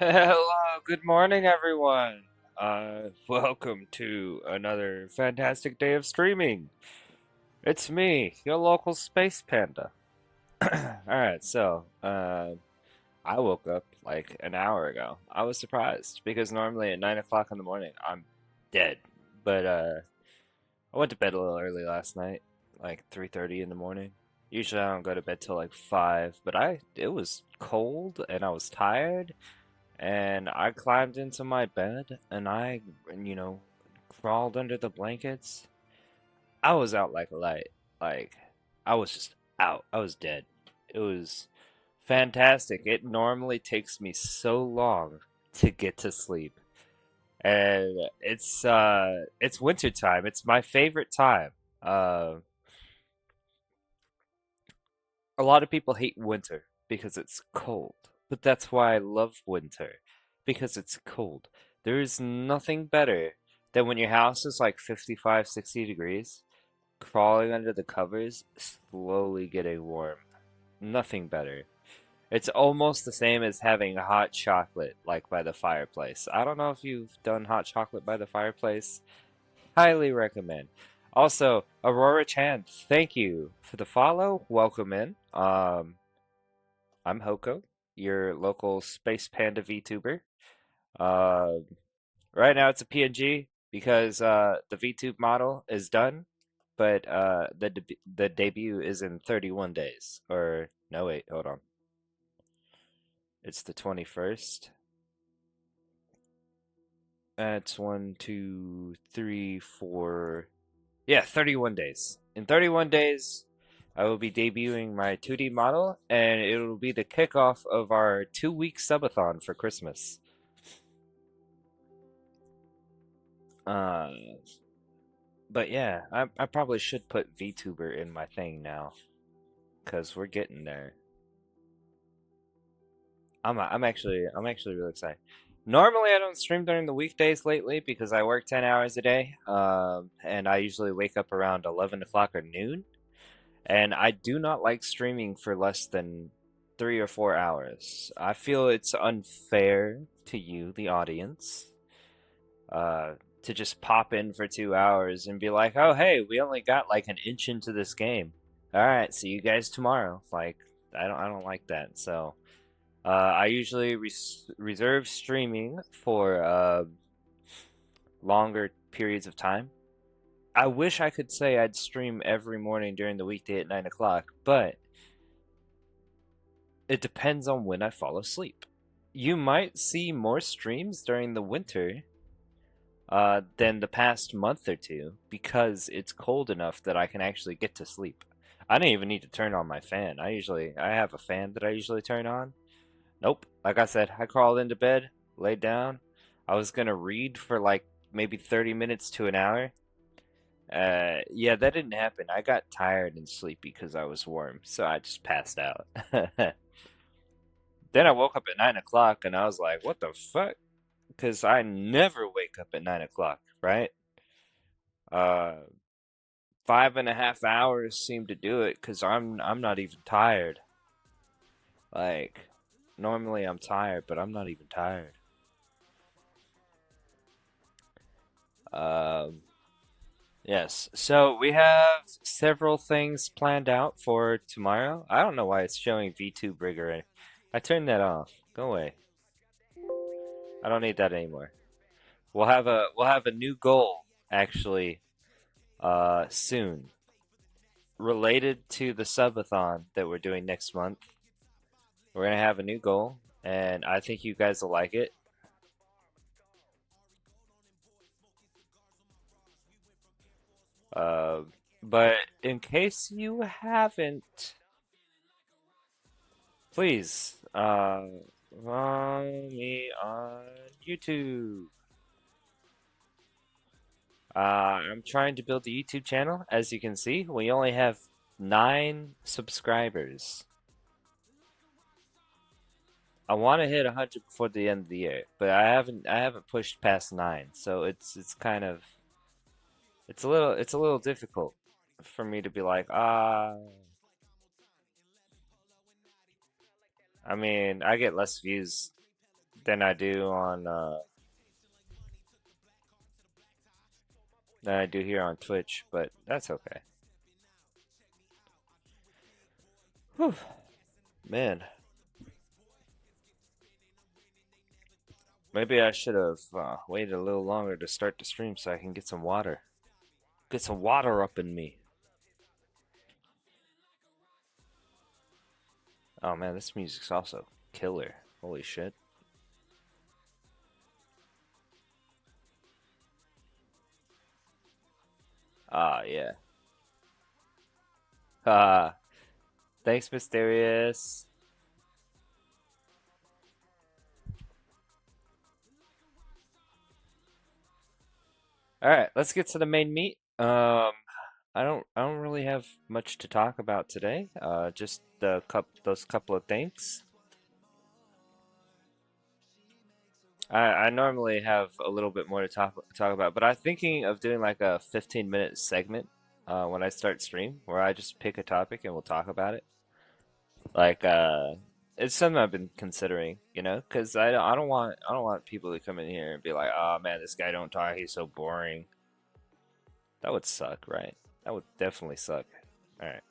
Hello, good morning, everyone. Welcome to another fantastic day of streaming. It's me, your local Space Panda. Alright, I woke up like an hour ago. I was surprised because normally at 9 o'clock in the morning, I'm dead. But I went to bed a little early last night, like 3:30 in the morning. Usually I don't go to bed till like 5, but it was cold and I was tired and I climbed into my bed and you know, crawled under the blankets. I was out like a light. Like, I was just out. I was dead. It was fantastic. It normally takes me so long to get to sleep. And it's winter time. It's my favorite time. Uh, a lot of people hate winter because it's cold. But that's why I love winter, because it's cold. There is nothing better than when your house is like 55, 60 degrees, crawling under the covers, slowly getting warm. Nothing better. It's almost the same as having hot chocolate, like by the fireplace. I don't know if you've done hot chocolate by the fireplace. Highly recommend. Also, Aurora Chan, thank you for the follow. Welcome in. I'm Hoko, your local Space Panda VTuber. Uh, right now it's a PNG because the VTube model is done, but the debut is in 31 days. Or no, wait, hold on. It's the 21st. That's one, two, three, four. Yeah, 31 days. In 31 days, I will be debuting my 2D model, and it will be the kickoff of our 2-week subathon for Christmas. Uh, but yeah, I probably should put VTuber in my thing now, cause we're getting there. I'm actually really excited. Normally, I don't stream during the weekdays lately because I work 10 hours a day, and I usually wake up around 11 o'clock or noon. And I do not like streaming for less than 3 or 4 hours. I feel it's unfair to you, the audience, to just pop in for 2 hours and be like, "Oh, hey, we only got like an inch into this game. All right, see you guys tomorrow." Like, I don't like that. So, I usually reserve streaming for longer periods of time. I wish I could say I'd stream every morning during the weekday at 9 o'clock, but it depends on when I fall asleep. You might see more streams during the winter than the past month or two because it's cold enough that I can actually get to sleep. I don't even need to turn on my fan. I have a fan that I usually turn on. Nope. Like I said, I crawled into bed, laid down. I was gonna read for like maybe 30 minutes to an hour. Yeah, that didn't happen. I got tired and sleepy because I was warm, so I just passed out. Then I woke up at 9 o'clock and I was like, what the fuck? Because I never wake up at 9 o'clock, right? Uh, 5.5 hours seem to do it because I'm not even tired. Like, normally I'm tired, but I'm not even tired. Um, yes. So we have several things planned out for tomorrow. I don't know why it's showing V2 Rigger. I turned that off. Go away. I don't need that anymore. We'll have a new goal actually soon related to the subathon that we're doing next month. We're gonna have a new goal, and I think you guys will like it. Uh, but in case you haven't, please follow me on YouTube. I'm trying to build a YouTube channel. As you can see, we only have 9 subscribers. I want to hit 100 before the end of the year, but I haven't pushed past 9, so it's kind of it's a little difficult for me to be like, I mean, I get less views than I do on than I do here on Twitch, but that's okay. Whew, man, maybe I should have waited a little longer to start the stream so I can get some water. Get some water up in me. Oh man, this music's also killer. Holy shit. Ah, yeah. Ah, thanks, Mysterious. All right, let's get to the main meat. I don't really have much to talk about today. Just those couple of things. I normally have a little bit more to talk about, but I'm thinking of doing like a 15-minute segment when I start stream where I just pick a topic and we'll talk about it. Like it's something I've been considering, because I don't want people to come in here and be like, "Oh man, this guy don't talk, he's so boring." That would suck, right? That would definitely suck. All right.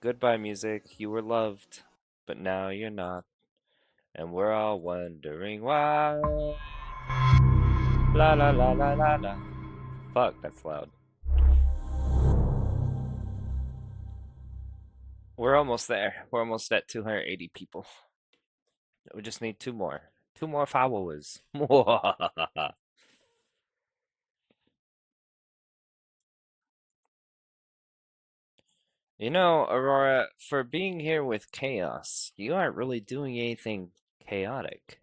Goodbye, music. You were loved, but now you're not, and we're all wondering why. La la la la la la. Fuck, that's loud. We're almost there. We're almost at 280 people. We just need two more. Two more followers. Aurora, for being here with chaos, you aren't really doing anything chaotic.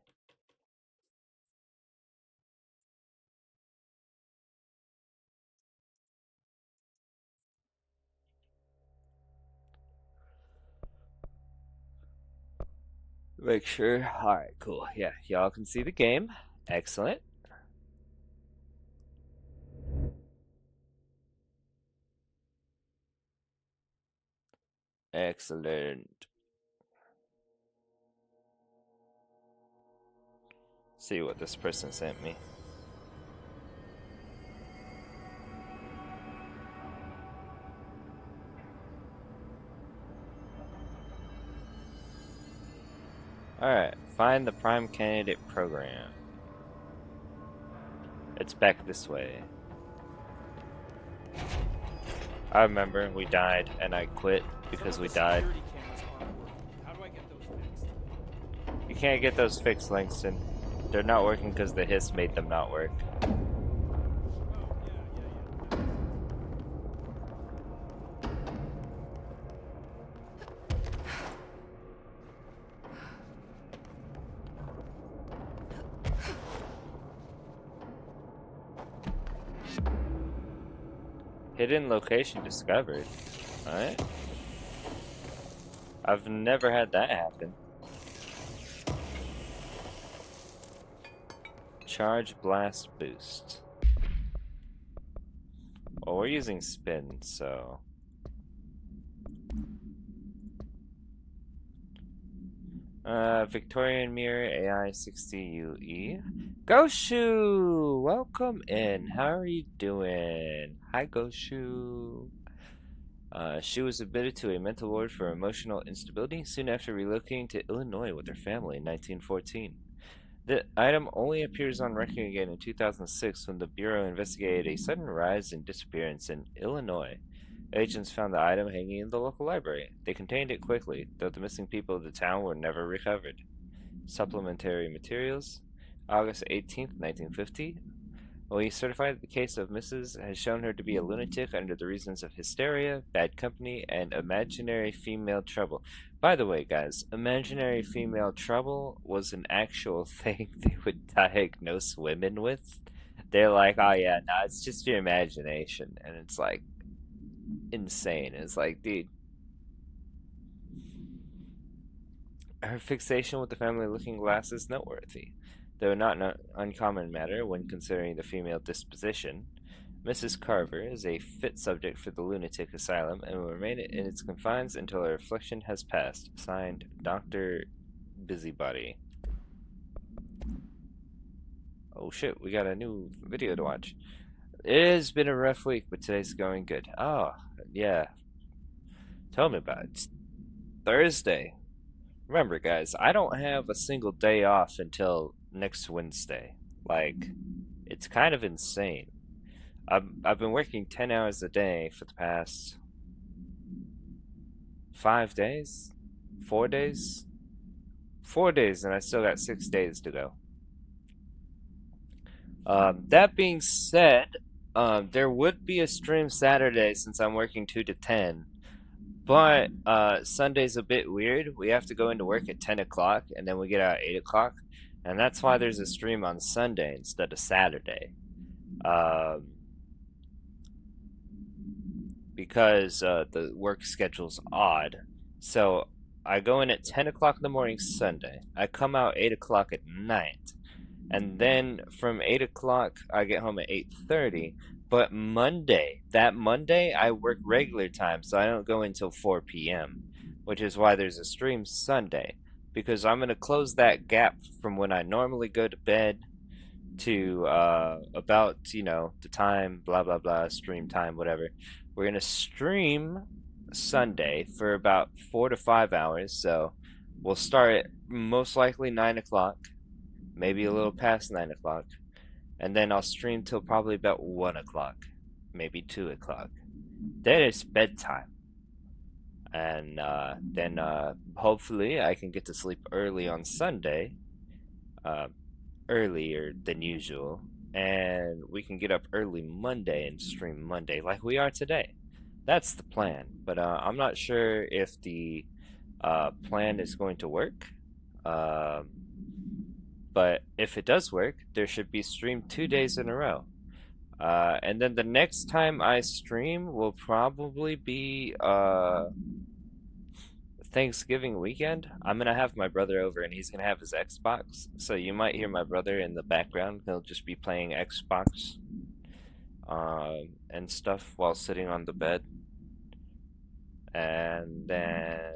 Make sure. Alright, cool. Yeah, y'all can see the game. Excellent. Excellent. See what this person sent me. Alright, find the prime candidate program. It's back this way. I remember we died and I quit because we died. You can't get those fixed, Langston. They're not working because the hiss made them not work. Hidden location discovered. Alright. I've never had that happen. Charge blast boost. Well, we're using spin, so. Victorian Mirror AI 60UE. Goshu! Welcome in. How are you doing? Hi, Goshu. She was admitted to a mental ward for emotional instability soon after relocating to Illinois with her family in 1914. The item only appears on record again in 2006 when the Bureau investigated a sudden rise in disappearance in Illinois. Agents found the item hanging in the local library. They contained it quickly, though the missing people of the town were never recovered. Supplementary materials. August 18th, 1950. We certified the case of Mrs. has shown her to be a lunatic under the reasons of hysteria, bad company, and imaginary female trouble. By the way, guys, imaginary female trouble was an actual thing they would diagnose women with. They're like, oh yeah, no, it's just your imagination. And it's like insane. It's like, dude, her fixation with the family looking glass is noteworthy, though not an uncommon matter when considering the female disposition. Mrs. Carver is a fit subject for the lunatic asylum and will remain in its confines until her affliction has passed. Signed, Dr. Busybody. Oh shit, we got a new video to watch. It has been a rough week, but today's going good. Oh, yeah. Tell me about it. It's Thursday. Remember, guys, I don't have a single day off until next Wednesday. Like, it's kind of insane. I've been working 10 hours a day for the past 5 days? 4 days? 4 days, and I still got 6 days to go. That being said, there would be a stream Saturday since I'm working 2 to 10. But Sunday's a bit weird. We have to go into work at 10 o'clock and then we get out at 8 o'clock. And that's why there's a stream on Sunday instead of Saturday. Because the work schedule's odd. So I go in at 10 o'clock in the morning Sunday. I come out 8 o'clock at night. And then from 8 o'clock, I get home at 8:30. But that Monday, I work regular time, so I don't go until 4 p.m., which is why there's a stream Sunday. Because I'm going to close that gap from when I normally go to bed to about, the time, blah, blah, blah, stream time, whatever. We're going to stream Sunday for about 4 to 5 hours. So we'll start at most likely 9 o'clock, maybe a little past 9 o'clock. And then I'll stream till probably about 1 o'clock, maybe 2 o'clock. Then it's bedtime. And then hopefully I can get to sleep early on Sunday, earlier than usual, and we can get up early Monday and stream Monday like we are today. That's the plan, but I'm not sure if the plan is going to work. But if it does work, there should be stream 2 days in a row. And then the next time I stream will probably be Thanksgiving weekend. I'm gonna have my brother over and he's gonna have his Xbox. So you might hear my brother in the background. He'll just be playing Xbox and stuff while sitting on the bed. And then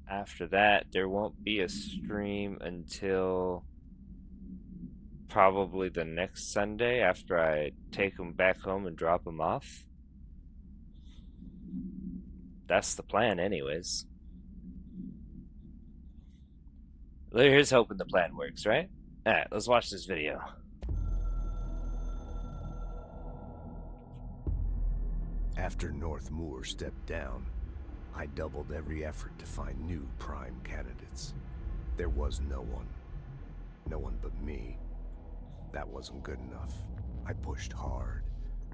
after that, there won't be a stream until probably the next Sunday after I take him back home and drop him off. That's the plan, anyways. Here's hoping the plan works, right? Alright, let's watch this video. After North Moore stepped down, I doubled every effort to find new prime candidates. There was no one. No one but me. That wasn't good enough. I pushed hard.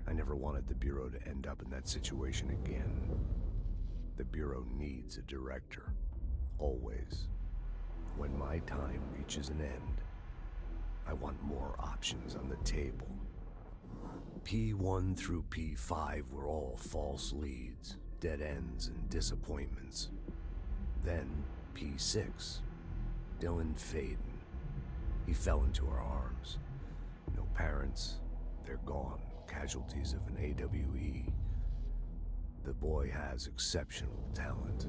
I never wanted the Bureau to end up in that situation again. The Bureau needs a director. Always. When my time reaches an end, I want more options on the table. P1 through P5 were all false leads, dead ends, and disappointments. Then P6, Dylan Faden. He fell into our arms. No parents, they're gone, casualties of an AWE. The boy has exceptional talent.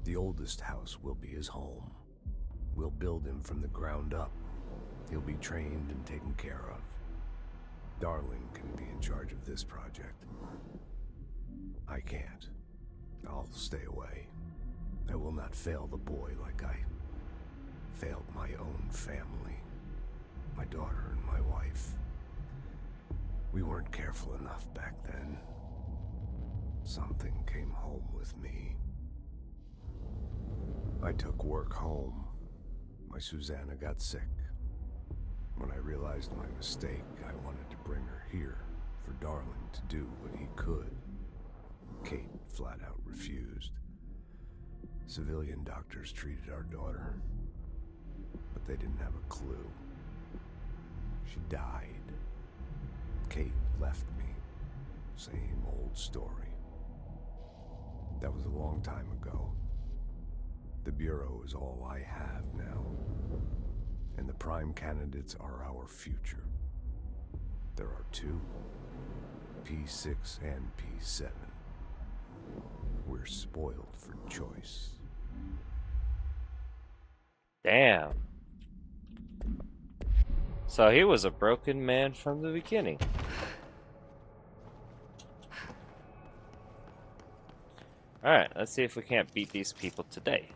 The oldest house will be his home. We'll build him from the ground up. He'll be trained and taken care of. Darling can be in charge of this project. I can't. I'll stay away. I will not fail the boy like I failed my own family. My daughter and my wife. We weren't careful enough back then. Something came home with me. I took work home. My Susanna got sick. When I realized my mistake, I wanted to bring her here for Darling to do what he could. Kate flat out refused. Civilian doctors treated our daughter, but they didn't have a clue. She died. Kate left me. Same old story. That was a long time ago. The Bureau is all I have now. And the prime candidates are our future. There are two, P6 and P7. We're spoiled for choice. Damn. So he was a broken man from the beginning. Alright, let's see if we can't beat these people today.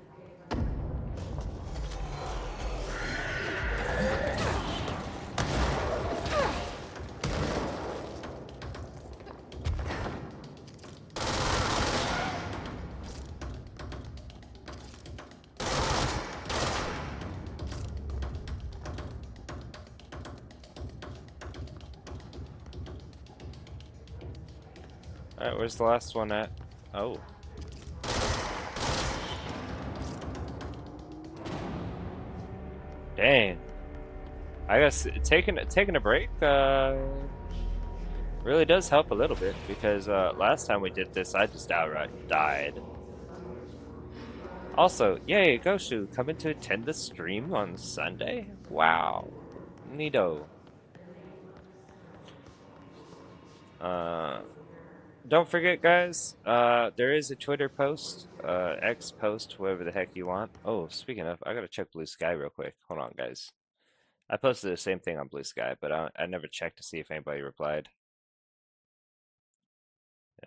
Alright, where's the last one at? Oh. Dang. I guess taking a break really does help a little bit, because last time we did this I just outright died. Also, yay, Goshu, coming to attend the stream on Sunday? Wow. Neato. Uh, don't forget, guys, there is a Twitter post, X post, whatever the heck you want. Oh, speaking of, I gotta check Blue Sky real quick. Hold on, guys. I posted the same thing on Blue Sky, but I never checked to see if anybody replied.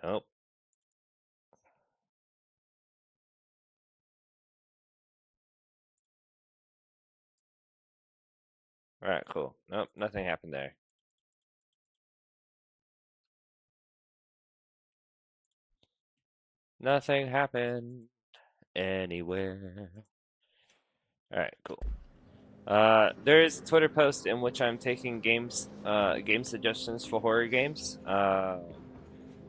Nope. Alright, cool. Nope, nothing happened there. Nothing happened anywhere. Alright, cool. There is a Twitter post in which I'm taking game suggestions for horror games.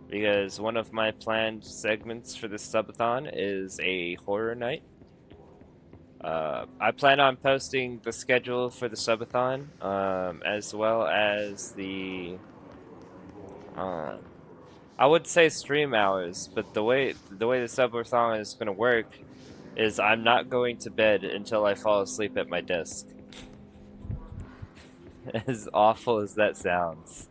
Because one of my planned segments for this subathon is a horror night. I plan on posting the schedule for the subathon, as well as uh, I would say stream hours, but the way the subathon is going to work is I'm not going to bed until I fall asleep at my desk. As awful as that sounds.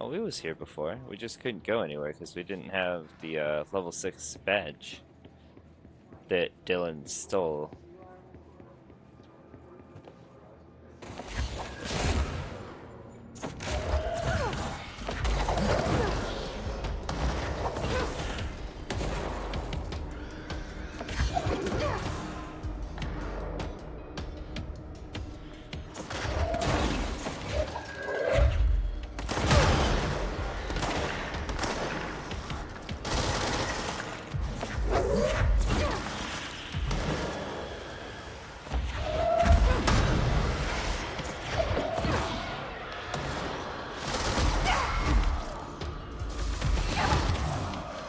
Oh, we was here before. We just couldn't go anywhere because we didn't have the level 6 badge that Dylan stole.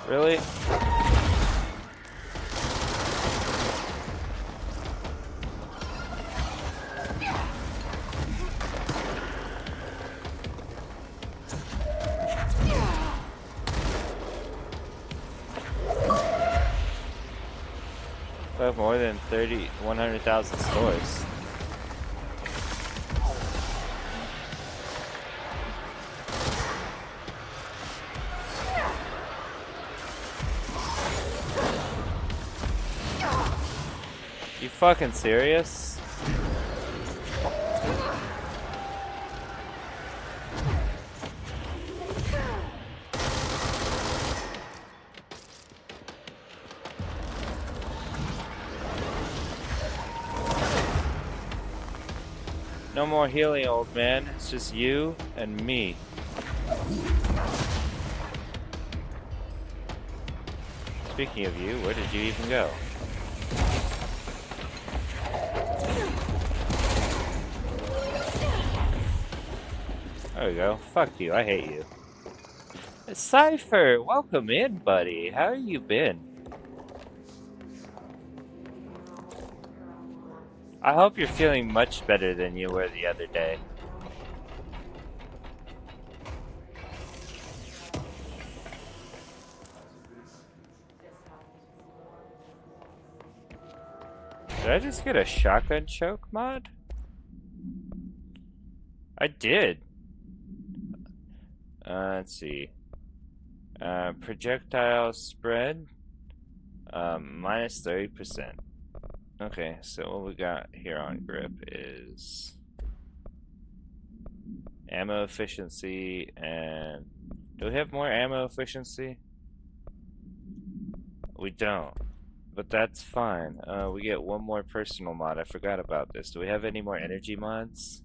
Really? We have more than 100,000 stores. You fucking serious? No more healing, old man. It's just you and me. Speaking of you, where did you even go? There we go. Fuck you. I hate you. Cypher, welcome in, buddy. How you been? I hope you're feeling much better than you were the other day. Did I just get a shotgun choke mod? I did. Let's see. Projectile spread. Minus 30%. Okay, so what we got here on grip is ammo efficiency and... Do we have more ammo efficiency? We don't. But that's fine. We get one more personal mod. I forgot about this. Do we have any more energy mods?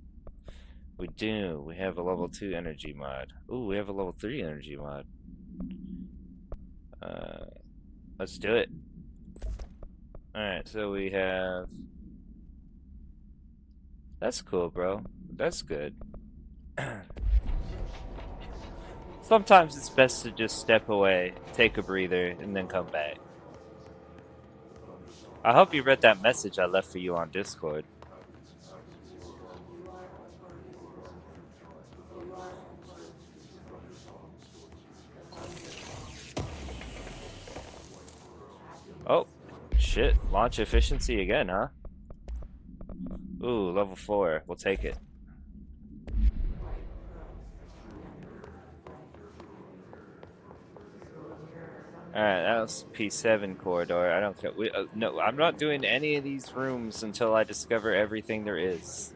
We do. We have a level 2 energy mod. Ooh, we have a level 3 energy mod. Let's do it. Alright, so we have... That's cool, bro. That's good. Sometimes it's best to just step away, take a breather, and then come back. I hope you read that message I left for you on Discord. Oh, shit. Launch efficiency again, huh? Ooh, level 4. We'll take it. Alright, that was P7 corridor. I don't care. No, I'm not doing any of these rooms until I discover everything there is.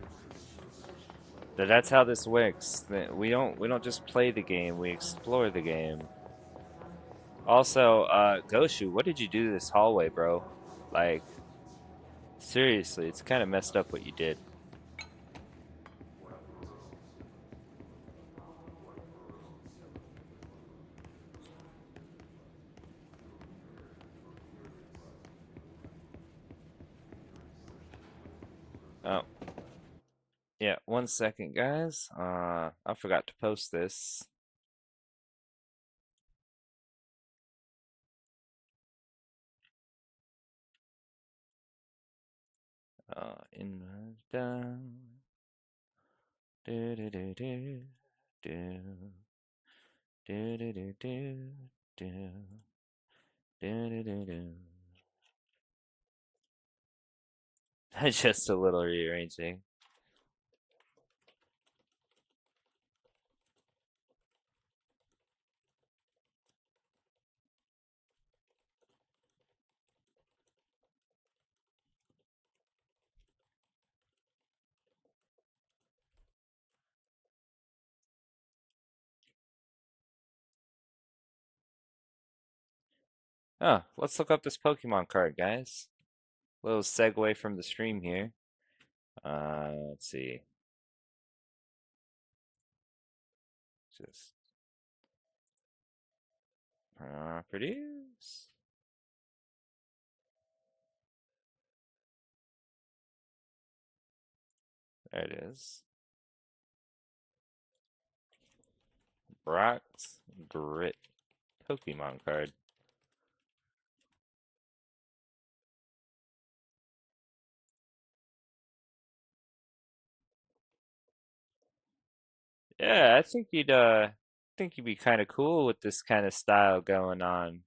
That's how this works. We don't just play the game, we explore the game. Also, Goshu, what did you do to this hallway, bro? Like, seriously, it's kind of messed up what you did. Oh, yeah, 1 second, guys. I forgot to post this. In down. Do do do do do do do do do do do do do do. Just a little rearranging. Oh, let's look up this Pokemon card, guys. Little segue from the stream here. Let's see. Just properties. There it is. Brock's Grit Pokemon card. Yeah, think you'd be kind of cool with this kind of style going on.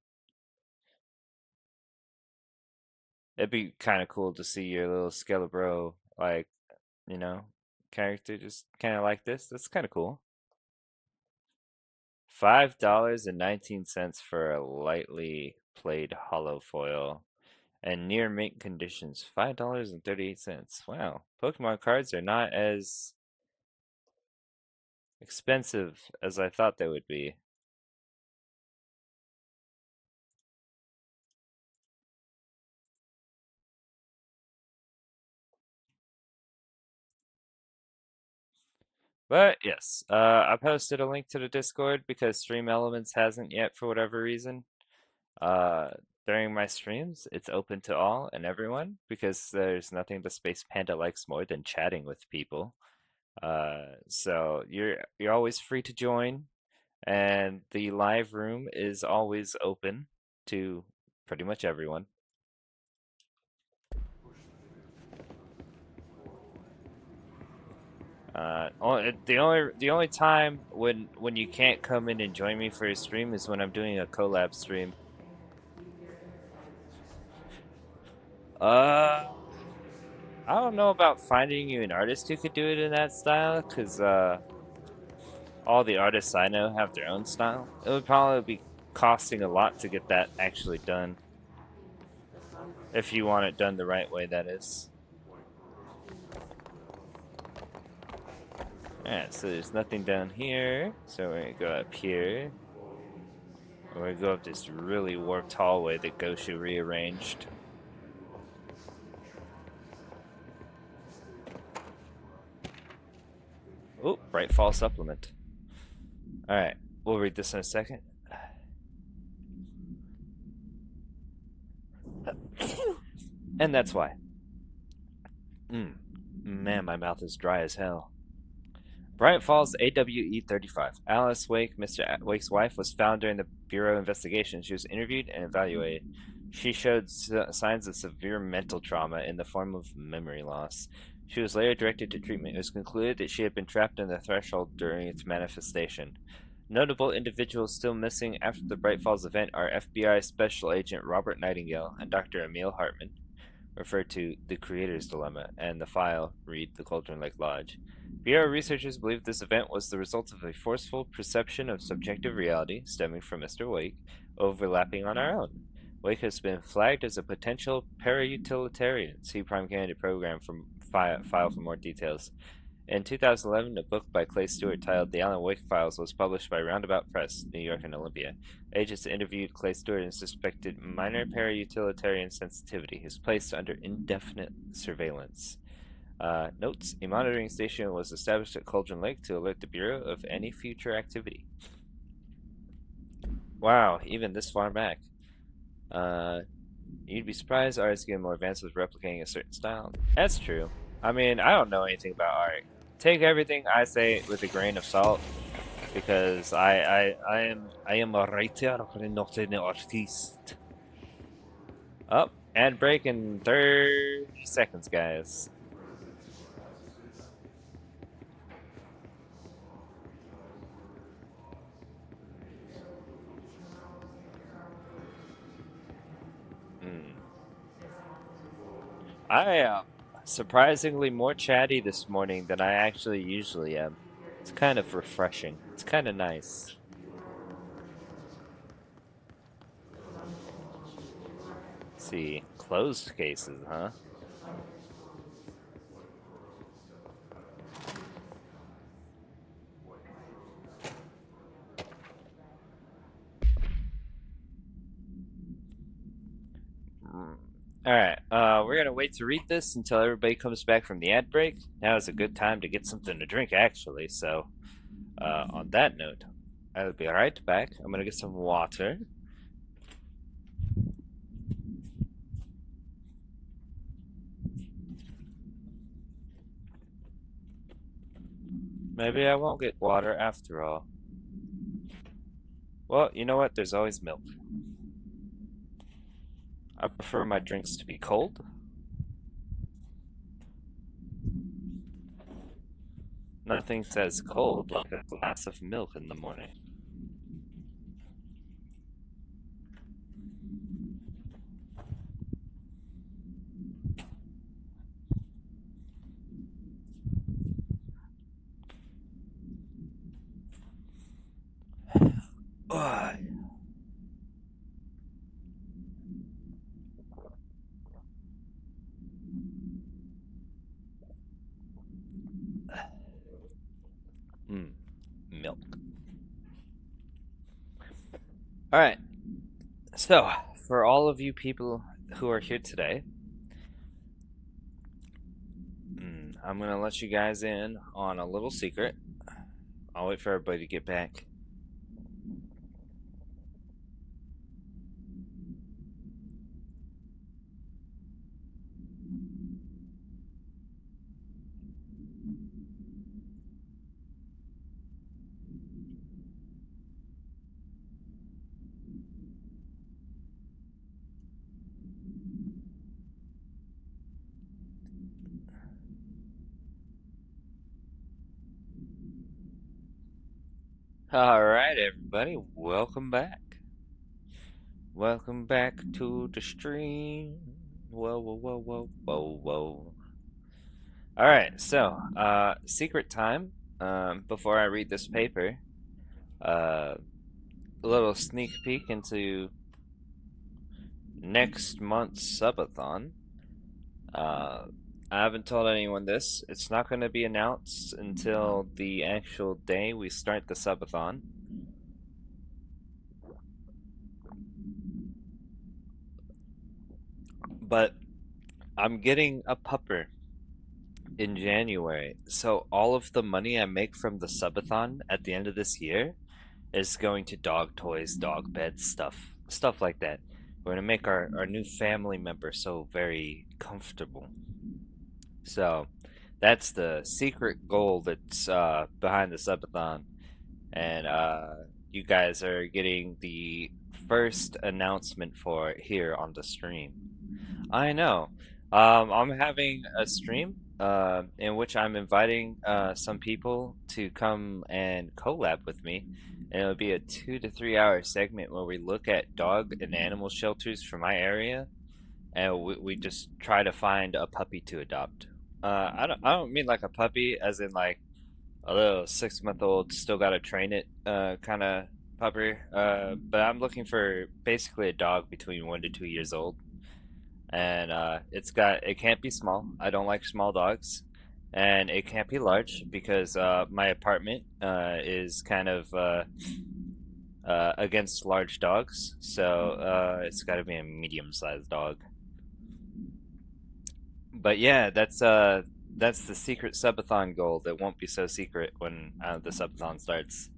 It'd be kind of cool to see your little Skelebro, like, you know, character just kind of like this. That's kind of cool. $5.19 for a lightly played hollow foil. And near mint conditions, $5.38. Wow, Pokemon cards are not as expensive as I thought they would be. But yes, I posted a link to the Discord because Stream Elements hasn't yet for whatever reason. Uh, During my streams, it's open to all and everyone because there's nothing the Space Panda likes more than chatting with people. So you're always free to join, and the live room is always open to pretty much everyone. The only time when you can't come in and join me for a stream is when I'm doing a collab stream. Uh, I don't know about finding you an artist who could do it in that style, because all the artists I know have their own style. It would probably be costing a lot to get that actually done. If you want it done the right way, that is. Alright, so there's nothing down here. So we're gonna go up here. We're gonna go up this really warped hallway that Goshu rearranged. Oh, Bright Fall supplement. Alright, we'll read this in a second. And that's why. Man, my mouth is dry as hell. Bright Falls AWE 35. Alice Wake, Mr. Wake's wife, was found during the Bureau investigation. She was interviewed and evaluated. She showed signs of severe mental trauma in the form of memory loss. She was later directed to treatment. It was concluded that she had been trapped in the threshold during its manifestation. Notable individuals still missing after the Bright Falls event are FBI Special Agent Robert Nightingale and Dr. Emil Hartman, referred to the Creator's Dilemma, and the file, read the Cauldron Lake Lodge. Bureau researchers believe this event was the result of a forceful perception of subjective reality stemming from Mr. Wake, overlapping on our own. Wake has been flagged as a potential para-utilitarian. See Prime Candidate Program from file for more details. In 2011, a book by Clay Stewart titled The Alan Wake Files was published by Roundabout Press, New York and Olympia. Agents interviewed Clay Stewart and suspected minor para-utilitarian sensitivity. He was placed under indefinite surveillance. Notes: a monitoring station was established at Cauldron Lake to alert the Bureau of any future activity. Wow, even this far back. You'd be surprised artists getting more advanced with replicating a certain style. That's true. I mean, I don't know anything about art. Take everything I say with a grain of salt, because I am a writer, but not an artist. Up and break in 30 seconds, guys. Hmm. I am surprisingly more chatty this morning than I actually usually am. It's kind of refreshing. It's kind of nice. Let's see, closed cases, huh? Mm. All right, we're gonna wait to read this until everybody comes back from the ad break. Now is a good time to get something to drink, actually. So, on that note, I'll be right back. I'm gonna get some water. Maybe I won't get water after all. Well, you know what? There's always milk. I prefer my drinks to be cold. Nothing says cold like a glass of milk in the morning. Ugh. Milk. All right. So, for all of you people who are here today, I'm gonna let you guys in on a little secret. I'll wait for everybody to get back. All right, everybody, welcome back. Welcome back to the stream. Whoa, whoa, whoa, whoa, whoa, whoa. All right, so secret time. Before I read this paper, a little sneak peek into next month's subathon. Uh, I haven't told anyone this. It's not going to be announced until the actual day we start the subathon. But I'm getting a pupper in January. So all of the money I make from the subathon at the end of this year is going to dog toys, dog beds, stuff like that. We're gonna make our new family member so very comfortable. So that's the secret goal that's behind the subathon. And you guys are getting the first announcement for it here on the stream. I know. I'm having a stream in which I'm inviting some people to come and collab with me. and it'll be a 2 to 3 hour segment where we look at dog and animal shelters from my area, and we just try to find a puppy to adopt. I don't mean like a puppy as in like a little 6 month old still gotta train it kind of puppy. But I'm looking for basically a dog between 1 to 2 years old, and it can't be small. I don't like small dogs, and it can't be large because my apartment is kind of against large dogs, so it's got to be a medium-sized dog. But yeah, that's the secret subathon goal that won't be so secret when the subathon starts.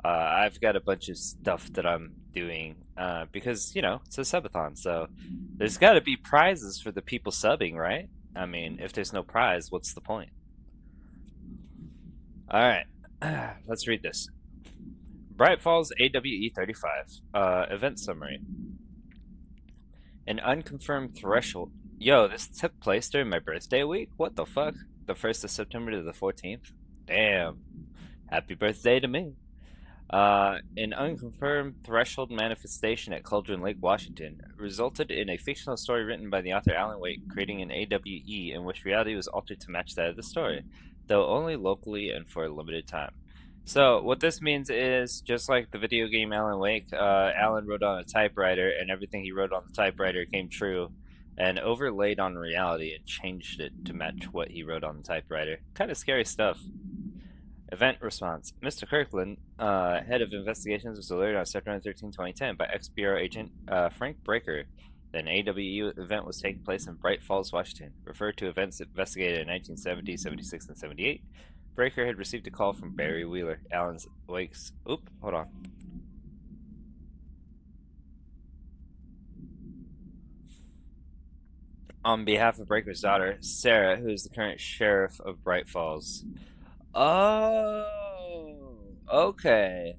I've got a bunch of stuff that I'm doing because it's a subathon, so there's got to be prizes for the people subbing, right? I mean, if there's no prize, what's the point? All right, let's read this. Bright Falls AWE 35 event summary. An unconfirmed threshold. Yo, this took place during my birthday week? What the fuck? The 1st of September to the 14th? Damn. Happy birthday to me. An unconfirmed threshold manifestation at Cauldron Lake, Washington, resulted in a fictional story written by the author Alan Wake, creating an AWE in which reality was altered to match that of the story, though only locally and for a limited time. So what this means is, just like the video game Alan Wake, Alan wrote on a typewriter, and everything he wrote on the typewriter came true, and overlaid on reality and changed it to match what he wrote on the typewriter. Kind of scary stuff. Event response. Mr. Kirkland, head of investigations, was alerted on September 13, 2010 by ex-Bureau agent Frank Breaker that an AWE event was taking place in Bright Falls, Washington. Referred to events investigated in 1970, 76, and 78. Breaker had received a call from Barry Wheeler, Alan's Wake's. Oop, hold on. On behalf of Breaker's daughter, Sarah, who is the current sheriff of Bright Falls. Oh, okay.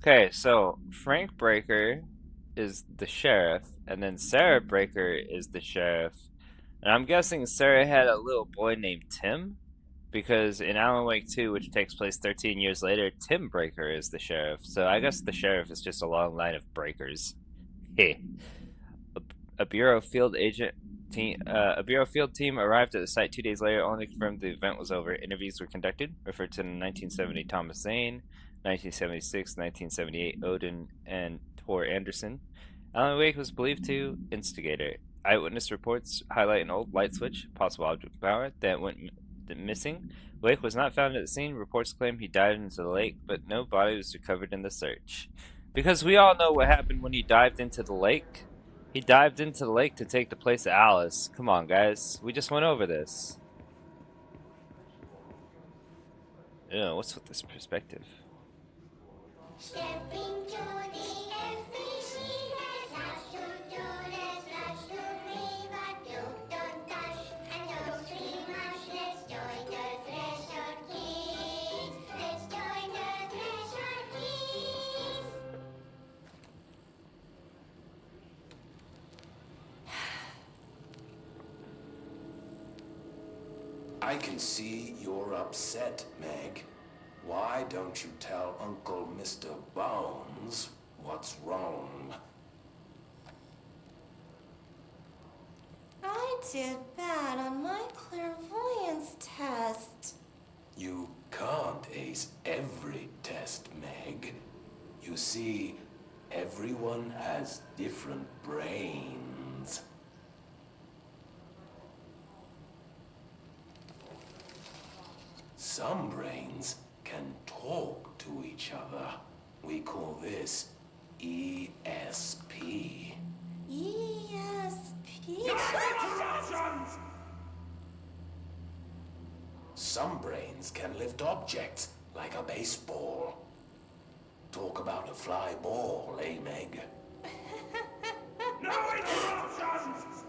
Okay, so Frank Breaker is the sheriff, and then Sarah Breaker is the sheriff. And I'm guessing Sarah had a little boy named Tim, because in Alan Wake 2, which takes place 13 years later, Tim Breaker is the sheriff. So I guess the sheriff is just a long line of breakers. Hey. A Bureau field team arrived at the site 2 days later, only to confirm the event was over. Interviews were conducted, referred to in 1970 Thomas Zane, 1976, 1978 Odin and Tor Anderson. Alan Wake was believed to instigator. Eyewitness reports highlight an old light switch, possible object of power, that went missing. Wake was not found at the scene. Reports claim he dived into the lake, but no body was recovered in the search. Because we all know what happened when he dived into the lake. He dived into the lake to take the place of Alice. Come on, guys. We just went over this. Yeah, what's with this perspective? Stepping to the FBC, there's lots to do, there's lots to read, but don't dash and don't scream much. Let's join the Thresher Kids. Let's join the Thresher Kids. I can see you're upset, Meg. Why don't you tell Uncle Mr. Bones what's wrong? I did bad on my clairvoyance test. You can't ace every test, Meg. You see, everyone has different brains. Some brains can talk to each other. We call this ESP. ESP? Some brains can lift objects like a baseball. Talk about a fly ball, eh, Meg? No interruptions!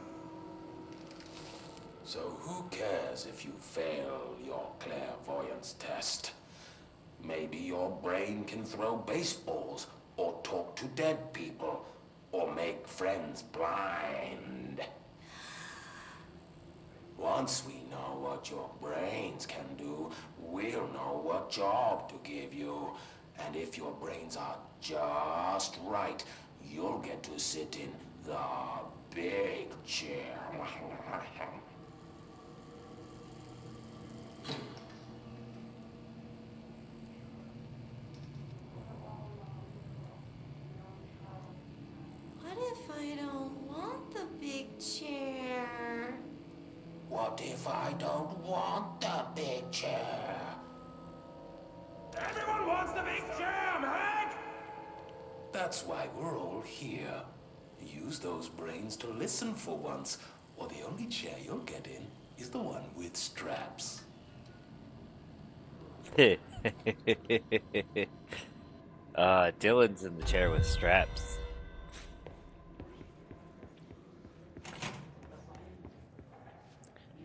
So who cares if you fail your clairvoyance test? Maybe your brain can throw baseballs, or talk to dead people, or make friends blind. Once we know what your brains can do, we'll know what job to give you. And if your brains are just right, you'll get to sit in the big chair. What if I don't want the big chair? What if I don't want the big chair? Everyone wants the big chair, Meg! That's why we're all here. Use those brains to listen for once, or the only chair you'll get in is the one with straps. Dylan's in the chair with straps.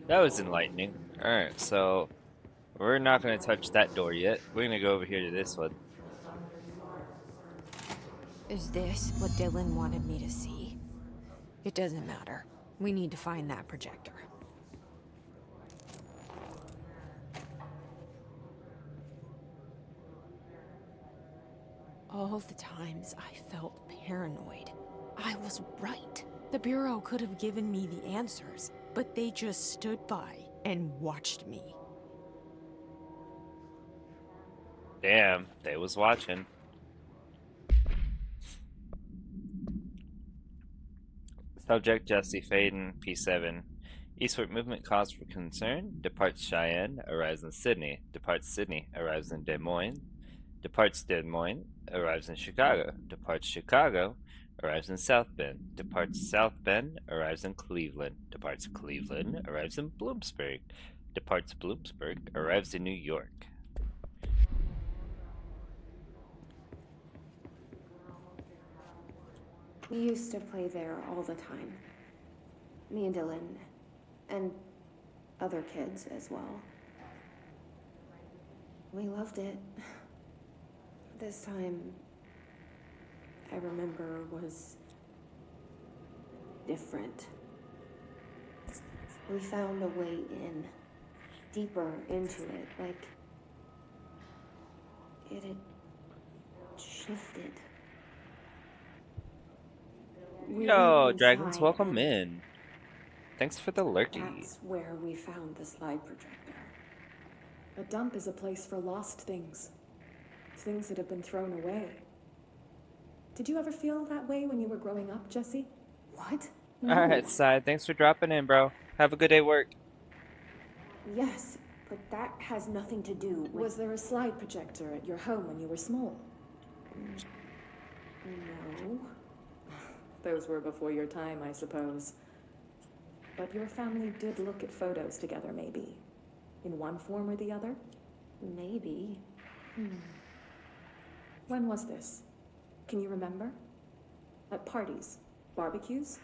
That was enlightening. Alright, so we're not going to touch that door yet. We're going to go over here to this one. Is this what Dylan wanted me to see? It doesn't matter. We need to find that projector. All the times I felt paranoid, I was right. The Bureau could have given me the answers, but they just stood by and watched me. Damn, they was watching. Subject Jesse Faden, P7. Eastward movement cause for concern. Departs Cheyenne, arrives in Sydney. Departs Sydney, arrives in Des Moines. Departs Des Moines, arrives in Chicago. Departs Chicago, arrives in South Bend. Departs South Bend, arrives in Cleveland. Departs Cleveland, arrives in Bloomsburg. Departs Bloomsburg, arrives in New York. We used to play there all the time. Me and Dylan, and other kids as well. We loved it. This time, I remember, was different. We found a way in, deeper into it, like it had shifted. We Yo, went dragons, inside welcome and in. Thanks for the lurky. that's where we found the slide projector. A dump is a place for lost things. Things that have been thrown away. Did you ever feel that way when you were growing up, Jesse? What? Alright, Side, thanks for dropping in, bro. Have a good day at work. Yes, but that has nothing to do with... Was there a slide projector at your home when you were small? No. Those were before your time, I suppose. But your family did look at photos together, maybe. In one form or the other? Maybe. When was this? Can you remember? At parties? Barbecues?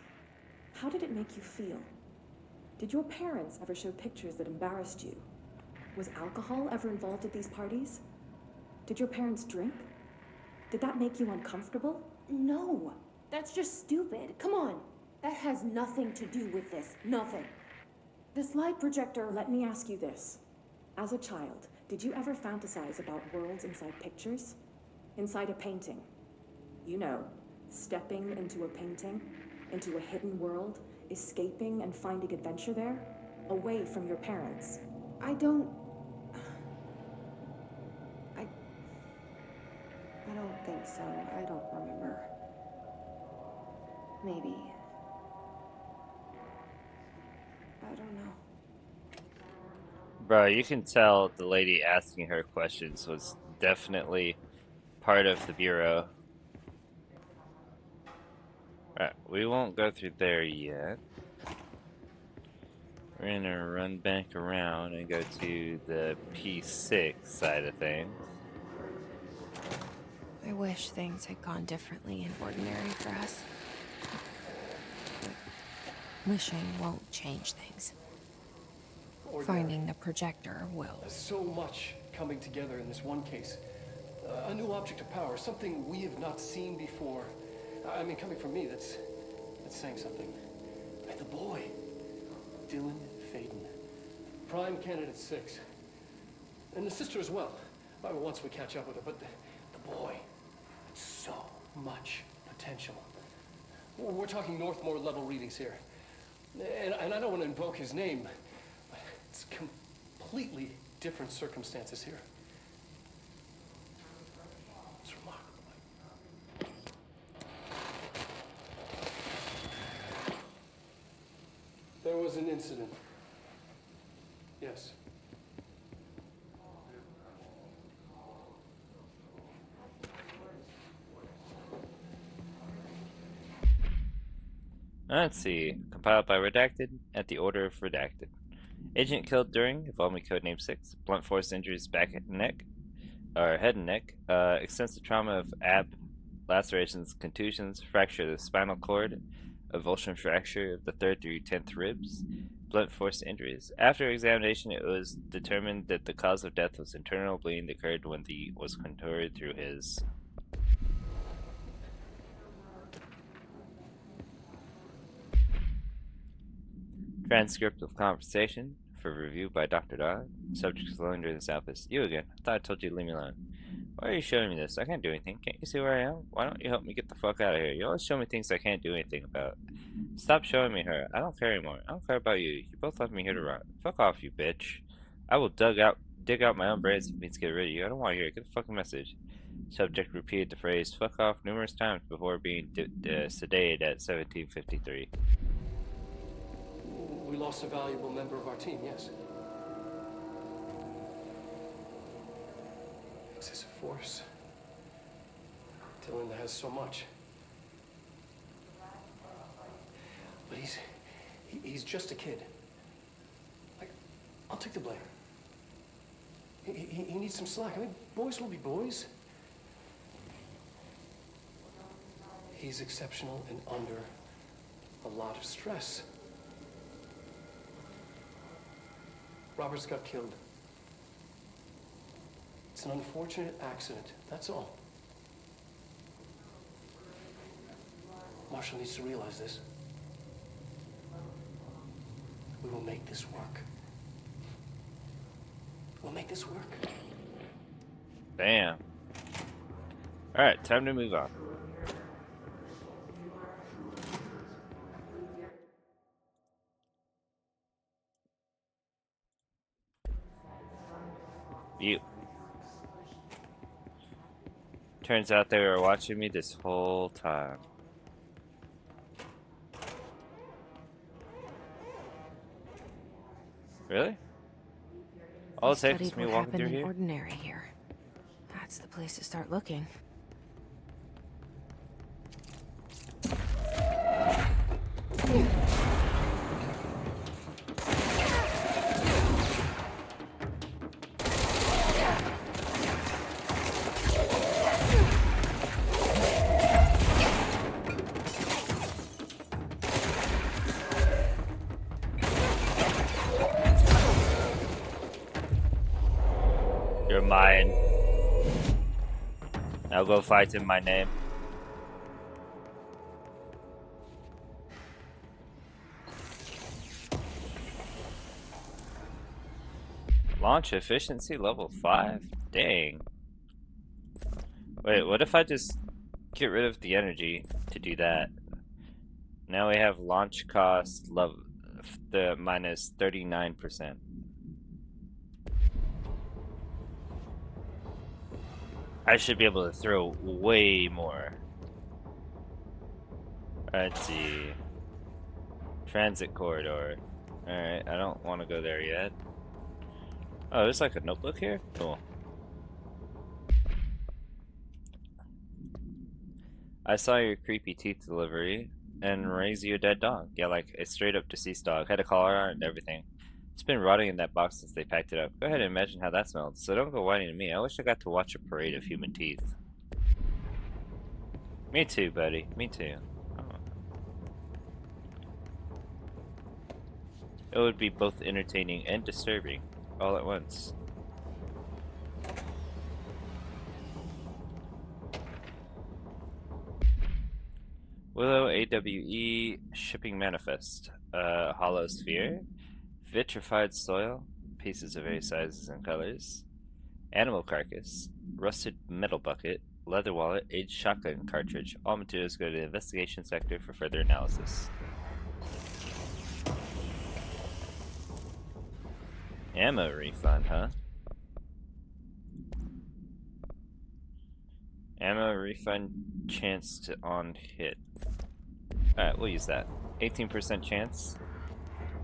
How did it make you feel? Did your parents ever show pictures that embarrassed you? Was alcohol ever involved at these parties? Did your parents drink? Did that make you uncomfortable? No, that's just stupid. Come on. That has nothing to do with this. Nothing. The slide projector, let me ask you this. As a child, did you ever fantasize about worlds inside pictures? Inside a painting? You know, stepping into a painting, into a hidden world, escaping and finding adventure there, away from your parents. I don't think so. I don't remember. Maybe. I don't know. Bro, you can tell the lady asking her questions was definitely part of the Bureau. Alright, we won't go through there yet. We're gonna run back around and go to the P6 side of things. I wish things had gone differently and ordinary for us. But wishing won't change things. Finding the projector will. So much coming together in this one case. A new object of power, something we have not seen before. I mean, coming from me, that's saying something. And the boy, Dylan Faden. Prime candidate 6. And the sister as well. Once we catch up with her, but the boy, so much potential. We're talking Northmore level readings here. And I don't want to invoke his name, but it's completely different circumstances here. It's remarkable. There was an incident. Yes. Let's see. Compiled by Redacted at the order of Redacted. Agent killed during Evolving Codename 6. Blunt force injuries back and neck, or head and neck. Extensive trauma of ab, lacerations, contusions, fracture of the spinal cord, avulsion fracture of the 3rd through 10th ribs, blunt force injuries. After examination, it was determined that the cause of death was internal bleeding that occurred when the was contorted through his transcript of conversation for review by Dr. Dodd. Subject is alone during this outpost. You again. I thought I told you to leave me alone. Why are you showing me this? I can't do anything. Can't you see where I am? Why don't you help me get the fuck out of here? You always show me things I can't do anything about. Stop showing me her. I don't care anymore. I don't care about you. You both left me here to rot. Fuck off, you bitch. I will dig out my own brains if it means to get rid of you. I don't want to hear it. Get the fucking message. Subject repeated the phrase "fuck off" numerous times before being sedated at 1753. We lost a valuable member of our team, yes. Excessive force. Dylan has so much. But he's just a kid. I'll take the blame. He needs some slack. I mean, boys will be boys. He's exceptional and under a lot of stress. Roberts got killed. It's an unfortunate accident, that's all. Marshall needs to realize this. We will make this work. We'll make this work. Damn. Alright, time to move on. You. Turns out they were watching me this whole time. Really? All it takes is me walking through here? Ordinary here. That's the place to start looking. You're mine. Now go fight in my name. Launch efficiency level 5? Dang. Wait, what if I just get rid of the energy to do that? Now we have launch cost level the minus 39%. I should be able to throw way more. Let's see. Transit corridor. Alright, I don't want to go there yet. Oh, there's like a notebook here? Cool. I saw your creepy teeth delivery and raise you a dead dog. Yeah, like a straight up deceased dog. Had a collar on it and everything. It's been rotting in that box since they packed it up. Go ahead and imagine how that smelled. So don't go whining to me. I wish I got to watch a parade of human teeth. Me too, buddy. Me too. Oh. It would be both entertaining and disturbing all at once. Willow AWE shipping manifest. Hollow sphere. Vitrified soil, pieces of various sizes and colors, animal carcass, rusted metal bucket, leather wallet, aged shotgun cartridge. All materials go to the investigation sector for further analysis. Ammo refund, huh? Ammo refund chance to on hit. Alright, we'll use that. 18% chance.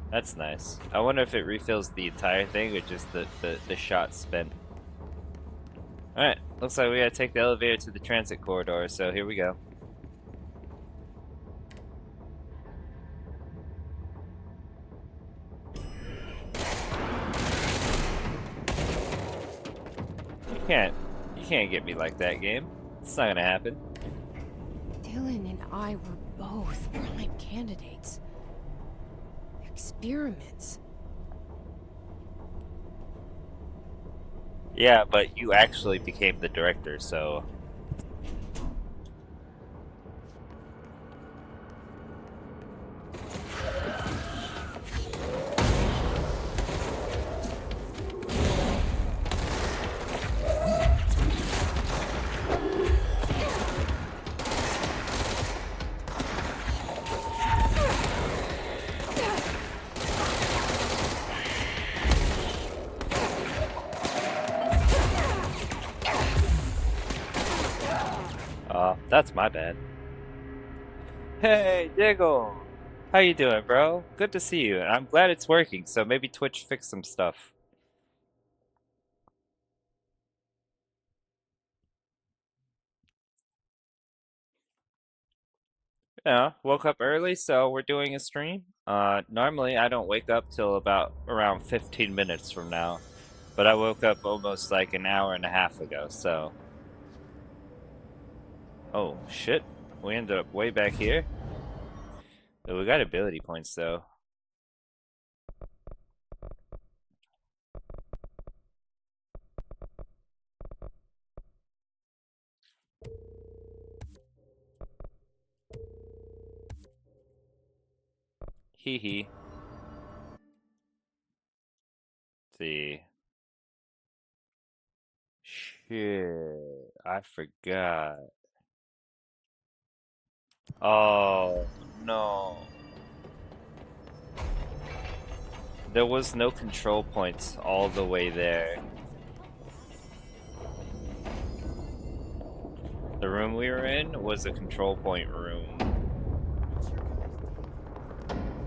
That's nice. I wonder if it refills the entire thing or just the shot spent. Alright, looks like we gotta take the elevator to the transit corridor, so here we go. You can't get me like that, game. It's not gonna happen. Dylan and I were both prime candidates. Experiments. Yeah, but you actually became the director, so... that's my bad. Hey, Diggle! How you doing, bro? Good to see you, and I'm glad it's working, so maybe Twitch fix some stuff. Yeah, woke up early, so we're doing a stream. Normally I don't wake up till about around 15 minutes from now, but I woke up almost like an hour and a half ago, so... Oh, shit. We ended up way back here. We got ability points, though. Hee hee. See. Shit. I forgot. Oh, no. There was no control points all the way there. The room we were in was a control point room.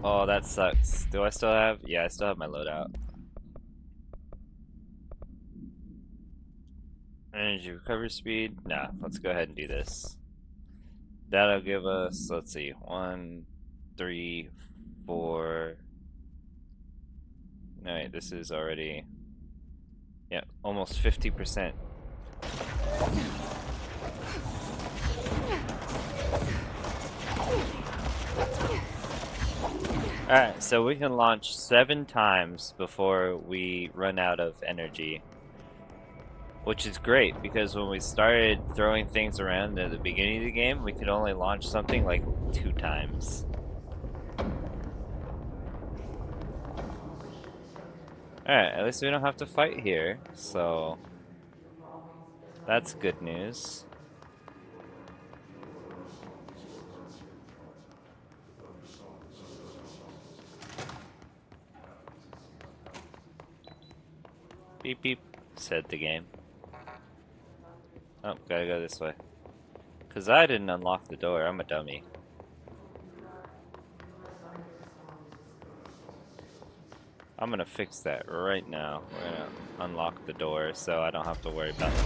Oh, that sucks. Do I still have? Yeah, I still have my loadout. Energy recovery speed? Nah, let's go ahead and do this. That'll give us, let's see, 1, 3, 4. No, wait, this is already, yeah, almost 50%. Alright, so we can launch 7 times before we run out of energy. Which is great, because when we started throwing things around at the beginning of the game, we could only launch something like 2 times. Alright, at least we don't have to fight here, so... that's good news. Beep beep, said the game. Oh, gotta go this way. Cause I didn't unlock the door, I'm a dummy. I'm gonna fix that right now. We're gonna unlock the door so I don't have to worry about it.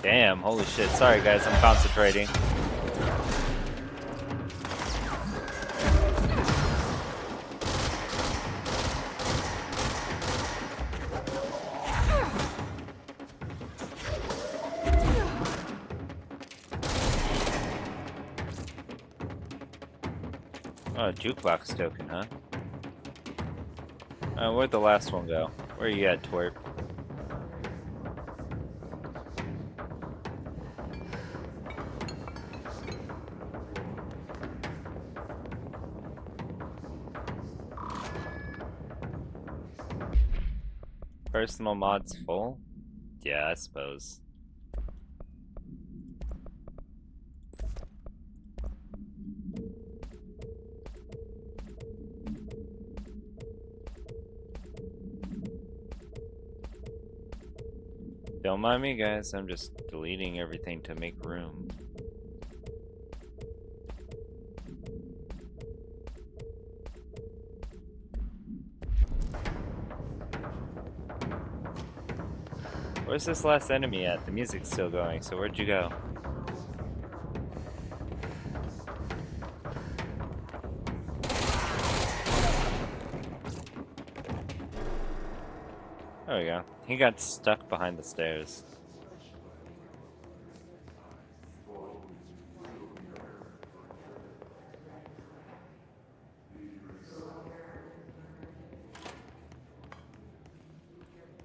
Damn, holy shit. Sorry guys, I'm concentrating. Oh, jukebox token, huh? Where'd the last one go? Where you at, twerp? Personal mods full? Yeah, I suppose. Don't mind me, guys. I'm just deleting everything to make room. Where's this last enemy at? The music's still going, so where'd you go? There we go. He got stuck behind the stairs.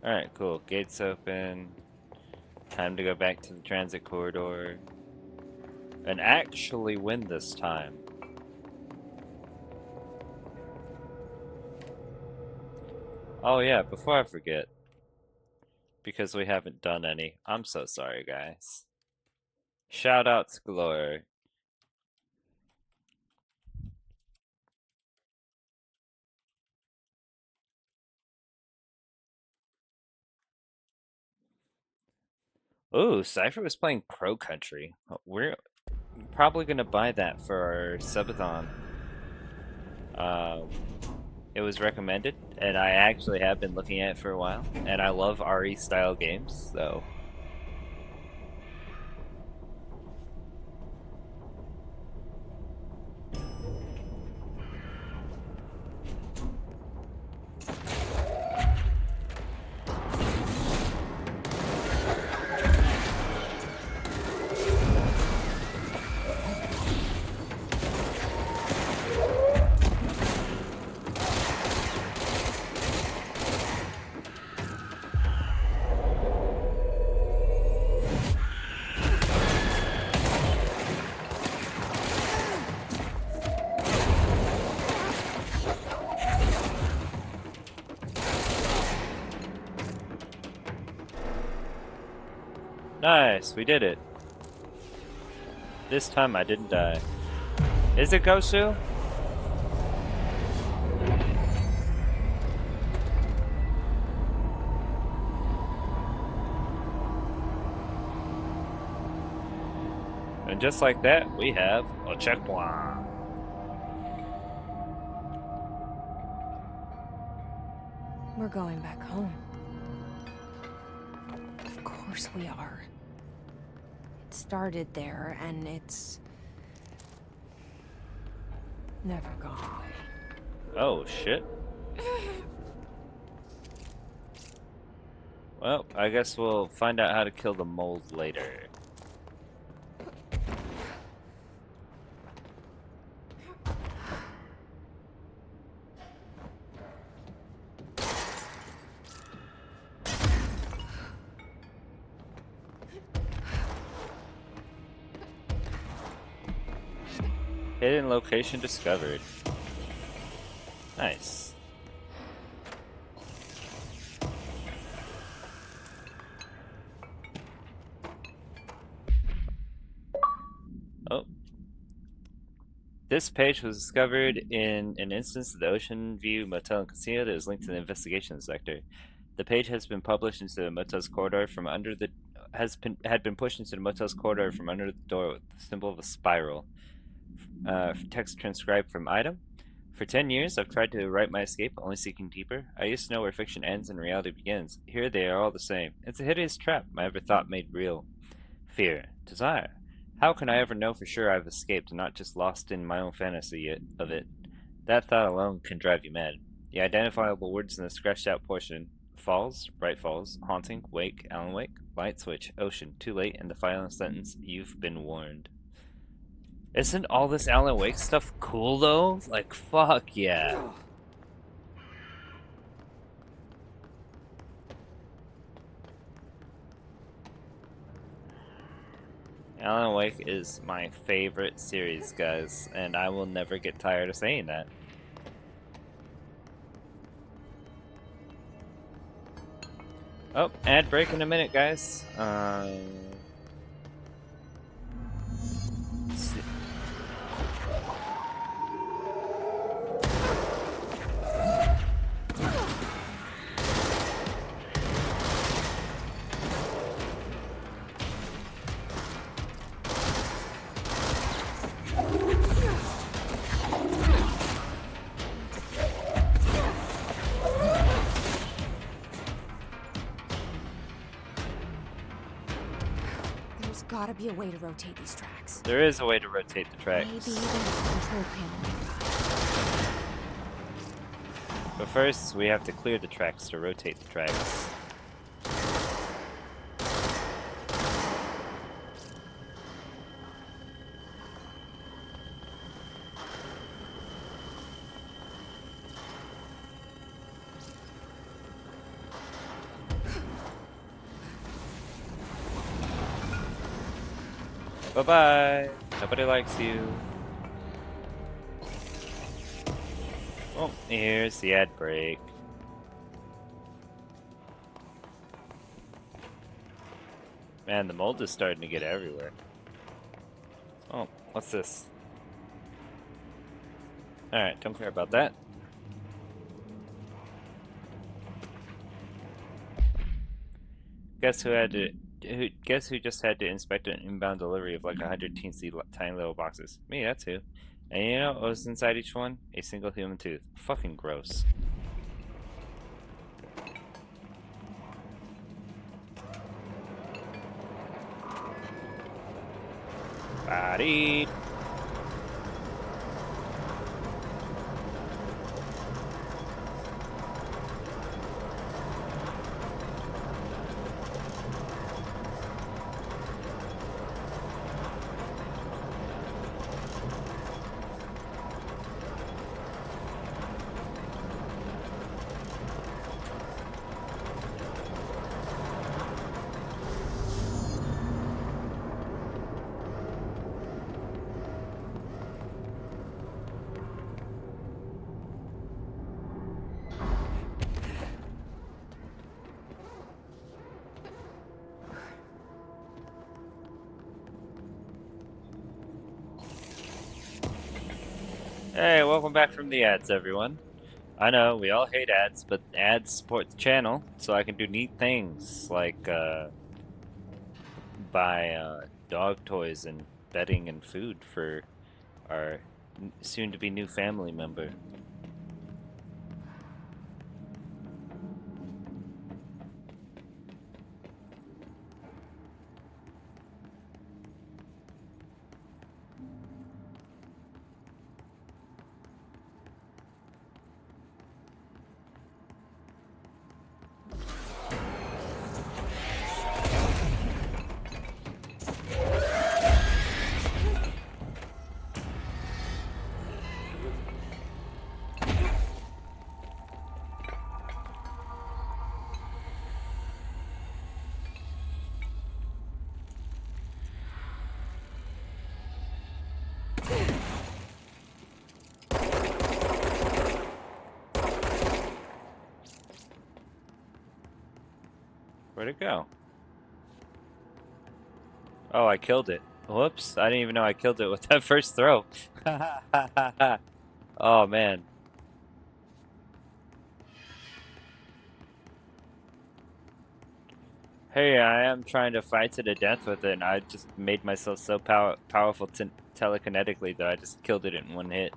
Alright, cool. Gates open. Time to go back to the transit corridor. And actually win this time. Oh yeah, before I forget. Because we haven't done any. I'm so sorry, guys. Shoutouts galore. Ooh, Cypher was playing Pro Country. We're probably gonna buy that for our subathon. It was recommended, and I actually have been looking at it for a while, and I love RE style games, so. Nice, we did it. This time I didn't die. Is it Gosu? And just like that, we have a checkpoint. We're going back home. Of course we are. It started there, and it's never gone away. Oh, shit. Well, I guess we'll find out how to kill the mold later. Hidden location discovered. Nice. Oh. This page was discovered in an instance of the Ocean View Motel and Casino that is linked to the investigation sector. The page has been published into the motel's corridor from under the had been pushed into the motel's corridor from under the door with the symbol of a spiral. Text transcribed from item. For 10 years, I've tried to write my escape, only seeking deeper. I used to know where fiction ends and reality begins. Here they are all the same. It's a hideous trap I ever thought made real. Fear. Desire. How can I ever know for sure I've escaped and not just lost in my own fantasy of it? That thought alone can drive you mad. The identifiable words in the scratched out portion: falls, bright falls, haunting, wake, Alan Wake, light switch, ocean, too late, and the final sentence: you've been warned. Isn't all this Alan Wake stuff cool though? Like, fuck yeah. Alan Wake is my favorite series, guys, and I will never get tired of saying that. Oh, ad break in a minute, guys. Let's see. There's gotta be a way to rotate these tracks. There is a way to rotate the tracks. Maybe there's a control panel nearby. But first, we have to clear the tracks to rotate the tracks. Bye-bye. Nobody likes you. Oh, here's the ad break. Man, the mold is starting to get everywhere. Oh, what's this? Alright, don't care about that. Guess who just had to inspect an inbound delivery of like 100 teensy tiny little boxes? Me, that's who. And you know what was inside each one? A single human tooth. Fucking gross. Body. Hey, welcome back from the ads, everyone. I know, we all hate ads, but ads support the channel, so I can do neat things, like, buy, dog toys and bedding and food for our soon-to-be new family member. Where'd it go? Oh, I killed it. Whoops, I didn't even know I killed it with that first throw. Oh, man. Hey, I am trying to fight to the death with it, and I just made myself so powerful telekinetically that I just killed it in one hit.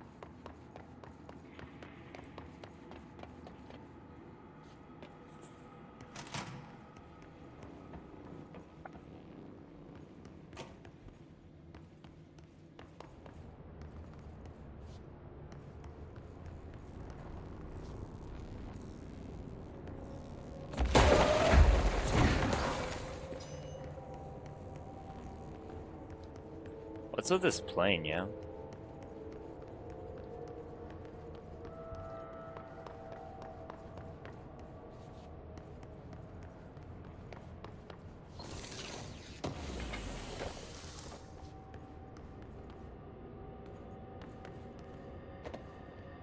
What's with this plane, yo?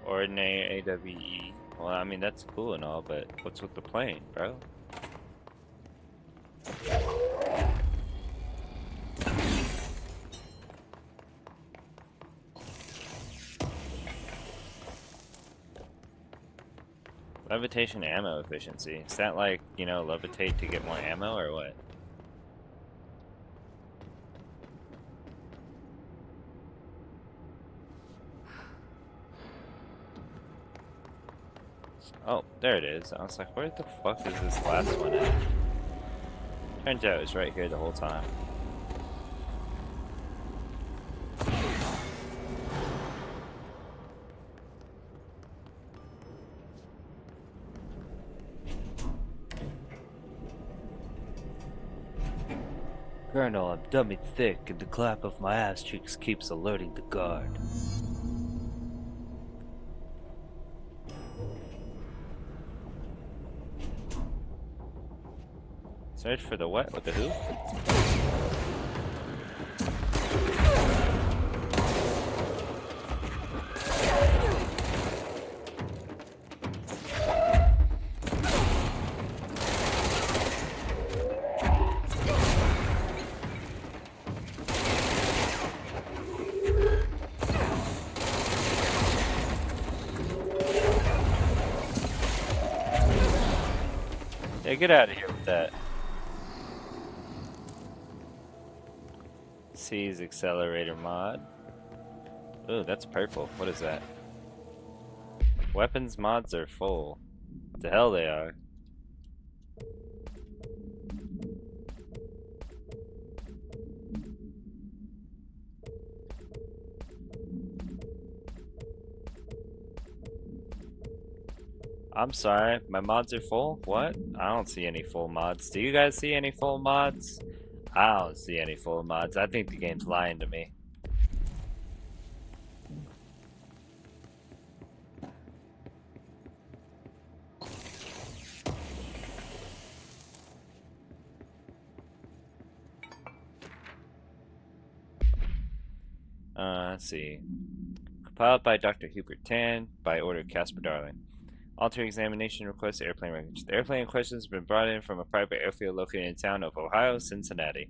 Ordinary AWE. Well, I mean, that's cool and all, but what's with the plane, bro? Levitation ammo efficiency. Is that like, you know, levitate to get more ammo or what? Oh, there it is. I was like, where the fuck is this last one at? Turns out it's right here the whole time. Colonel, I'm dummy thick, and the clap of my ass cheeks keeps alerting the guard. Search for the what? With the who? Yeah, get out of here with that. Seize accelerator mod. Ooh, that's purple. What is that? Weapons mods are full. The hell they are. I'm sorry, my mods are full? What? I don't see any full mods. Do you guys see any full mods? I don't see any full mods. I think the game's lying to me. Let's see. Compiled by Dr. Hubert Tan, by order of Casper Darling. Alter examination request airplane wreckage. The airplane in question has been brought in from a private airfield located in the town of Ohio, Cincinnati.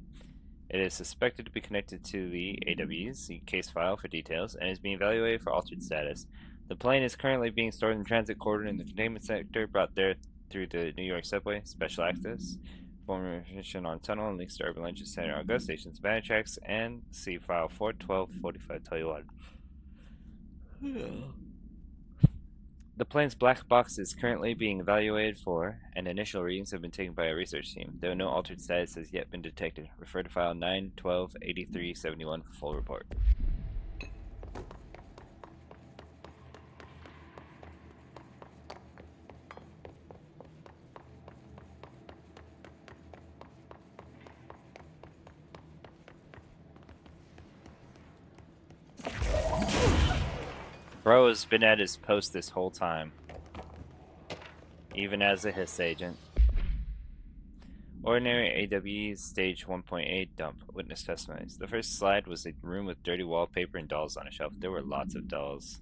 It is suspected to be connected to the AW's case file for details and is being evaluated for altered status. The plane is currently being stored in the transit corridor in the containment sector brought there through the New York subway, special access, former information on tunnel and links to urban legends center on ghost stations, banner tracks, and see file 4124521. The plane's black box is currently being evaluated for, and initial readings have been taken by a research team, though no altered status has yet been detected. Refer to file 9128371 for full report. Bro has been at his post this whole time, even as a HISS agent. Ordinary AWE Stage 1.8 Dump. Witness testimonies. The first slide was a room with dirty wallpaper and dolls on a shelf. There were lots of dolls.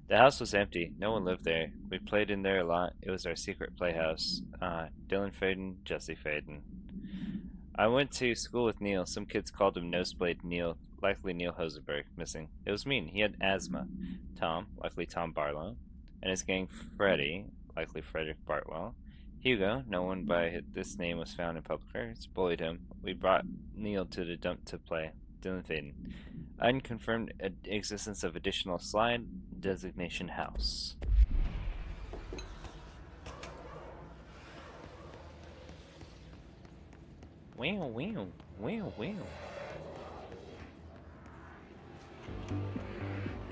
The house was empty. No one lived there. We played in there a lot. It was our secret playhouse. Dylan Faden, Jesse Faden. I went to school with Neil. Some kids called him Nosebleed Neil, likely Neil Hosenberg, missing. It was mean. He had asthma. Tom, likely Tom Barlow, and his gang Freddy, likely Frederick Bartwell. Hugo, no one by this name was found in public records, bullied him. We brought Neil to the dump to play. Dylan Faden. Unconfirmed existence of additional slide. Designation house. Wow, wow, wow, wow.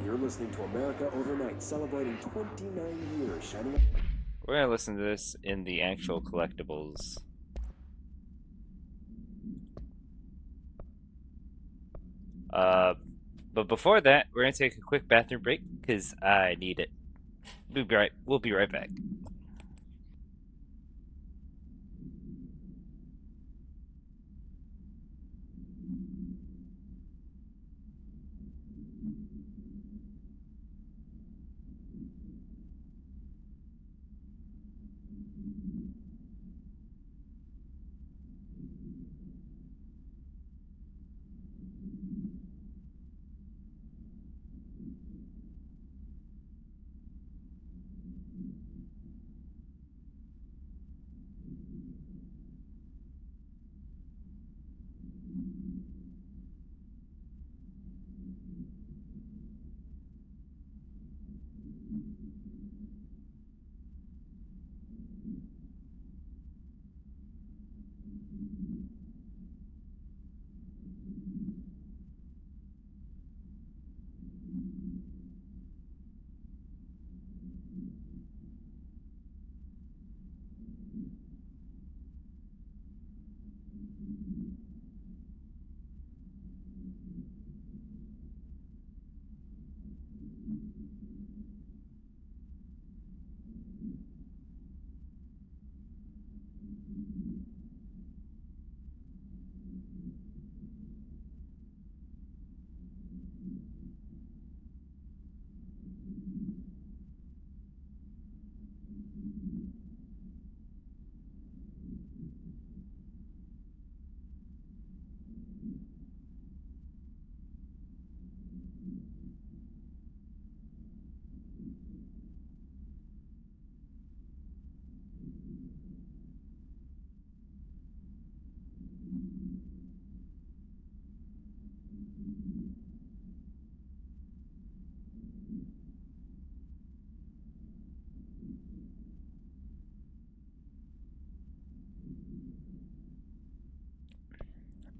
You're listening to America Overnight, celebrating 29 years, shining. We're gonna listen to this in the actual collectibles. Uh, but before that, we're gonna take a quick bathroom break because I need it. We'll be right back.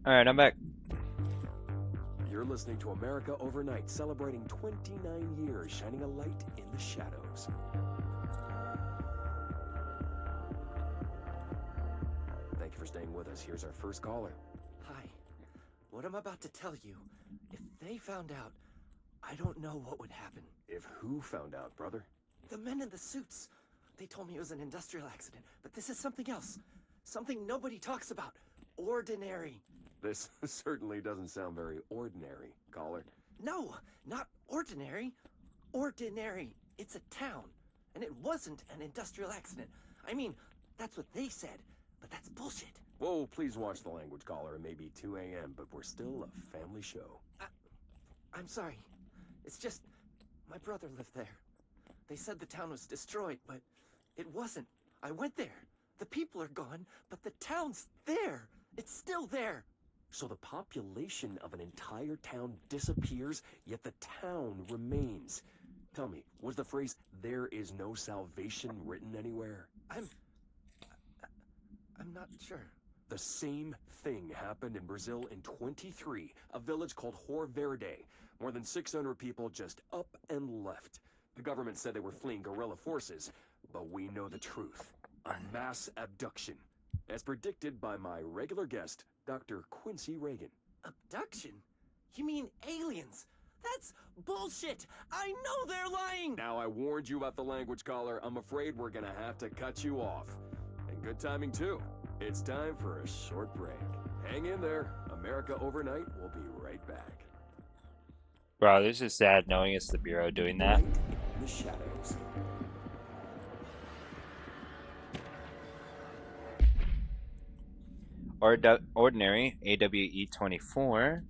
All right, I'm back. You're listening to America Overnight, celebrating 29 years, shining a light in the shadows. Thank you for staying with us. Here's our first caller. Hi. What I'm about to tell you, if they found out, I don't know what would happen. If who found out, brother? The men in the suits. They told me it was an industrial accident, but this is something else. Something nobody talks about. Ordinary. This certainly doesn't sound very ordinary, caller. No, not ordinary. Ordinary. It's a town. And it wasn't an industrial accident. I mean, that's what they said, but that's bullshit. Whoa, please watch the language, caller. It may be 2 a.m., but we're still a family show. I'm sorry. It's just, my brother lived there. They said the town was destroyed, but it wasn't. I went there. The people are gone, but the town's there. It's still there. So the population of an entire town disappears, yet the town remains. Tell me, was the phrase, "there is no salvation," written anywhere? I'm not sure. The same thing happened in Brazil in 23, a village called Hor Verde. More than 600 people just up and left. The government said they were fleeing guerrilla forces, but we know the truth. A mass abduction, as predicted by my regular guest, Dr. Quincy Reagan. Abduction? You mean aliens? That's bullshit! I know they're lying! Now, I warned you about the language, caller. I'm afraid we're gonna have to cut you off. And good timing, too. It's time for a short break. Hang in there. America Overnight will be right back. Bro, this is sad knowing it's the Bureau doing that. Light in the shadows. Ordinary, AWE 24.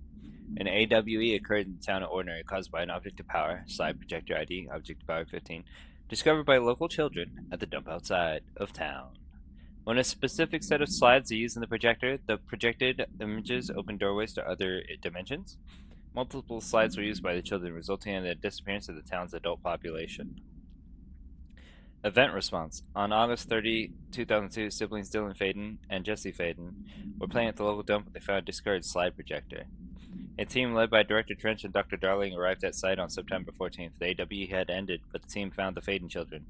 An AWE occurred in the town of Ordinary caused by an object of power, slide projector ID, object of power 15, discovered by local children at the dump outside of town. When a specific set of slides are used in the projector, the projected images open doorways to other dimensions. Multiple slides were used by the children, resulting in the disappearance of the town's adult population. Event response. On August 30, 2002, siblings Dylan Faden and Jesse Faden were playing at the local dump when they found a discarded slide projector. A team led by Director Trench and Dr. Darling arrived at site on September 14th. The AWE had ended, but the team found the Faden children,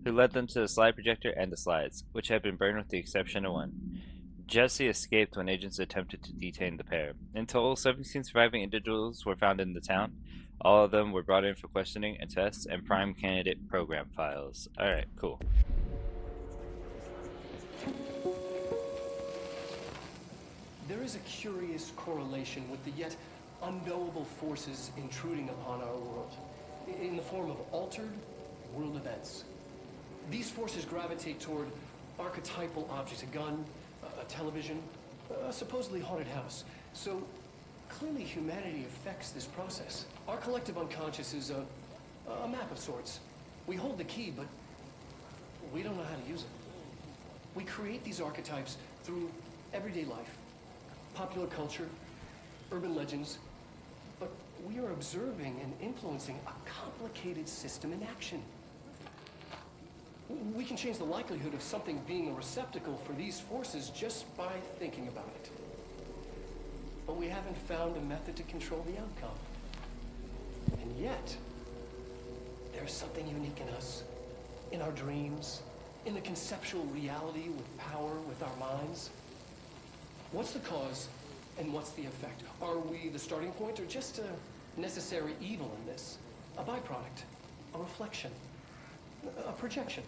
who led them to the slide projector and the slides, which had been burned with the exception of one. Jesse escaped when agents attempted to detain the pair. In total, 17 surviving individuals were found in the town. All of them were brought in for questioning and tests and prime candidate program files. Alright, cool. There is a curious correlation with the yet unknowable forces intruding upon our world, in the form of altered world events. These forces gravitate toward archetypal objects, a gun, a television, a supposedly haunted house. So clearly humanity affects this process. Our collective unconscious is a map of sorts. We hold the key, but we don't know how to use it. We create these archetypes through everyday life, popular culture, urban legends, but we are observing and influencing a complicated system in action. We can change the likelihood of something being a receptacle for these forces just by thinking about it. But we haven't found a method to control the outcome. And yet, there's something unique in us, in our dreams, in the conceptual reality with power, with our minds. What's the cause and what's the effect? Are we the starting point or just a necessary evil in this? A byproduct, a reflection, a projection?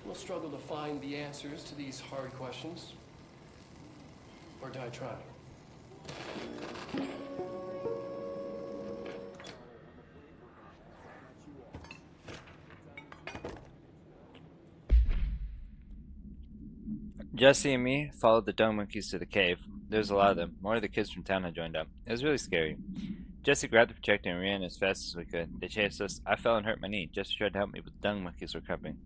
We'll struggle to find the answers to these hard questions, or die trying. Jesse and me followed the dung monkeys to the cave. There was a lot of them. More of the kids from town had joined up. It was really scary. Jesse grabbed the projector and ran as fast as we could. They chased us. I fell and hurt my knee. Jesse tried to help me, but the dung monkeys were coming.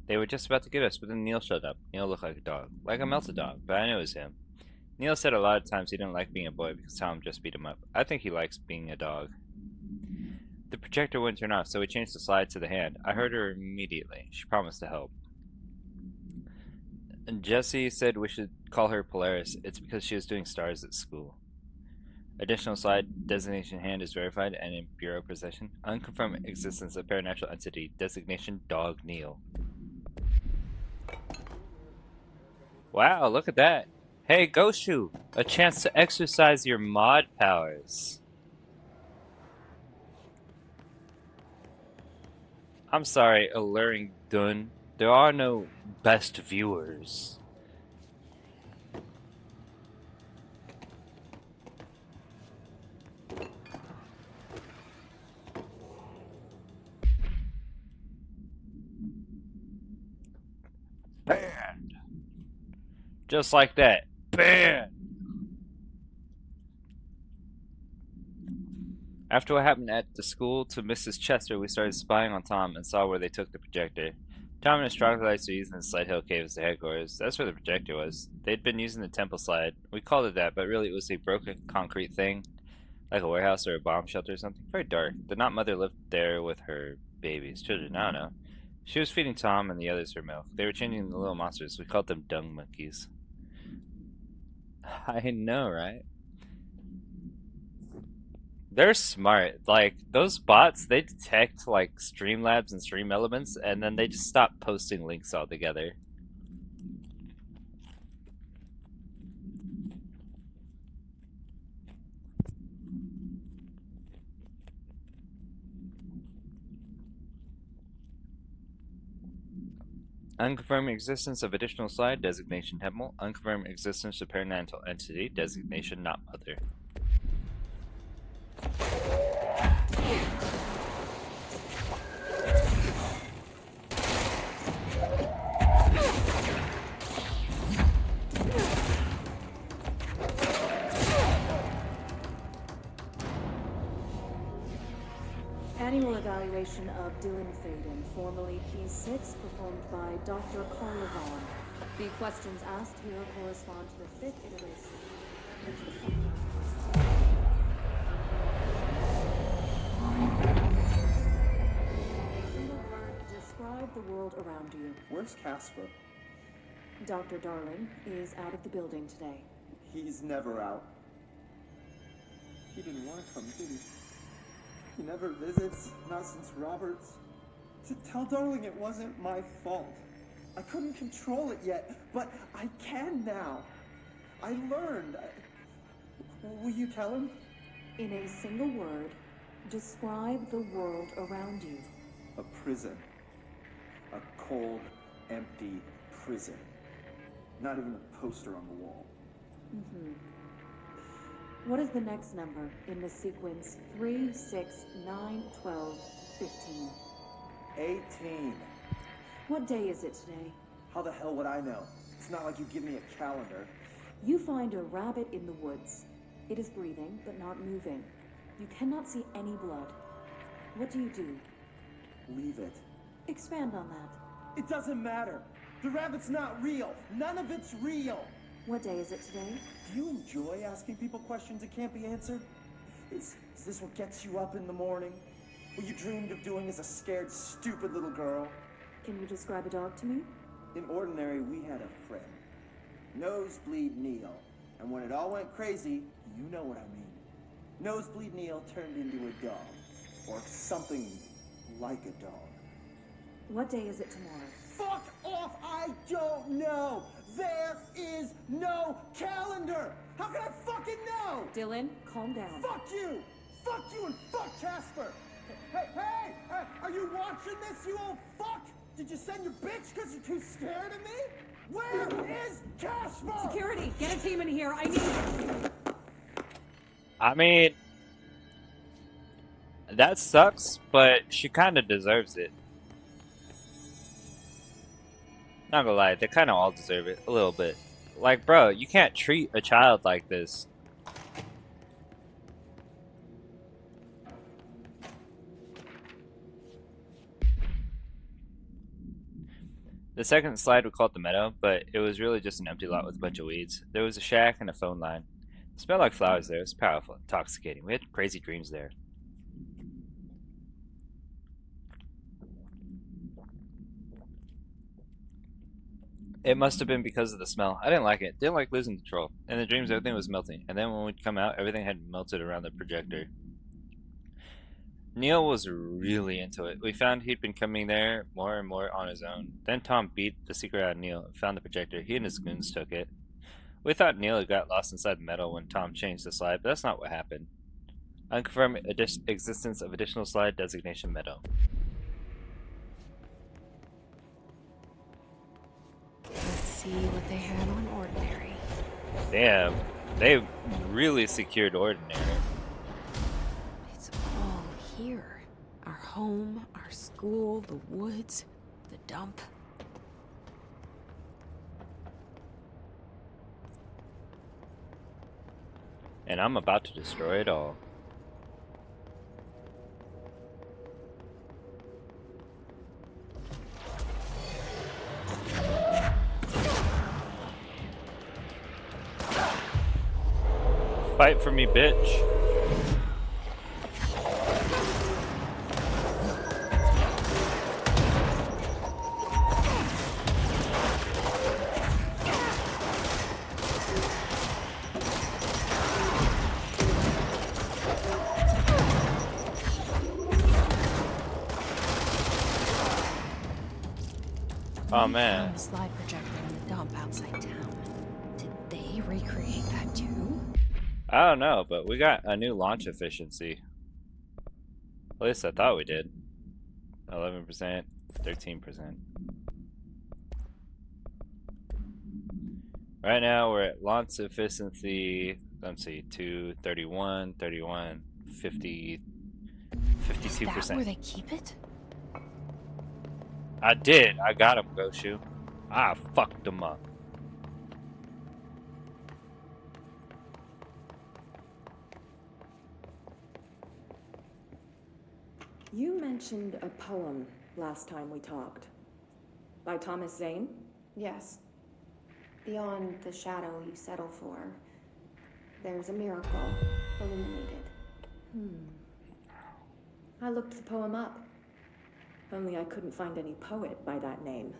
They were just about to get us, but then Neil showed up. Neil looked like a dog. Like a melted dog, but I knew it was him. Neil said a lot of times he didn't like being a boy because Tom just beat him up. I think he likes being a dog. The projector wouldn't turn off, so we changed the slide to the hand. I heard her immediately. She promised to help. And Jesse said we should call her Polaris. It's because she was doing stars at school. Additional slide, designation hand is verified and in bureau possession. Unconfirmed existence of paranatural entity, designation Dog Neil. Wow, look at that. Hey, Goshu, a chance to exercise your mod powers. I'm sorry, alluring Dun. There are no best viewers. Banned. Just like that. Banned. After what happened at the school to Mrs. Chester, we started spying on Tom and saw where they took the projector. Tom and his troglodytes were using the Slide Hill Cave as their headquarters. That's where the projector was. They'd been using the temple slide. We called it that, but really it was a broken concrete thing, like a warehouse or a bomb shelter or something. Very dark. The Not Mother lived there with her babies, children, I don't know. She was feeding Tom and the others her milk. They were changing the little monsters. We called them dung monkeys. I know, right? They're smart. Like, those bots, they detect, like, Streamlabs and Stream Elements, and then they just stop posting links altogether. Unconfirmed existence of additional slide, designation Hemel. Unconfirmed existence of parental entity, designation Not Mother. Annual evaluation of Dylan Faden, formerly P6, performed by Dr. Carla Vaughn. The questions asked here correspond to the 5th iteration. Single word, describe the world around you. Where's Casper? Dr. Darling is out of the building today. He's never out. He didn't want to come, did he? He never visits, not since Roberts. Tell Darling it wasn't my fault. I couldn't control it yet, but I can now. I learned. Will you tell him? In a single word, describe the world around you. A prison. A cold, empty prison. Not even a poster on the wall. What is the next number in the sequence 3, 6, 9, 12, 15? 18. What day is it today? How the hell would I know? It's not like you give me a calendar. You find a rabbit in the woods. It is breathing, but not moving. You cannot see any blood. What do? Leave it. Expand on that. It doesn't matter. The rabbit's not real. None of it's real. What day is it today? Do you enjoy asking people questions that can't be answered? Is this what gets you up in the morning? What you dreamed of doing as a scared, stupid little girl? Can you describe a dog to me? In Ordinary, we had a friend. Nosebleed Neil. And when it all went crazy, you know what I mean. Nosebleed Neil turned into a dog. Or something like a dog. What day is it tomorrow? Fuck off! I don't know! There is no calendar! How can I fucking know? Dylan, calm down. Fuck you! Fuck you and fuck Casper! Hey! Are you watching this, you old fuck? Did you send your bitch because you're too scared of me? Where is Casper? Security, get a team in here. I need... I mean, that sucks, but she kind of deserves it. Not gonna lie, they kind of all deserve it a little bit. Like, bro, you can't treat a child like this. The second slide we called the meadow, but it was really just an empty lot with a bunch of weeds. There was a shack and a phone line. It smelled like flowers there. It was powerful, intoxicating. We had crazy dreams there. It must have been because of the smell. I didn't like it. Didn't like losing control. In the dreams, everything was melting. And then when we'd come out, everything had melted around the projector. Neil was really into it. We found he'd been coming there more and more on his own. Then Tom beat the secret out of Neil and found the projector. He and his goons took it. We thought Neil had got lost inside the metal when Tom changed the slide, but that's not what happened. Unconfirmed existence of additional slide designation meadow. Let's see what they had on Ordinary. Damn, they really secured Ordinary. It's all here. Our home, our school, the woods, the dump. And I'm about to destroy it all. Fight for me, bitch. Oh man. Found the slide projector in the dump outside town. Did they recreate that too? I don't know, but we got a new launch efficiency. At least I thought we did. 11%, 13%. Right now we're at launch efficiency, let's see, 2, 31, 31, 50, 52%. Is that where they keep it? I did. I got him, Goshu. I fucked him up. You mentioned a poem last time we talked. By Thomas Zane? Yes. Beyond the shadow you settle for, there's a miracle illuminated. I looked the poem up. Only I couldn't find any poet by that name.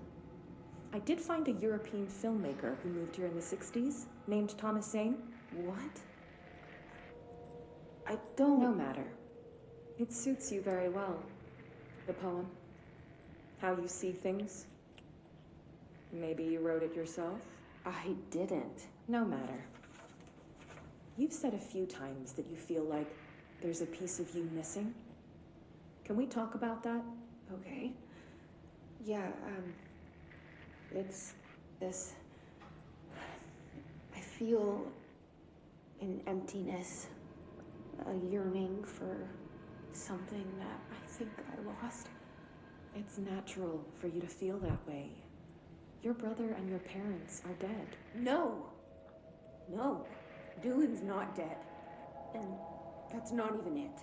I did find a European filmmaker who moved here in the 60s, named Thomas Zane. What? I don't... No matter. It suits you very well. The poem. How you see things. Maybe you wrote it yourself? I didn't. No matter. You've said a few times that you feel like there's a piece of you missing. Can we talk about that? Okay. Yeah, it's this. I feel an emptiness, a yearning for something that I think I lost. It's natural for you to feel that way. Your brother and your parents are dead. No! No. Dylan's not dead. And that's not even it.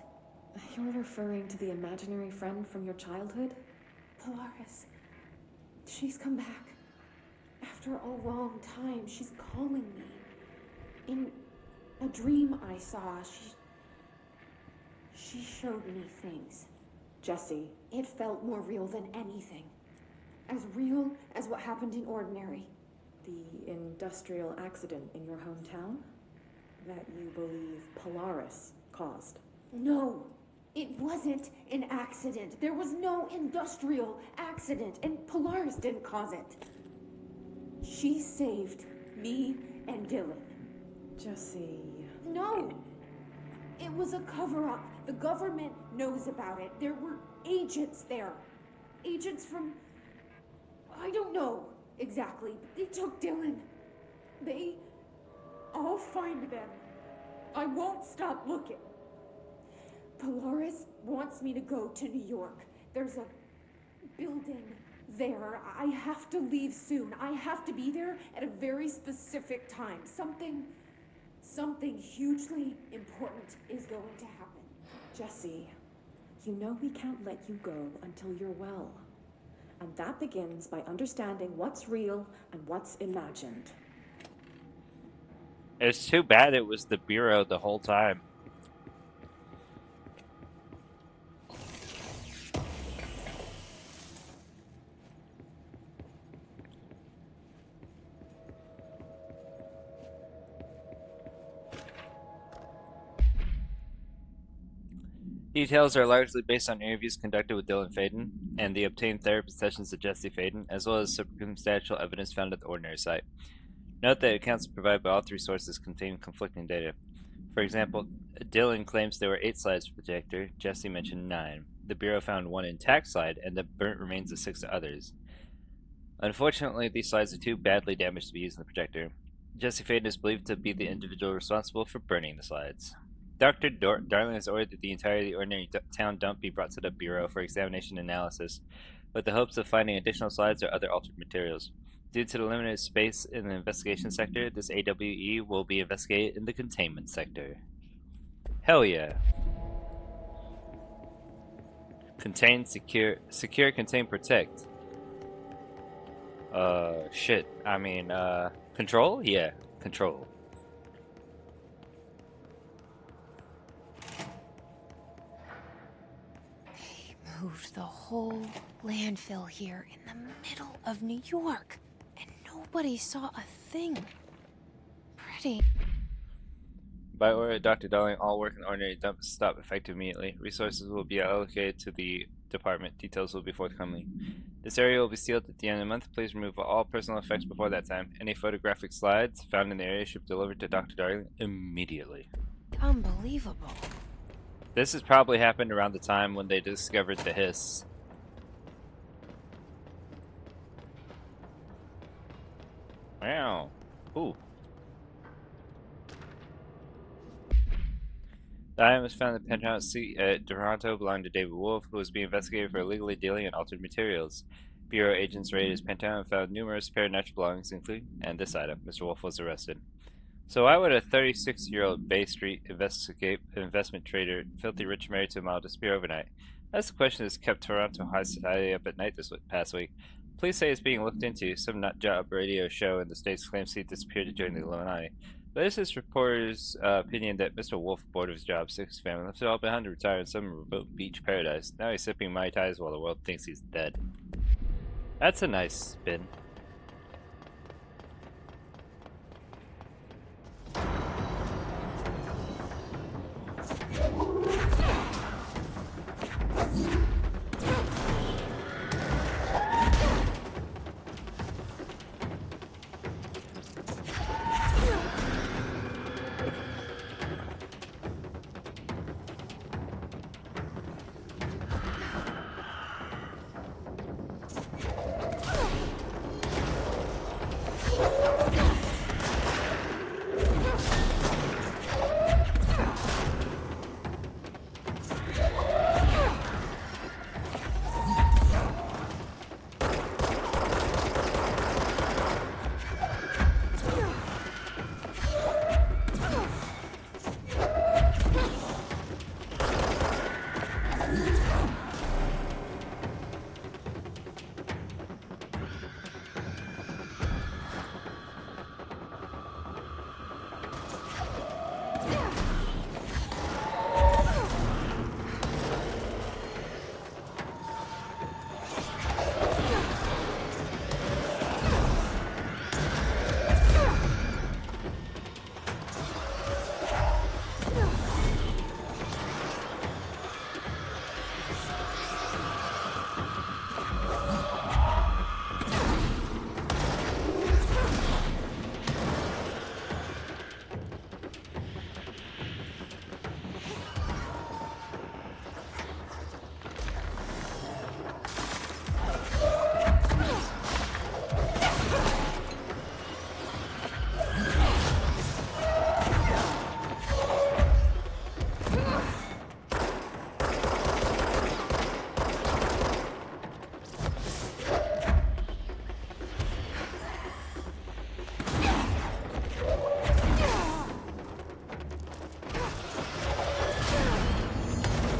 You're referring to the imaginary friend from your childhood? Polaris. She's come back. After a long time, she's calling me. In a dream I saw, she showed me things. Jesse. It felt more real than anything. As real as what happened in Ordinary. The industrial accident in your hometown? That you believe Polaris caused? No, it wasn't an accident. There was no industrial accident, and Polaris didn't cause it. She saved me and Dylan. Jesse. No! It was a cover-up. The government knows about it. There were agents there. Agents from... I don't know exactly, but they took Dylan. I'll find them. I won't stop looking. Polaris wants me to go to New York. There's a building there. I have to leave soon. I have to be there at a very specific time. Something hugely important is going to happen. Jesse, you know we can't let you go until you're well. And that begins by understanding what's real and what's imagined. It's too bad it was the Bureau the whole time. Details are largely based on interviews conducted with Dylan Faden and the obtained therapy sessions of Jesse Faden, as well as circumstantial evidence found at the Ordinary site. Note that accounts provided by all three sources contain conflicting data. For example, Dylan claims there were 8 slides per projector, Jesse mentioned 9. The Bureau found 1 intact slide and the burnt remains of 6 others. Unfortunately, these slides are too badly damaged to be used in the projector. Jesse Faden is believed to be the individual responsible for burning the slides. Dr. Darling has ordered that the entire the Ordinary town dump be brought to the Bureau for examination and analysis, with the hopes of finding additional slides or other altered materials. Due to the limited space in the investigation sector, this AWE will be investigated in the containment sector. Hell yeah. Contain, secure, contain, protect. Shit. I mean, control? Yeah, control. Moved the whole landfill here in the middle of New York, and nobody saw a thing. Pretty. By order of Dr. Darling, all work in Ordinary dump stop effective immediately. Resources will be allocated to the department. Details will be forthcoming. This area will be sealed at the end of the month. Please remove all personal effects before that time. Any photographic slides found in the area should be delivered to Dr. Darling immediately. Unbelievable. This has probably happened around the time when they discovered the hiss. Wow. Ooh. The item was found in the penthouse seat at Toronto, belonging to David Wolf, who was being investigated for illegally dealing in altered materials. Bureau agents raided his penthouse and found numerous paranatural belongings, including and this item. Mr. Wolf was arrested. So why would a 36-year-old Bay Street investment trader, filthy rich, married to a model disappear overnight? That's the question that's kept Toronto high society up at night this past week. Police say it's being looked into. Some nut job radio show in the States claims he disappeared during the Illuminati. But this is reporters' opinion that Mr. Wolf, bored of his job, sick of his family, left it all behind to retire in some remote beach paradise. Now he's sipping Mai Tais while the world thinks he's dead. That's a nice spin.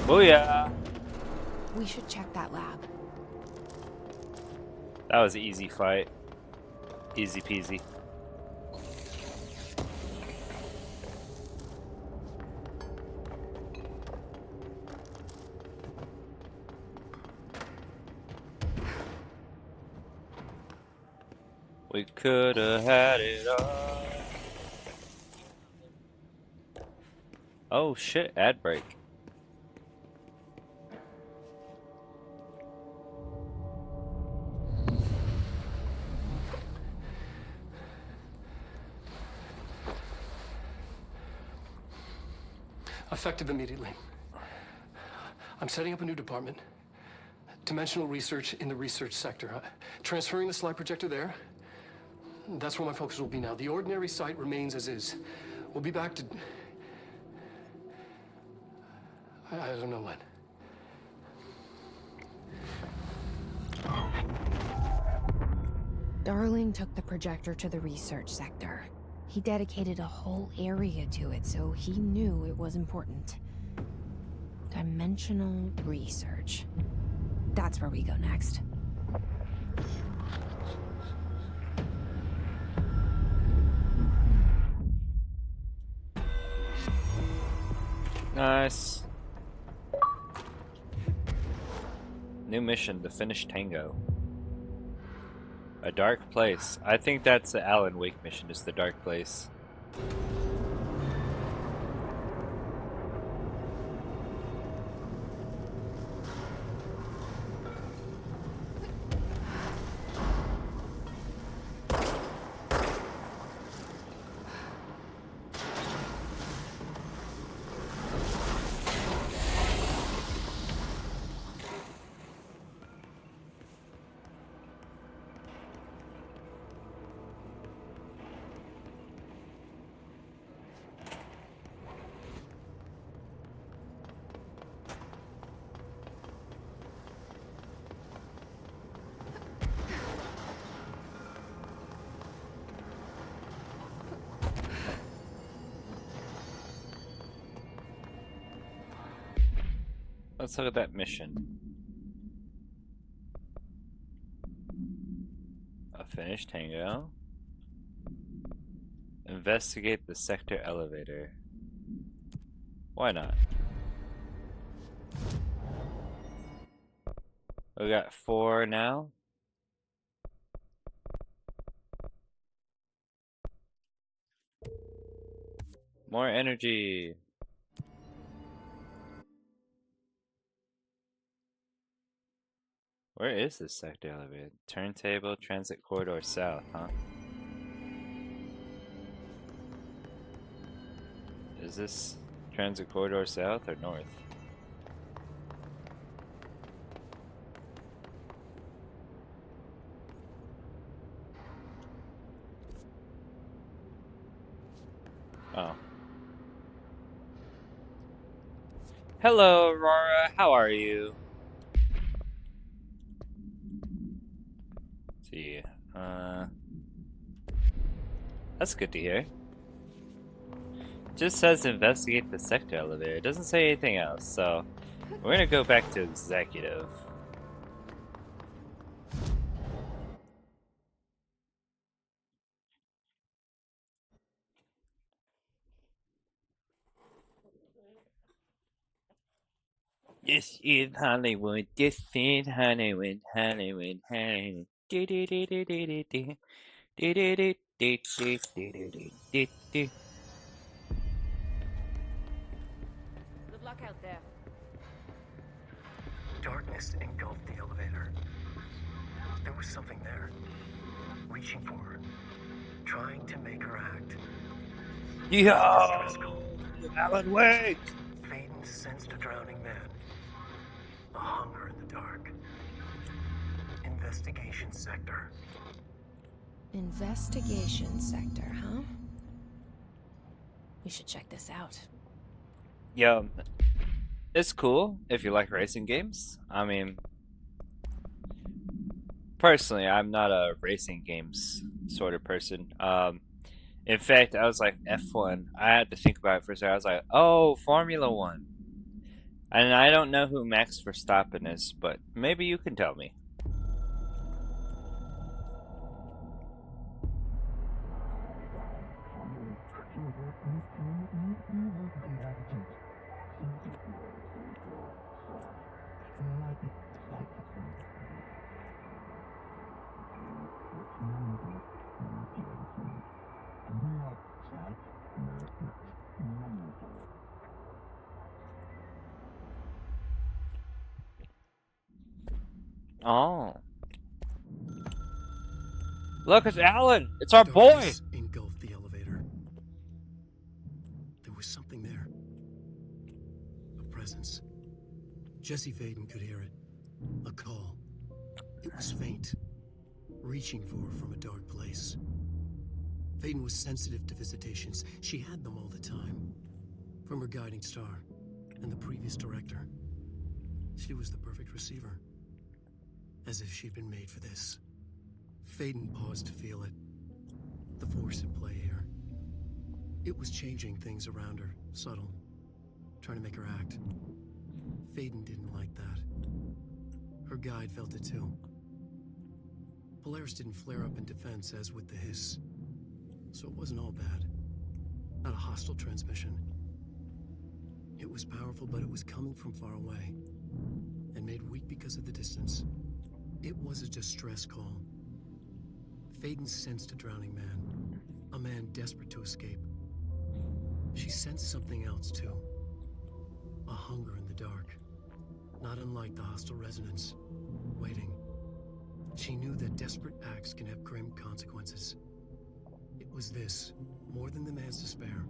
Booyah! We should check that lab. That was an easy fight. Easy peasy. We could have had it all. Oh shit, ad break. Effective immediately. I'm setting up a new department. Dimensional research in the research sector. Transferring the slide projector there. That's where my focus will be now. The ordinary site remains as is. We'll be back to... I don't know when. Darling took the projector to the research sector. He dedicated a whole area to it, so he knew it was important. Dimensional research. That's where we go next. Nice. New mission, the Finnish Tango. A dark place. I think that's the Alan Wake mission, is the dark place. Let's look at that mission. A Finnish Tango. Investigate the sector elevator. Why not? We got 4 now. More energy. Where is this sector elevator? Turntable, transit corridor south, huh? Is this transit corridor south or north? Oh. Hello, Aurora. How are you? Let's see. That's good to hear. Just says investigate the sector elevator. It doesn't say anything else, so we're gonna go back to executive. This is Hollywood. This is Hollywood. Hollywood. Hollywood. Do-do-do-do-do-do-do. Do-do-do-do-do-do-do-do. Good luck out there. Darkness engulfed the elevator. There was something there, reaching for her, trying to make her act. Yo! Distress call. Alan Wake! Faden sensed a drowning man. A hunger in the dark. Investigation sector. Investigation sector, huh? We should check this out. Yeah, it's cool if you like racing games. I mean, personally, I'm not a racing games sort of person. In fact, I was like F1. I had to think about it for a second. I was like, oh, Formula One. And I don't know who Max Verstappen is, but maybe you can tell me. Oh. Look, it's Alan! It's our boy! Darkness engulfed the elevator. There was something there. A presence. Jesse Faden could hear it. A call. It was faint, reaching for her from a dark place. Faden was sensitive to visitations. She had them all the time. From her guiding star and the previous director. She was the perfect receiver. As if she'd been made for this. Faden paused to feel it. The force at play here. It was changing things around her, subtle, trying to make her act. Faden didn't like that. Her guide felt it too. Polaris didn't flare up in defense as with the hiss. So it wasn't all bad. Not a hostile transmission. It was powerful, but it was coming from far away. And made weak because of the distance. It was a distress call. Faden sensed a drowning man. A man desperate to escape. She sensed something else too. A hunger in the dark. Not unlike the hostile resonance. Waiting. She knew that desperate acts can have grim consequences. It was this, more than the man's despair,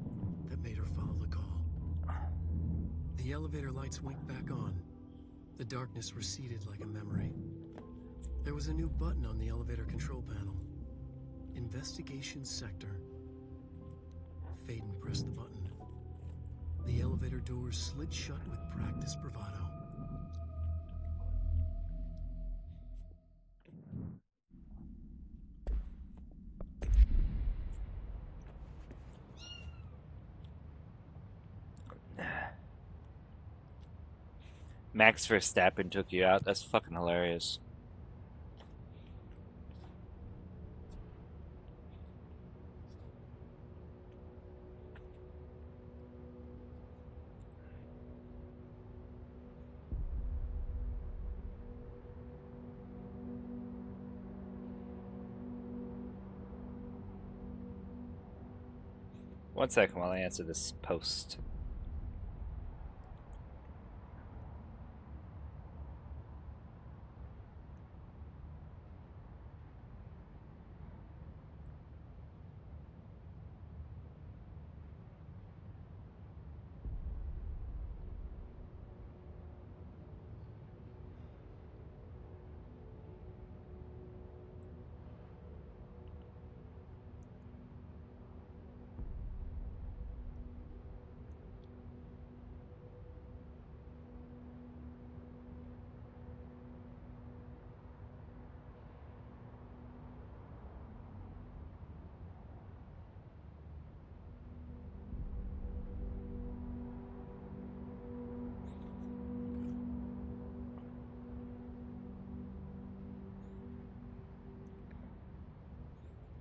that made her follow the call. The elevator lights winked back on. The darkness receded like a memory. There was a new button on the elevator control panel. Investigation Sector. Faden pressed the button. The elevator doors slid shut with practiced bravado. Max Verstappen took you out. That's fucking hilarious. One second while I answer this post.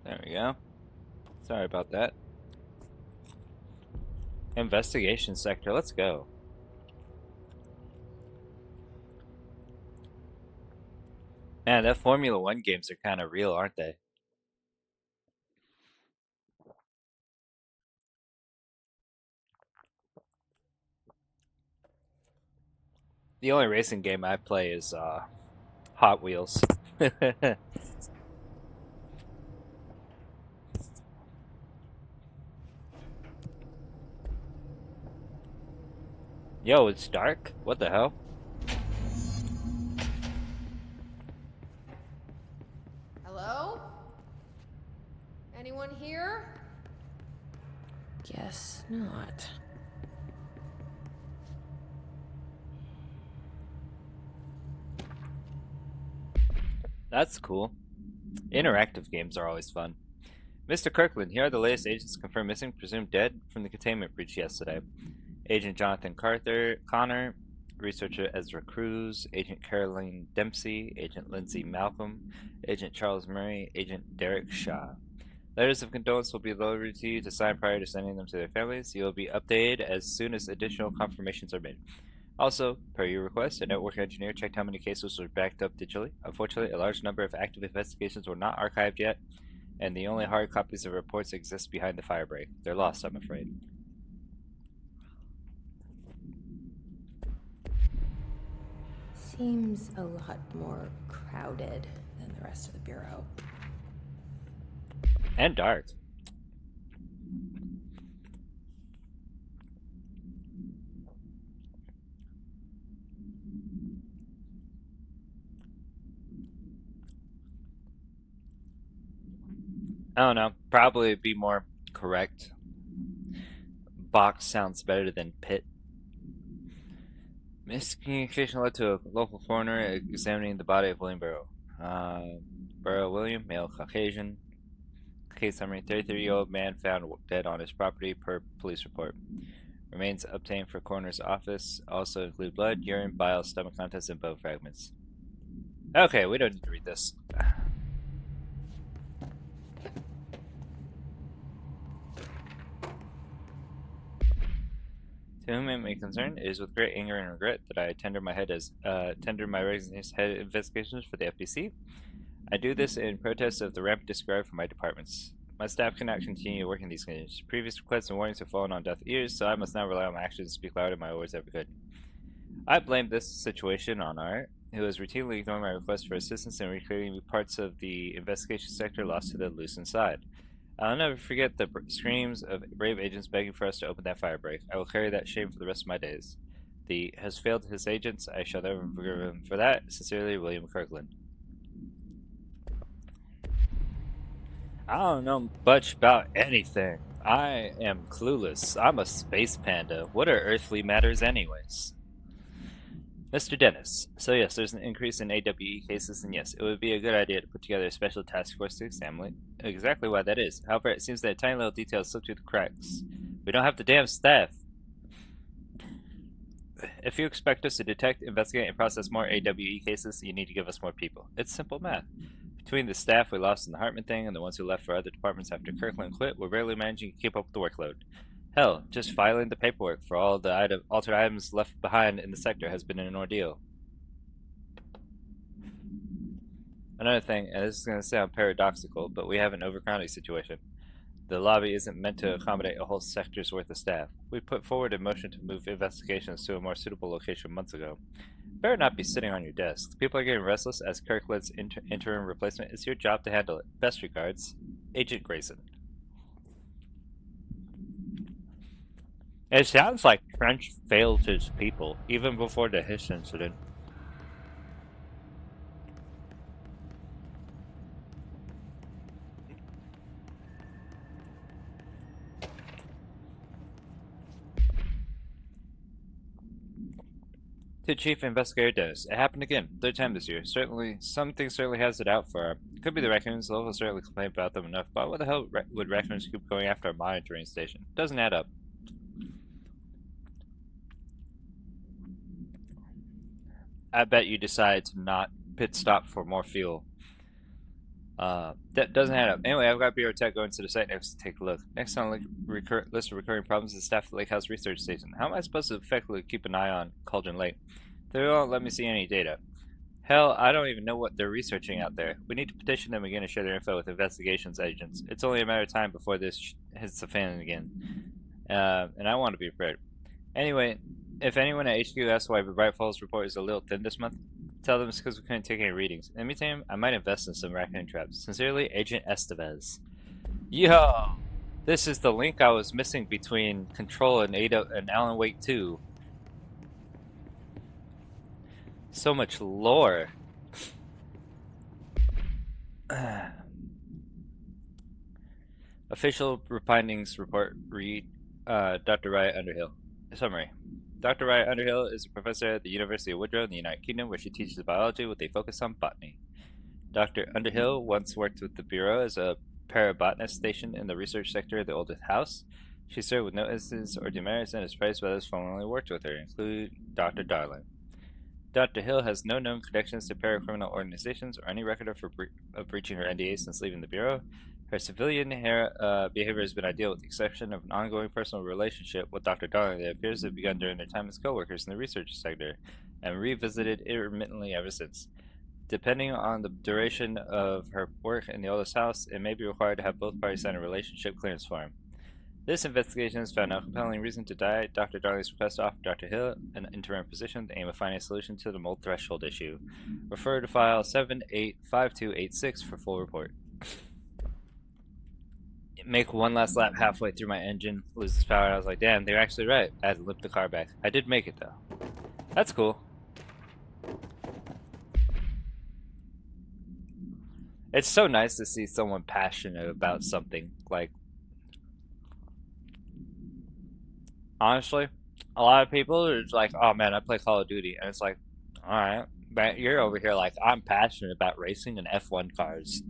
There we go. Sorry about that. Investigation Sector, let's go. Man, that Formula One games are kind of real, aren't they? The only racing game I play is Hot Wheels. Yo, it's dark? What the hell? Hello? Anyone here? Guess not. That's cool. Interactive games are always fun. Mr. Kirkland, here are the latest agents confirmed missing, presumed dead from the containment breach yesterday. Agent Jonathan Connor, Researcher Ezra Cruz, Agent Caroline Dempsey, Agent Lindsay Malcolm, Agent Charles Murray, Agent Derek Shaw. Letters of condolence will be delivered to you to sign prior to sending them to their families. You will be updated as soon as additional confirmations are made. Also, per your request, a network engineer checked how many cases were backed up digitally. Unfortunately, a large number of active investigations were not archived yet, and the only hard copies of reports exist behind the firebreak. They're lost, I'm afraid. Seems a lot more crowded than the rest of the Bureau. And dark. I don't know. Probably be more correct. Box sounds better than pit. Miscommunication led to a local coroner examining the body of William Burrow. Burrow William, male Caucasian. Case summary: 33-year-old man found dead on his property per police report. Remains obtained for coroner's office also include blood, urine, bile, stomach contents, and bone fragments. Okay, we don't need to read this. To whom it may concern, it is with great anger and regret that I tender my resignation head investigations for the FBC. I do this in protest of the rampant disregard for my departments. My staff cannot continue working these conditions. Previous requests and warnings have fallen on deaf ears, so I must now rely on my actions to speak louder than my words ever could. I blame this situation on Art, who has routinely ignored my requests for assistance in recreating parts of the investigation sector lost to the loosened side. I'll never forget the screams of brave agents begging for us to open that firebreak. I will carry that shame for the rest of my days. The has failed his agents. I shall never forgive him for that. Sincerely, William Kirkland. I don't know much about anything. I am clueless. I'm a space panda. What are earthly matters anyways? Mr. Dennis, so yes, there's an increase in AWE cases, and yes, it would be a good idea to put together a special task force to examine exactly why that is. However, it seems that tiny little details slip through the cracks. We don't have the damn staff. If you expect us to detect, investigate, and process more AWE cases, you need to give us more people. It's simple math. Between the staff we lost in the Hartman thing and the ones who left for other departments after Kirkland quit, we're barely managing to keep up with the workload. Hell, just filing the paperwork for all the altered items left behind in the sector has been an ordeal. Another thing, and this is going to sound paradoxical, but we have an overcrowding situation. The lobby isn't meant to accommodate a whole sector's worth of staff. We put forward a motion to move investigations to a more suitable location months ago. Better not be sitting on your desk. People are getting restless as Kirkland's interim replacement. It's your job to handle it. Best regards, Agent Grayson. It sounds like French failed his people, even before the Hiss incident. To Chief Investigator Dennis, it happened again, third time this year. Something certainly has it out for her. Could be the raccoons, locals certainly complain about them enough, but what the hell would raccoons keep going after a monitoring station? Doesn't add up. I bet you decide to not pit stop for more fuel. That doesn't add up. Anyway, I've got Bureau Tech going to the site next to take a look. Next on the list of recurring problems is staff at Lake House Research Station. How am I supposed to effectively keep an eye on Cauldron Lake? They won't let me see any data. Hell, I don't even know what they're researching out there. We need to petition them again to share their info with investigations agents. It's only a matter of time before this hits the fan again. And I want to be prepared. Anyway, if anyone at HQ asks why the Bright Falls report is a little thin this month, tell them it's because we couldn't take any readings. In the meantime, I might invest in some raccoon traps. Sincerely, Agent Estevez. Yo! This is the link I was missing between Control and Alan Wake 2. So much lore. Official findings report read Dr. Riot Underhill. Summary. Dr. Riot Underhill is a professor at the University of Woodrow in the United Kingdom, where she teaches biology with a focus on botany. Dr. Underhill once worked with the Bureau as a parabotanist stationed in the research sector of the oldest house. She served with no incidents or demerits and is praised by those formerly worked with her, including Dr. Darling. Dr. Hill has no known connections to paracriminal organizations or any record of breaching her NDA since leaving the Bureau. Her civilian behavior has been ideal, with the exception of an ongoing personal relationship with Dr. Darling that appears to have begun during their time as co-workers in the research sector, and revisited intermittently ever since. Depending on the duration of her work in the oldest house, it may be required to have both parties sign a relationship clearance form. This investigation has found no compelling reason to die. Dr. Darling's request to offer Dr. Hill an interim position with the aim of finding a solution to the mold threshold issue. Refer to file 785286 for full report. Make one last lap halfway through my engine, loses power, and I was like, damn, they're actually right. I had to limp the car back. I did make it, though. That's cool. It's so nice to see someone passionate about something. Like, honestly, a lot of people are just like, oh man, I play Call of Duty. And it's like, alright, but you're over here like, I'm passionate about racing and F1 cars.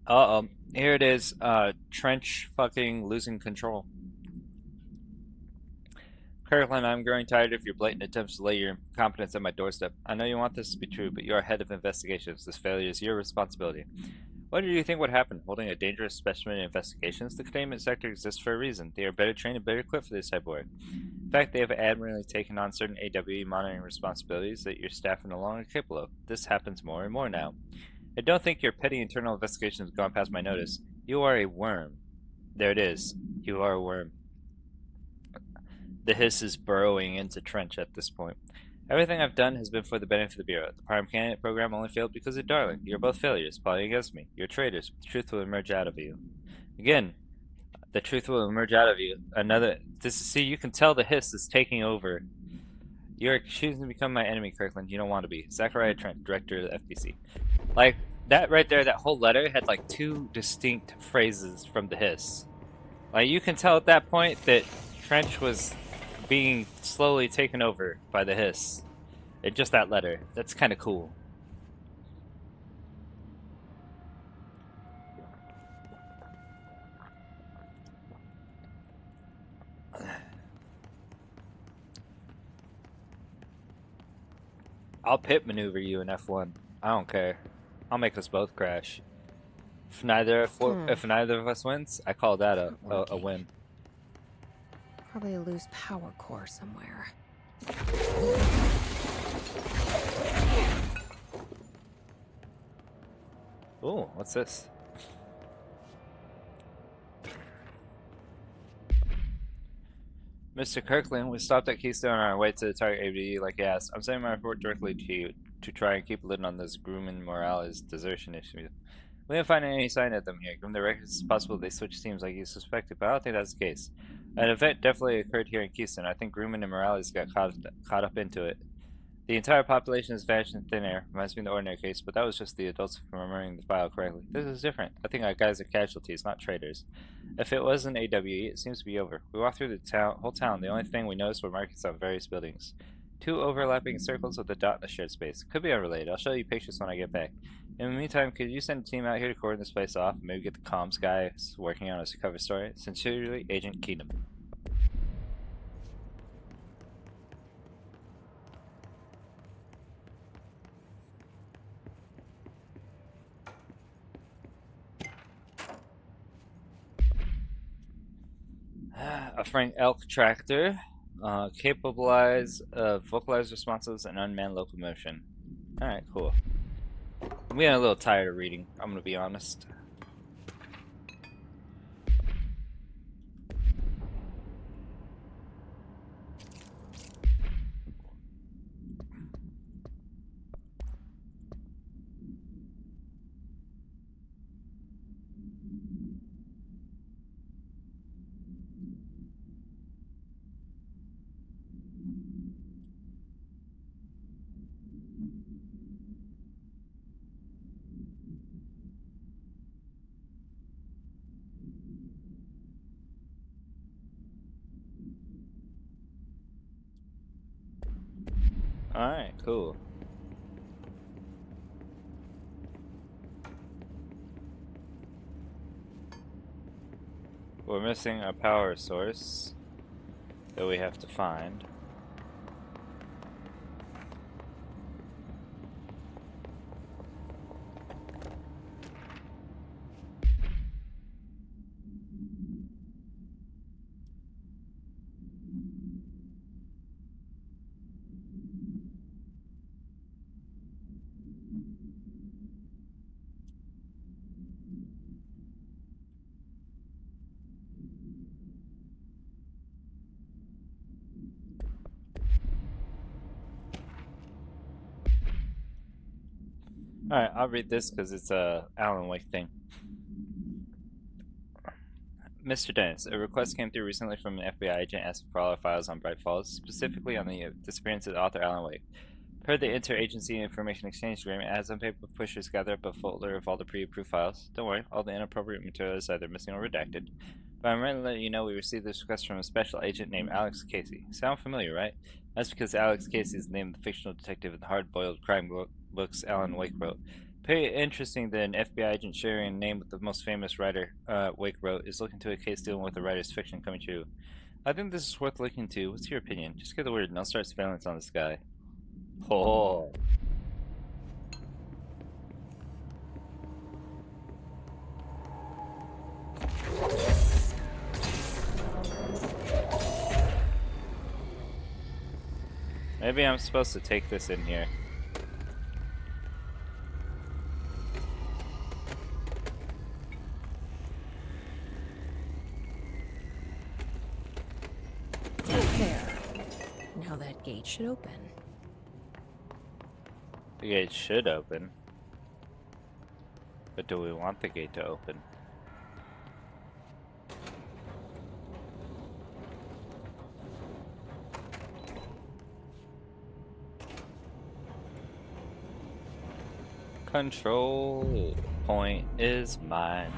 Uh-oh. Here it is, Trench fucking losing control. Kirkland, I'm growing tired of your blatant attempts to lay your incompetence at my doorstep. I know you want this to be true, but you are head of investigations. This failure is your responsibility. What do you think would happen? Holding a dangerous specimen in investigations? The containment sector exists for a reason. They are better trained and better equipped for this type of work. In fact, they have admirably taken on certain AWE monitoring responsibilities that your staff are no longer capable of. This happens more and more now. I don't think your petty internal investigations have gone past my notice. You are a worm. There it is. You are a worm. The hiss is burrowing into Trench at this point. Everything I've done has been for the benefit of the Bureau. The Prime Candidate program only failed because of Darling. You're both failures, plotting against me. You're traitors. The truth will emerge out of you. Again, the truth will emerge out of you. See, you can tell the hiss is taking over. You're choosing to become my enemy, Kirkland. You don't want to be. Zachariah Trent, Director of the FBC. Like, that right there, that whole letter had like two distinct phrases from the hiss. Like, you can tell at that point that Trench was being slowly taken over by the hiss. In just that letter. That's kind of cool. I'll pit maneuver you in F1. I don't care. I'll make us both crash. If neither of us wins, I call that a win. Probably a loose power core somewhere. Ooh, what's this? Mr. Kirkland, we stopped at Keystone on our way to the target ABE like he asked. I'm sending my report directly to you to try and keep a lid on this Grumman Morales desertion issue. We didn't find any sign of them here. Given the records, it's possible they switched teams like you suspected, but I don't think that's the case. An event definitely occurred here in Keystone. I think Grumman and Morales got caught up into it. The entire population has vanished in thin air. Reminds me of the ordinary case, but that was just the adults remembering the file correctly. This is different. I think our guys are casualties, not traitors. If it was an AWE, it seems to be over. We walked through the whole town. The only thing we noticed were markings on various buildings. 2 overlapping circles with a dot in the shared space. Could be unrelated. I'll show you pictures when I get back. In the meantime, could you send a team out here to cordon this place off and maybe get the comms guys working on a cover story? Sincerely, Agent Keenum. A Frank Elk tractor, capabilize vocalized responses and unmanned locomotion. Alright, cool. I'm getting a little tired of reading, I'm gonna be honest. Alright, cool. We're missing a power source that we have to find. Alright, I'll read this because it's a Alan Wake thing. Mr. Dennis, a request came through recently from an FBI agent asking for all our files on Bright Falls, specifically on the disappearance of the author Alan Wake. Per the Interagency Information Exchange Agreement, as on paper pushers gather up a folder of all the pre-approved files. Don't worry, all the inappropriate material is either missing or redacted. But I'm ready to let you know we received this request from a special agent named Alex Casey. Sound familiar, right? That's because Alex Casey is the name of the fictional detective in the hard-boiled crime books Alan Wake wrote. Pretty interesting that an FBI agent sharing a name with the most famous writer Wake wrote is looking to a case dealing with the writer's fiction coming true. I think this is worth looking into. What's your opinion? Just get the word and I'll start surveillance on this guy. Oh. Maybe I'm supposed to take this in here. There. Now that gate should open. The gate should open. But do we want the gate to open? Control point is mine.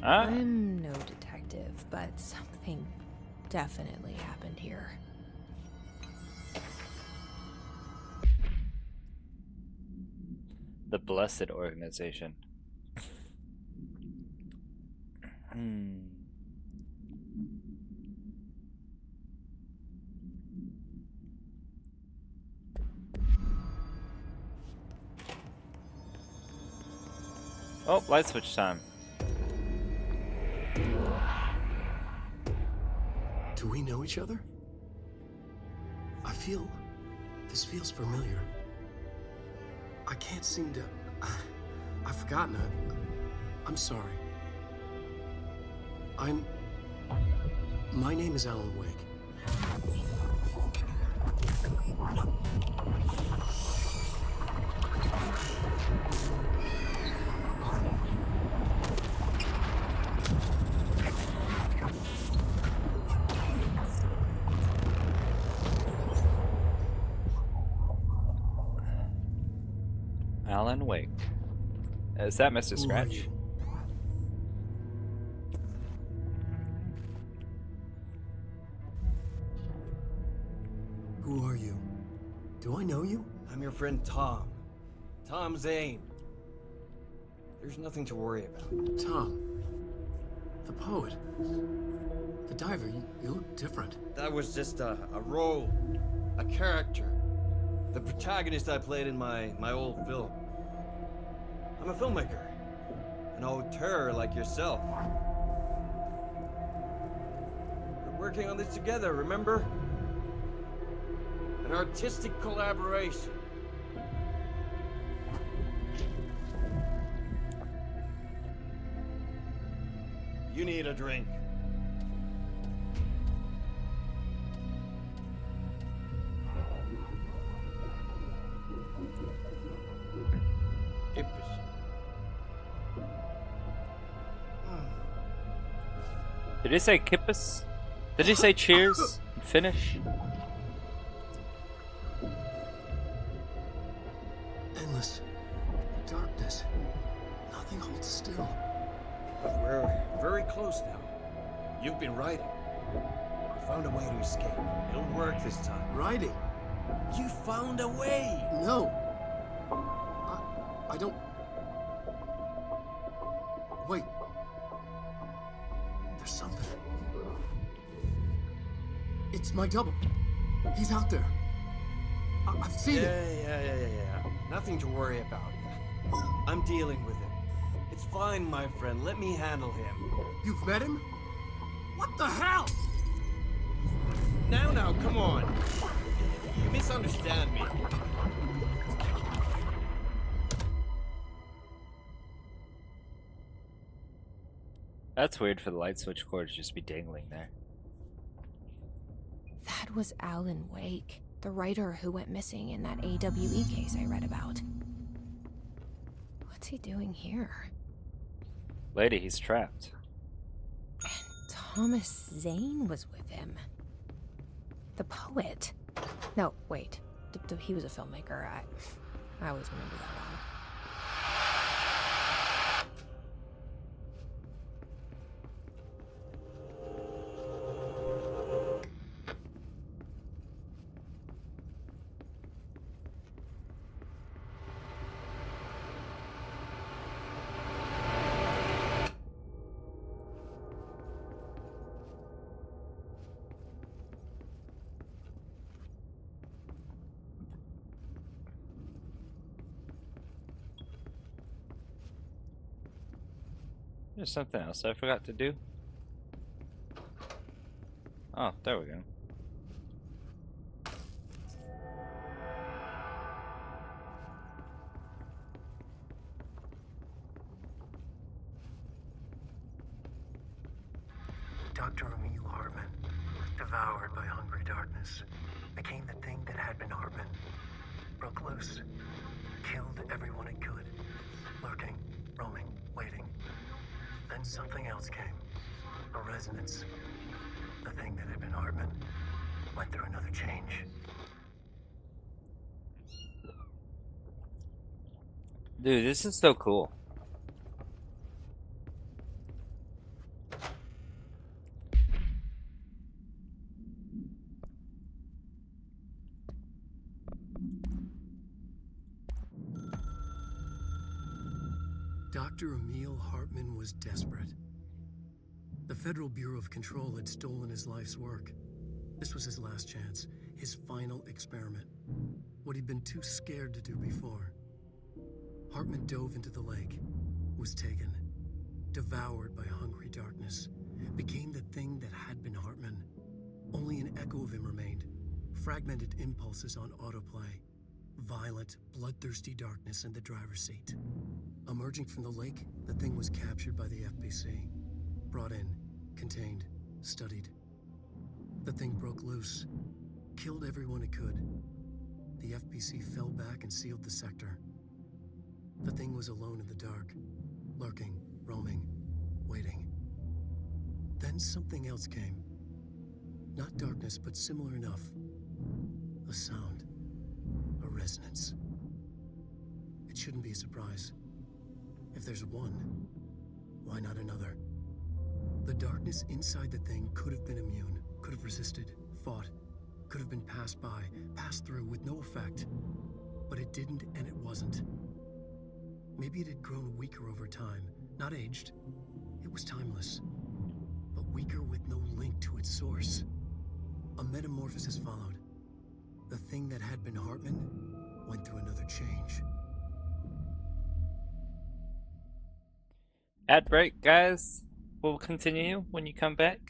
I'm no detective, but something definitely happened here. The Blessed Organization. Oh, light switch time. Do we know each other? This feels familiar. I can't seem to... I've forgotten it. I'm sorry. My name is Alan Wake. Alan Wake. Is that Mr. Scratch? Who are you? Do I know you? I'm your friend Tom. Tom Zane. There's nothing to worry about. Tom. The poet. The diver. You look different. That was just a role. A character. The protagonist I played in my old film. I'm a filmmaker. An auteur like yourself. We're working on this together, remember? An artistic collaboration. You need a drink. Did he say kippus? Did he say cheers? And finish? Endless darkness. Nothing holds still. But we're very close now. You've been riding. You found a way to escape. It'll work this time. Riding? You found a way! No. I don't... Wait. There's something. It's my double. He's out there. I've seen it. Yeah. Nothing to worry about. I'm dealing with him. It's fine, my friend. Let me handle him. You've met him? What the hell? Now, come on. You misunderstand me. That's weird for the light switch cord to just be dangling there. That was Alan Wake, the writer who went missing in that AWE case I read about. What's he doing here? Lady, he's trapped. And Thomas Zane was with him. The poet. No, wait. He was a filmmaker. I always remember that wrong. There's something else I forgot to do. Oh, there we go. Dr. Emil Hartman, devoured by hungry darkness, became the thing that had been Hartman. Broke loose, killed everyone it could, lurking, roaming, waiting. Then something else came, a resonance. The thing that had been Hartman went through another change. Dude, this is so cool. Dr. Emil Hartman was desperate. The Federal Bureau of Control had stolen his life's work. This was his last chance, his final experiment. What he'd been too scared to do before. Hartman dove into the lake, was taken, devoured by hungry darkness, became the thing that had been Hartman. Only an echo of him remained, fragmented impulses on autoplay, violent, bloodthirsty darkness in the driver's seat. Emerging from the lake, the thing was captured by the FBC. Brought in, contained, studied. The thing broke loose, killed everyone it could. The FBC fell back and sealed the sector. The thing was alone in the dark, lurking, roaming, waiting. Then something else came. Not darkness, but similar enough. A sound, a resonance. It shouldn't be a surprise. If there's one, why not another? The darkness inside the thing could have been immune, could have resisted, fought, could have been passed by, passed through with no effect. But it didn't, and it wasn't. Maybe it had grown weaker over time, not aged. It was timeless, but weaker with no link to its source. A metamorphosis followed. The thing that had been Hartman went through another change. Ad break, guys. We'll continue when you come back.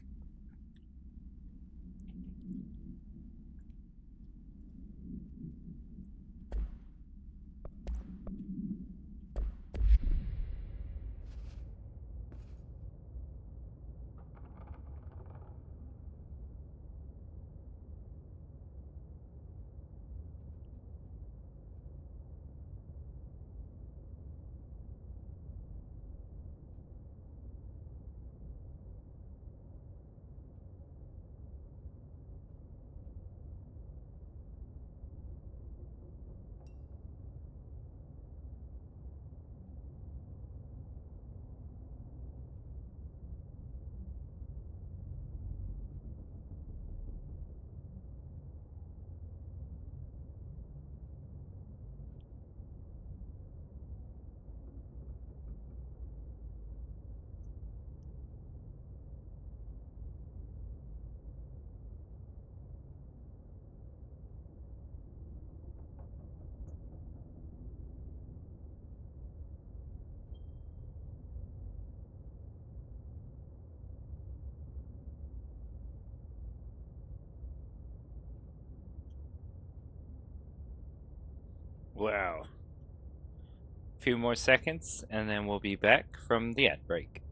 Wow. A few more seconds, and then we'll be back from the ad break.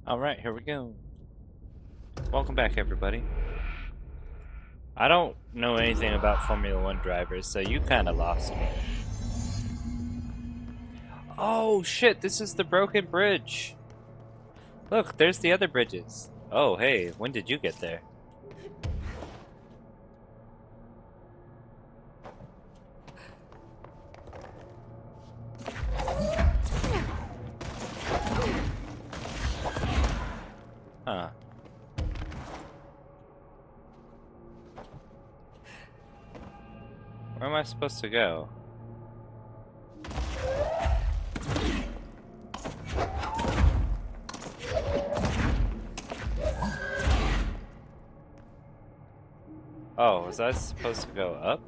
Alright, here we go. Welcome back, everybody. I don't know anything about Formula One drivers, so you kinda lost me. Oh shit, this is the broken bridge! Look, there's the other bridges. Oh hey, when did you get there? Huh. Where am I supposed to go? Oh, was I supposed to go up?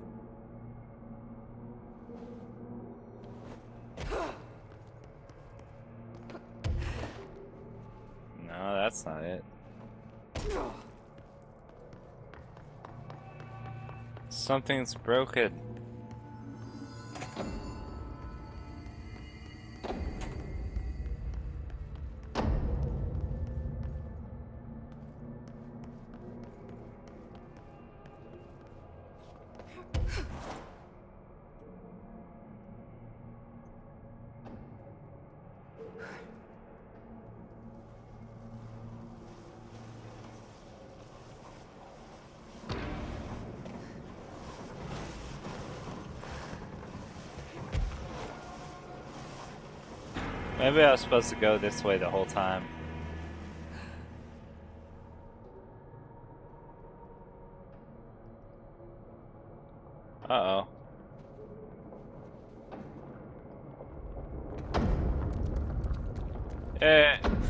No, that's not it. Something's broken. Maybe I was supposed to go this way the whole time. Uh-oh.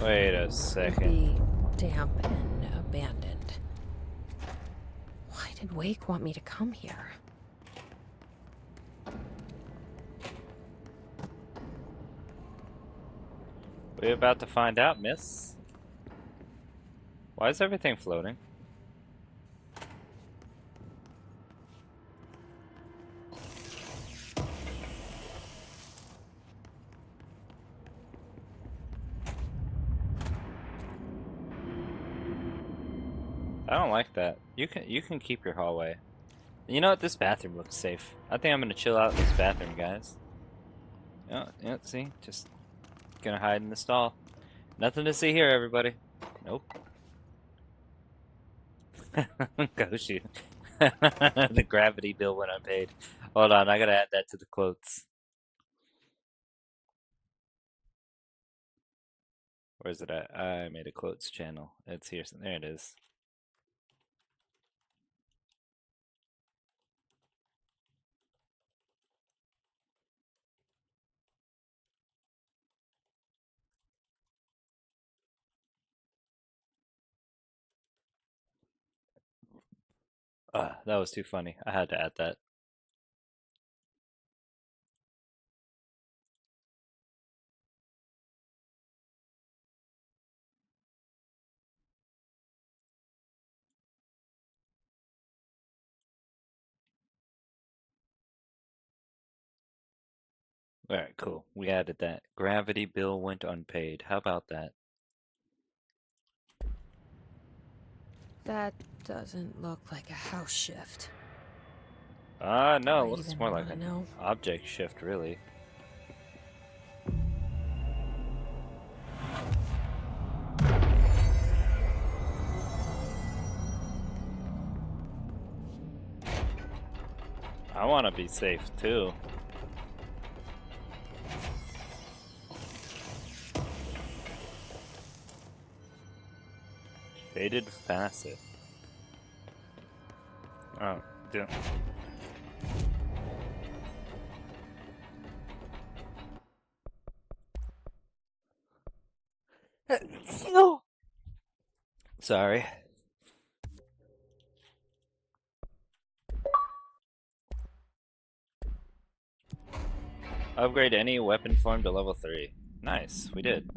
Wait a second. Be damp and abandoned. Why did Wake want me to come here? We're about to find out, miss. Why is everything floating? I don't like that. You can keep your hallway. You know what? This bathroom looks safe. I think I'm gonna chill out in this bathroom, guys. Yeah, see? Just gonna hide in the stall. Nothing to see here, everybody. Nope. Go shoot. The gravity bill went unpaid. Hold on, I gotta add that to the quotes. Where's it at? I made a quotes channel. It's here. There it is. That was too funny. I had to add that. Alright, cool. We added that. Gravity bill went unpaid. How about that? That doesn't look like a house shift. No, I it looks even more like wanna an know. object shift, really. I want to be safe, too. Faded facet. Oh, damn. Sorry. Upgrade any weapon form to level 3. Nice, we did.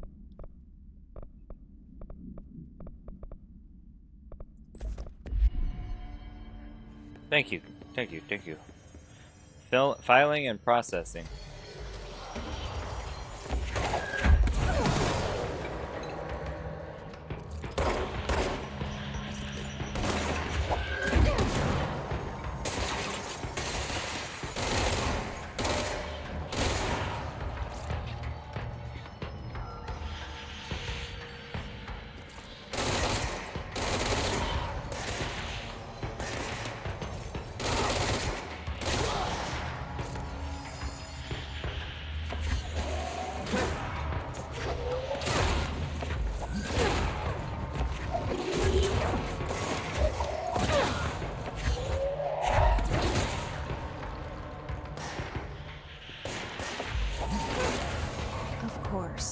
Thank you, thank you, thank you. Filing and processing.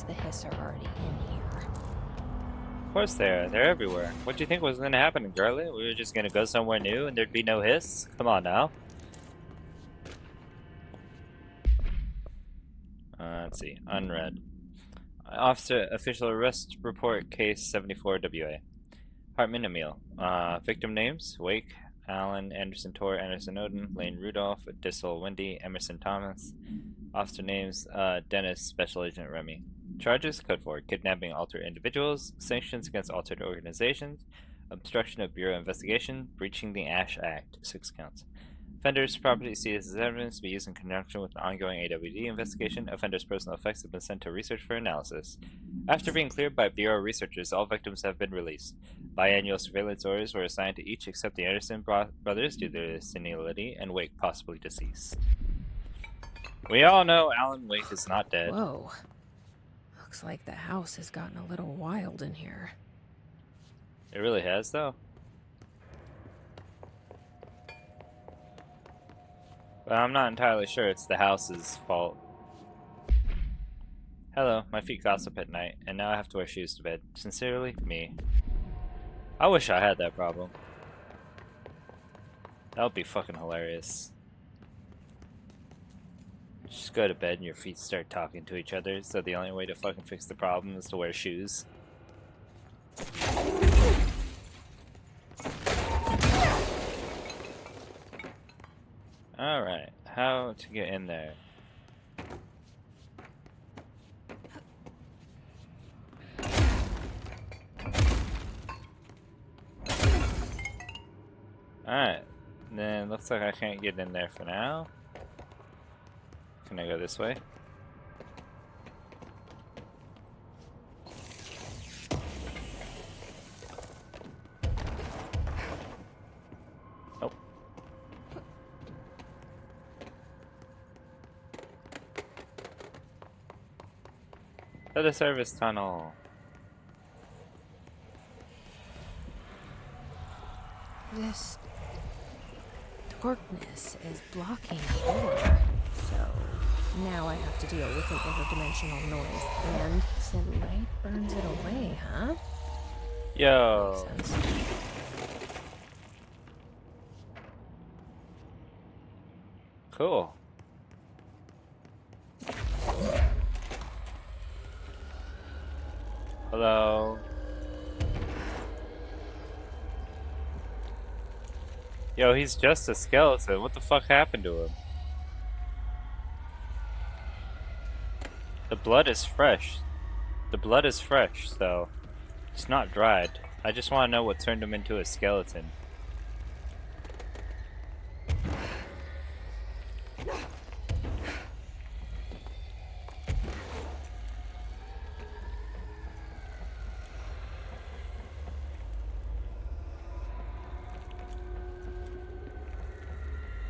The Hiss are already in here. Of course they're everywhere. What do you think was gonna happen, girlie? We were just gonna go somewhere new and there'd be no Hiss? Come on now. Let's see, unread. Officer official arrest report case 74WA. Hartman Emil. Victim names: Wake, Allen, Anderson Tor, Anderson Odin, Lane Rudolph, Dissel Wendy, Emerson Thomas. Officer names: Dennis, Special Agent Remy. Charges: Code 4, kidnapping altered individuals, sanctions against altered organizations, obstruction of Bureau investigation, breaching the Ash Act, 6 counts. Offenders' property seized as evidence to be used in conjunction with an ongoing AWD investigation. Offenders' personal effects have been sent to research for analysis. After being cleared by Bureau researchers, all victims have been released. Biannual surveillance orders were assigned to each except the Anderson brothers due to their senility and Wake possibly deceased. We all know Alan Wake is not dead. Whoa. Looks like the house has gotten a little wild in here. It really has, though. But I'm not entirely sure it's the house's fault. Hello, my feet gossip at night, and now I have to wear shoes to bed. Sincerely, me. I wish I had that problem. That would be fucking hilarious. Just go to bed and your feet start talking to each other, so the only way to fucking fix the problem is to wear shoes. Alright, how to get in there? Alright, then looks like I can't get in there for now. Can I go this way? Nope. To the service tunnel. This darkness is blocking the door. So now I have to deal with an interdimensional noise. And said light burns it away, huh? Yo. Makes sense. Cool. Hello. Yo, he's just a skeleton. What the fuck happened to him? The blood is fresh. The blood is fresh, so it's not dried. I just want to know what turned him into a skeleton.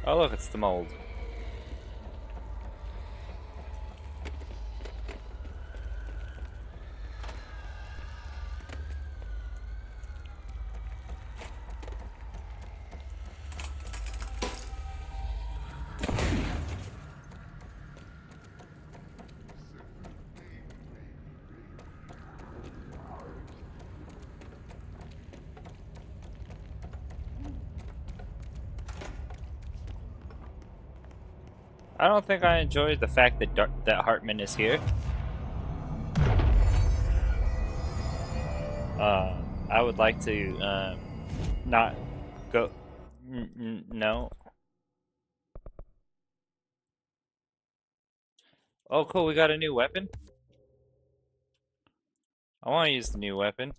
Oh look, it's the mold. I don't think I enjoy the fact that that Hartman is here. I would like to not go. No. Oh, cool. We got a new weapon. I want to use the new weapon.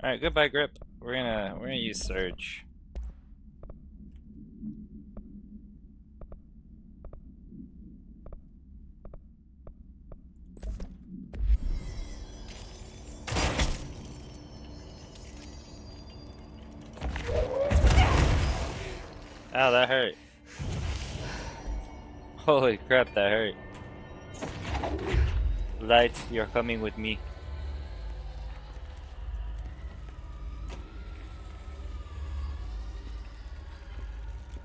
All right, goodbye, Grip. We're gonna use Surge. Ow, that hurt. Holy crap, that hurt. Light, you're coming with me.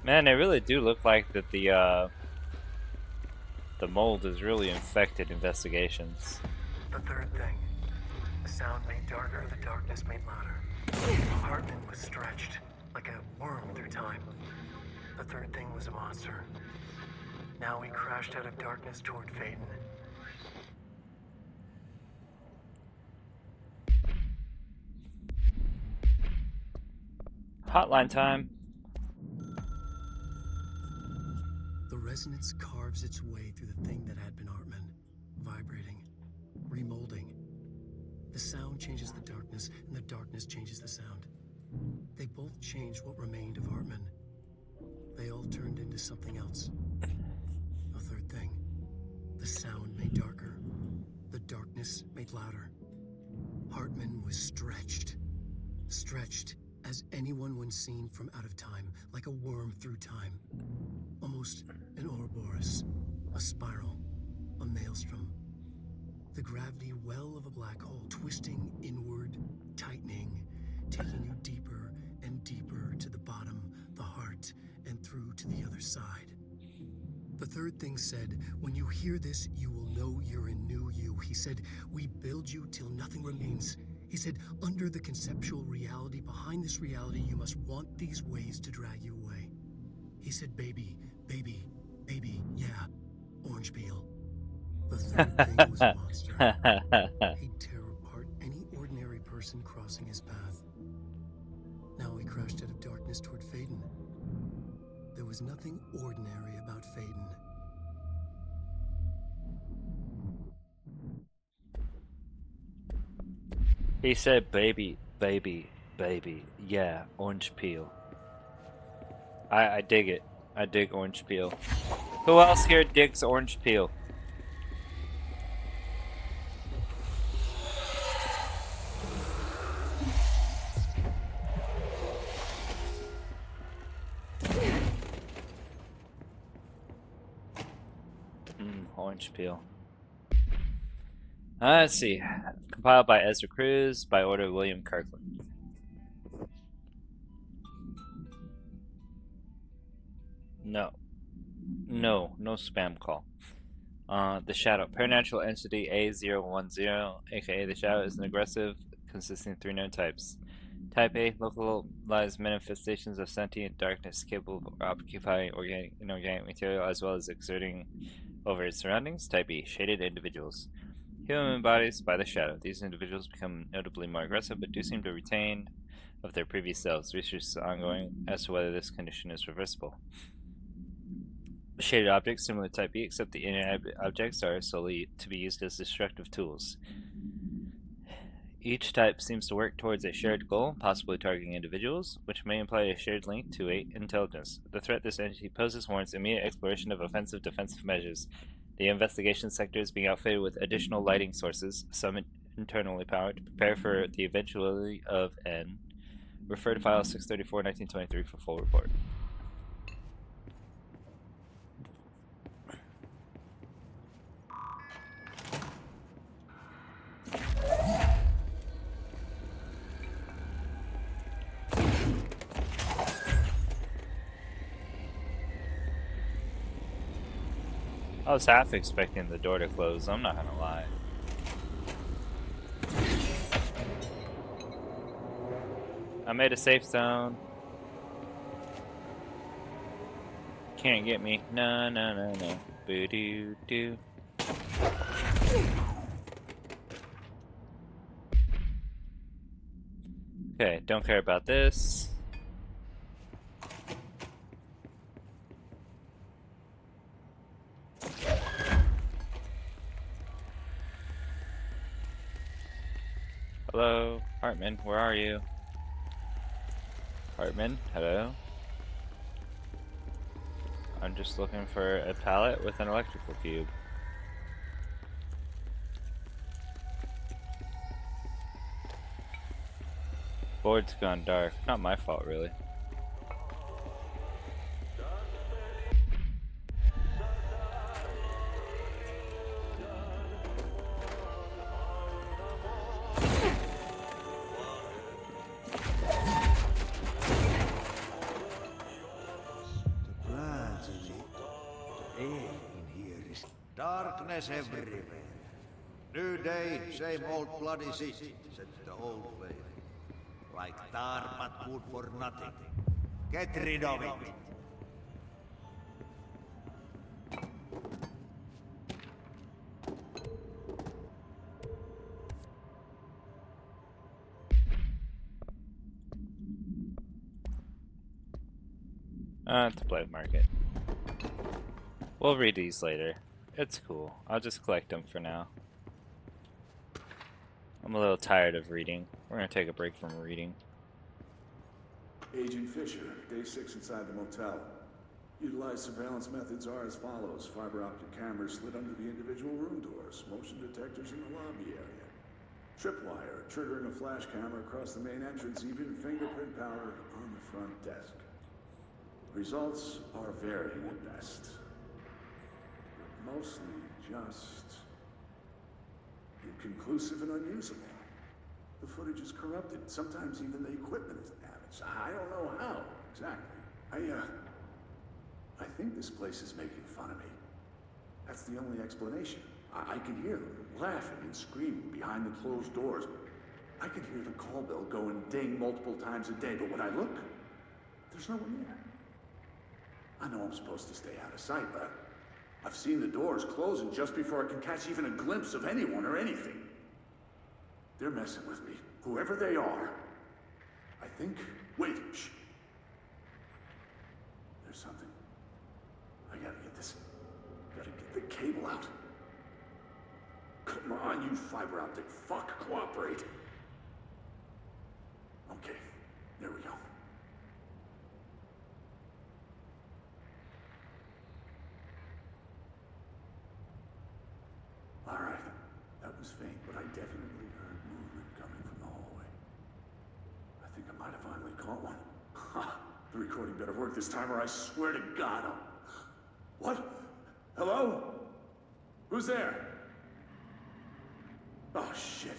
Man, they really do look like that the mold is really infected investigations. The third thing. The sound made darker, the darkness made louder. Hartman was stretched, like a worm through time. The third thing was a monster. Now he crashed out of darkness toward Phaeton. Hotline time. The resonance carves its way through the thing that had been Hartman, vibrating, remolding. The sound changes the darkness, and the darkness changes the sound. They both changed what remained of Hartman. They all turned into something else. A third thing. The sound made darker. The darkness made louder. Hartman was stretched. Stretched as anyone when seen from out of time, like a worm through time. Almost an Ouroboros, a spiral, a maelstrom. The gravity well of a black hole, twisting inward, tightening, taking you deeper and deeper to the bottom, the heart, and through to the other side. The third thing said, when you hear this, you will know you're a new you. He said, we build you till nothing remains. He said, under the conceptual reality, behind this reality, you must want these waves to drag you away. He said, baby, baby, baby, yeah, orange peel. The third thing was a monster. He'd tear apart any ordinary person crossing his path. Now he crashed out of darkness toward Phaeton. There was nothing ordinary about Phaeton. He said, baby, baby, baby, yeah, orange peel. I dig it. I dig orange peel. Who else here digs orange peel? Orange peel. Let's see. Compiled by Ezra Cruz, by order of William Kirkland. No. No spam call. The Shadow. Paranatural entity A010, aka the Shadow, is an aggressive, consisting of 3 known types. Type A, localized manifestations of sentient darkness capable of occupying organic and inorganic material as well as exerting over its surroundings. Type B, shaded individuals. Human bodies by the Shadow. These individuals become notably more aggressive but do seem to retain of their previous selves. Research is ongoing as to whether this condition is reversible. Shaded objects similar to Type B, except the inanimate objects are solely to be used as destructive tools. Each type seems to work towards a shared goal, possibly targeting individuals, which may imply a shared link to a intelligence. The threat this entity poses warrants immediate exploration of offensive defensive measures. The investigation sector is being outfitted with additional lighting sources, some internally powered, to prepare for the eventuality of N. Refer to file 634-1923 for full report. I was half expecting the door to close, I'm not gonna lie. I made a safe zone. Can't get me. No, no, no, no. Boo-doo-doo. Okay, don't care about this. Hello, Hartman, where are you? Hartman, hello? I'm just looking for a pallet with an electrical cube. Board's gone dark. Not my fault, really. Darkness everywhere. New day, same old bloody city, said the old lady. Like tar but good for nothing. Get rid of it. It's a black market. We'll read these later. It's cool. I'll just collect them for now. I'm a little tired of reading. We're gonna take a break from reading. Agent Fisher, day 6 inside the motel. Utilized surveillance methods are as follows. Fiber optic cameras slid under the individual room doors. Motion detectors in the lobby area. Tripwire, triggering a flash camera across the main entrance. Even fingerprint power on the front desk. Results are varying at best. But mostly just inconclusive and unusable. The footage is corrupted. Sometimes even the equipment is damaged. I don't know how, exactly. I think this place is making fun of me. That's the only explanation. I can hear them laughing and screaming behind the closed doors. I can hear the call bell go and ding multiple times a day, but when I look, there's no one there. I know I'm supposed to stay out of sight, but I've seen the doors closing just before I can catch even a glimpse of anyone or anything. They're messing with me, whoever they are. I think... Wait, shh. There's something. I gotta get this... Gotta get the cable out. Come on, you fiber optic fuck, cooperate. Okay, there we go. Alright, that was faint, but I definitely heard movement coming from the hallway. I think I might have finally caught one. Ha! The recording better work this time or I swear to God I'll... What? Hello? Who's there? Oh, shit.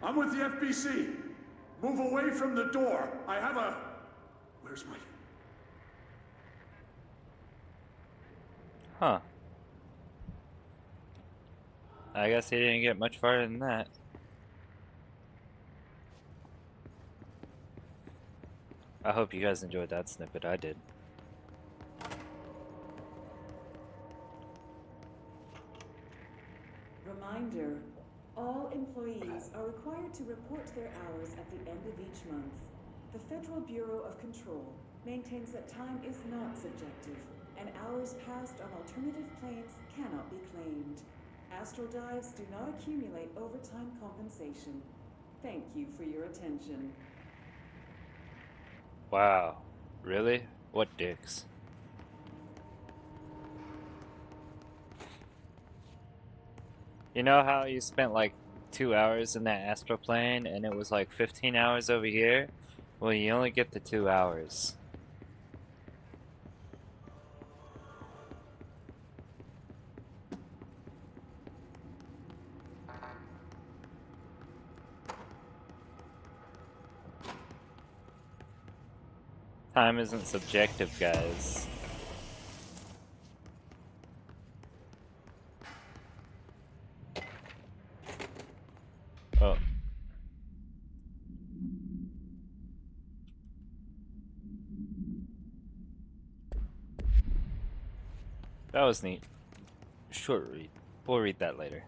I'm with the FBC. Move away from the door. I have a... Where's my... Huh. I guess he didn't get much farther than that. I hope you guys enjoyed that snippet. I did. Reminder, all employees are required to report their hours at the end of each month. The Federal Bureau of Control maintains that time is not subjective, and hours passed on alternative planes cannot be claimed. Astral dives do not accumulate overtime compensation. Thank you for your attention. Wow. Really? What dicks? You know how you spent like 2 hours in that astral plane and it was like 15 hours over here? Well, you only get the 2 hours. Time isn't subjective, guys. Oh. That was neat. Short read. We'll read that later.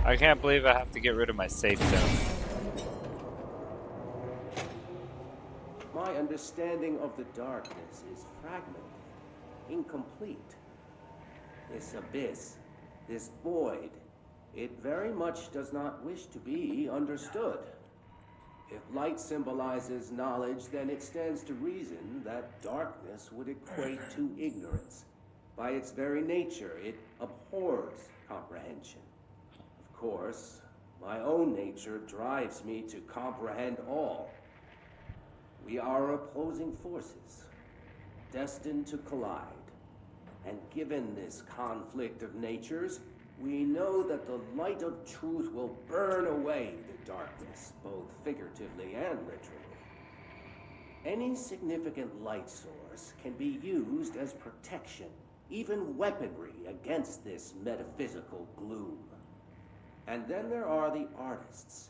I can't believe I have to get rid of my safe zone. My understanding of the darkness is fragmented, incomplete. This abyss, this void, it very much does not wish to be understood. If light symbolizes knowledge, then it stands to reason that darkness would equate to ignorance. By its very nature, it abhors comprehension. Of course, my own nature drives me to comprehend all. We are opposing forces, destined to collide. And given this conflict of natures, we know that the light of truth will burn away the darkness, both figuratively and literally. Any significant light source can be used as protection, even weaponry against this metaphysical gloom. And then there are the artists.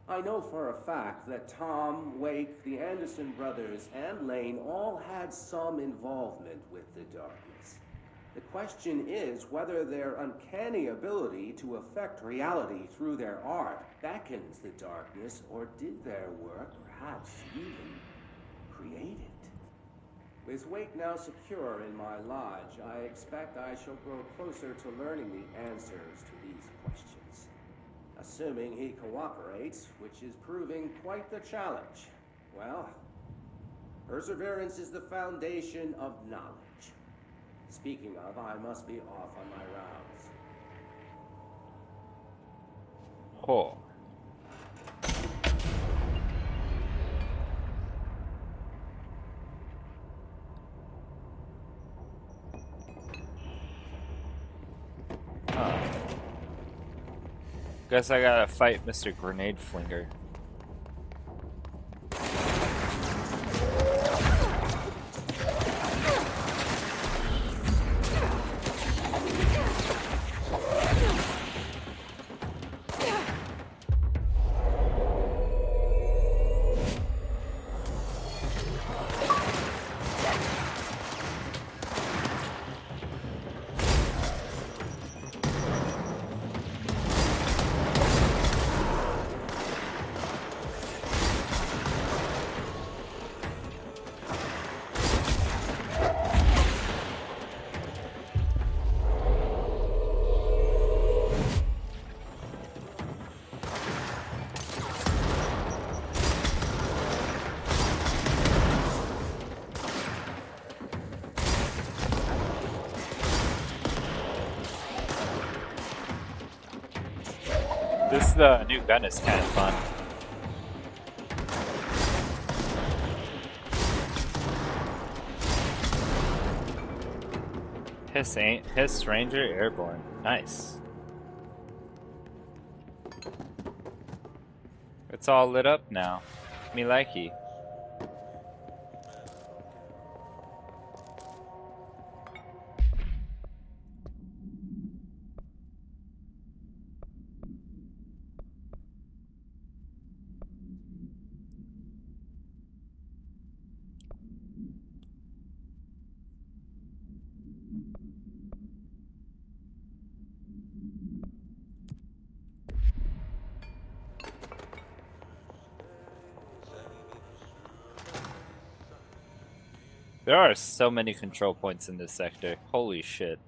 I know for a fact that Tom, Wake, the Anderson brothers, and Lane all had some involvement with the darkness. The question is whether their uncanny ability to affect reality through their art beckons the darkness, or did their work perhaps even create it? With Wake now secure in my lodge, I expect I shall grow closer to learning the answers to these questions. Assuming he cooperates, which is proving quite the challenge. Well, perseverance is the foundation of knowledge. Speaking of, I must be off on my rounds. Cool. Guess I gotta fight Mr. Grenade Flinger. The new gun is kind of fun. Hiss Ranger Airborne. Nice. It's all lit up now. Me likey. There are so many control points in this sector. Holy shit.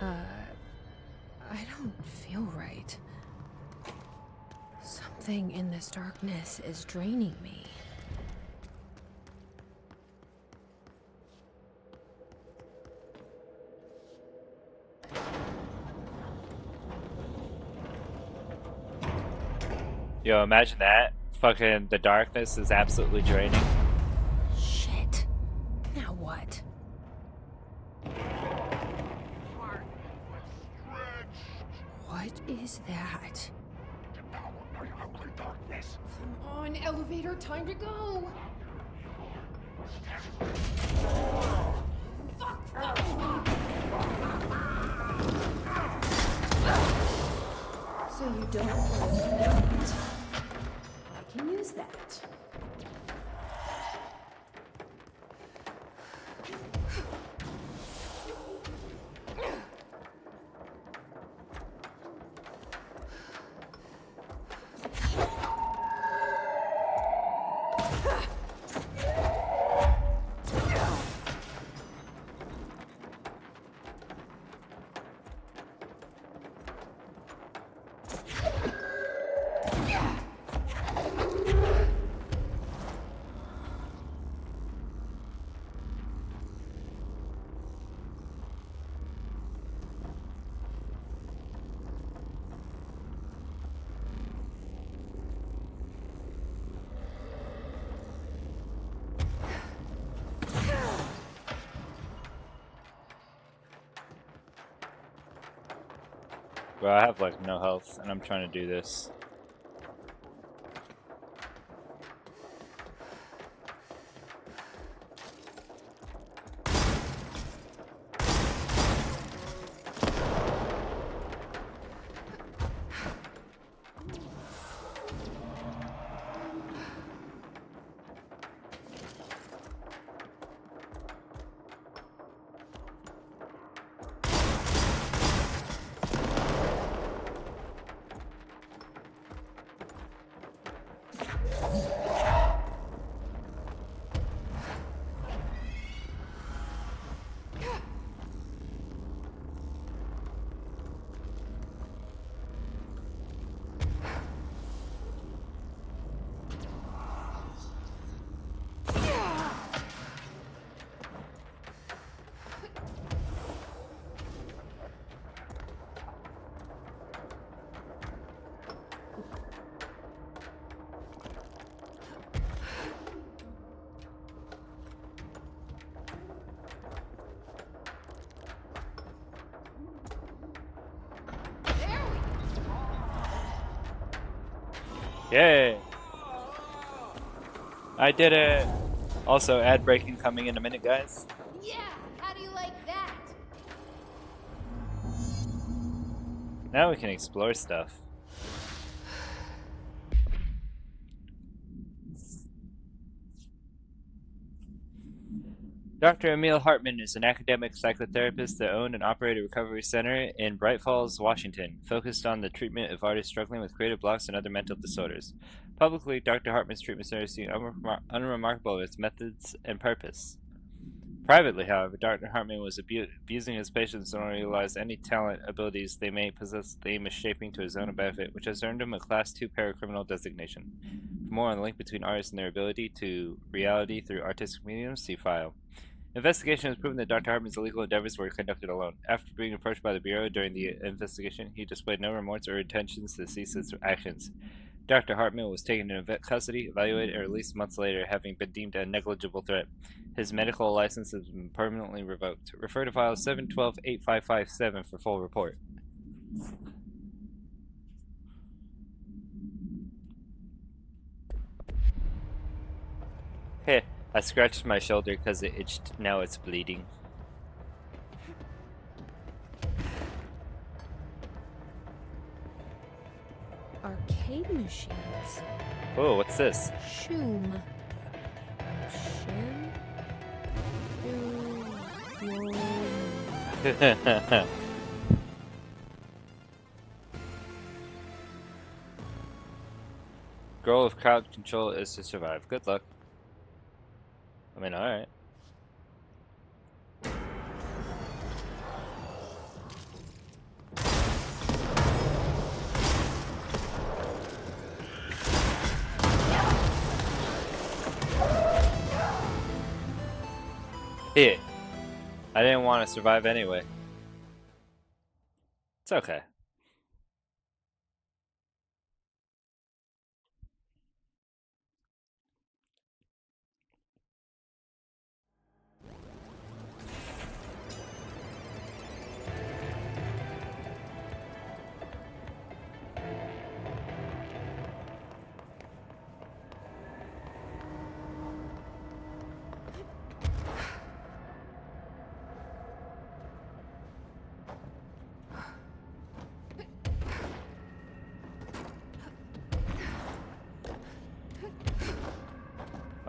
I don't feel right. Something in this darkness is draining me. Yo, imagine that. Fucking the darkness is absolutely draining. Shit. Now what? What is that? Come on, elevator, time to go. So you don't want to it. I can use that. Bro, I have like no health, and I'm trying to do this. Yay! I did it! Also, ad breaking coming in a minute, guys. Yeah, how do you like that? Now we can explore stuff. Dr. Emil Hartman is an academic psychotherapist that owned and operated a recovery center in Bright Falls, Washington, focused on the treatment of artists struggling with creative blocks and other mental disorders. Publicly, Dr. Hartman's treatment center is unremarkable in its methods and purpose. Privately, however, Dr. Hartman was abusing his patients in order to utilize any talent, abilities they may possess the aim of shaping to his own benefit, which has earned him a Class 2 paracriminal designation. For more on the link between artists and their ability to reality through artistic mediums, see file. Investigation has proven that Dr. Hartman's illegal endeavors were conducted alone. After being approached by the Bureau during the investigation, he displayed no remorse or intentions to cease his actions. Dr. Hartman was taken into custody, evaluated, and released months later, having been deemed a negligible threat. His medical license has been permanently revoked. Refer to file 712-8557 for full report. Heh, I scratched my shoulder because it itched. Now it's bleeding. Arcade machines. Oh, what's this? Shoom. Shim? Goal of crowd control is to survive. Good luck. I mean, alright. Here. I didn't want to survive anyway. It's okay.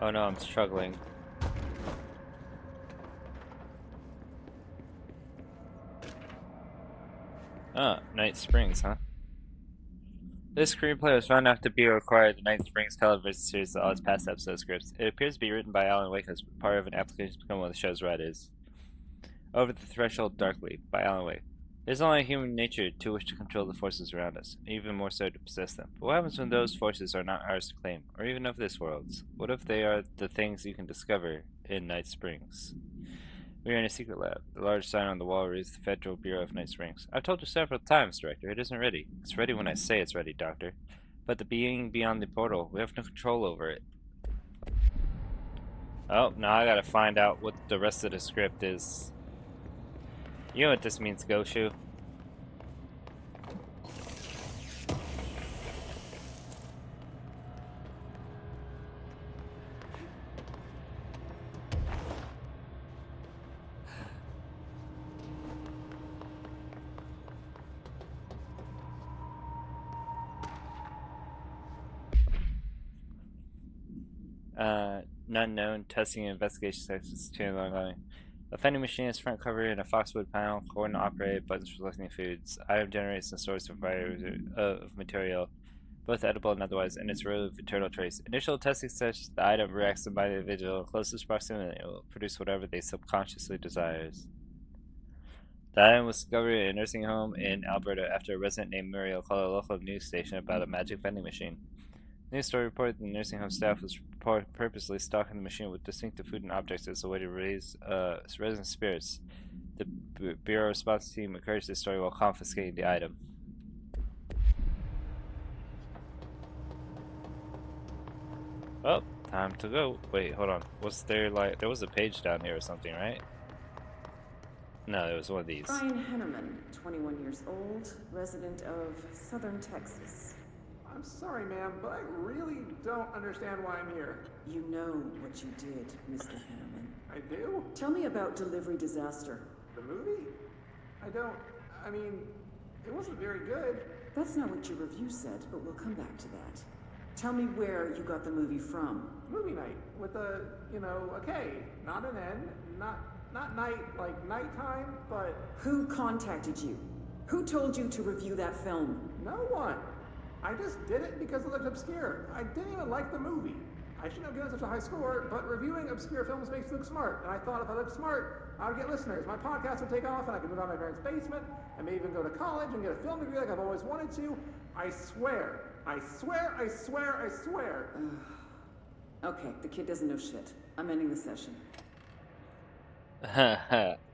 Oh no, I'm struggling. Oh, Night Springs, huh? This screenplay was found after being acquired the Night Springs television series with all its past episode scripts. It appears to be written by Alan Wake as part of an application to become one of the show's writers. Over the Threshold Darkly by Alan Wake. It is only human nature to wish to control the forces around us, even more so to possess them. But what happens when those forces are not ours to claim, or even of this world's? What if they are the things you can discover in Night Springs? We are in a secret lab. The large sign on the wall reads the Federal Bureau of Night Springs. I've told you several times, Director, it isn't ready. It's ready when I say it's ready, Doctor. But the being beyond the portal, we have no control over it. Oh, now I gotta find out what the rest of the script is. You know what this means, Goshu? None known. Testing and investigation sections too ongoing. A vending machine is front covered in a Foxwood panel, coordinate operated buttons for selecting foods. Item generates and stores a variety of material, both edible and otherwise, and its row of internal trace. Initial testing suggests the item reacts by the individual in closest proximity. It will produce whatever they subconsciously desires. The item was discovered in a nursing home in Alberta after a resident named Muriel called a local news station about a magic vending machine. News story reported the nursing home staff was purposely stocking the machine with distinctive food and objects as a way to raise resident spirits. The Bureau response team encouraged this story while confiscating the item. Oh, time to go. Wait, hold on. Was there like there was a page down here or something, right? No, it was one of these. Brian Henneman, 21 years old, resident of southern Texas. I'm sorry, ma'am, but I really don't understand why I'm here. You know what you did, Mr. Henneman. I do? Tell me about Delivery Disaster. The movie? I mean, it wasn't very good. That's not what your review said, but we'll come back to that. Tell me where you got the movie from. Movie night with a K, not an N, not night like nighttime, but... Who contacted you? Who told you to review that film? No one. I just did it because it looked obscure. I didn't even like the movie. I shouldn't have given such a high score, but reviewing obscure films makes you look smart. And I thought if I looked smart, I would get listeners. My podcast would take off and I could move out of my parents' basement and maybe even go to college and get a film degree like I've always wanted to. I swear. I swear, I swear, I swear. Okay, the kid doesn't know shit. I'm ending the session.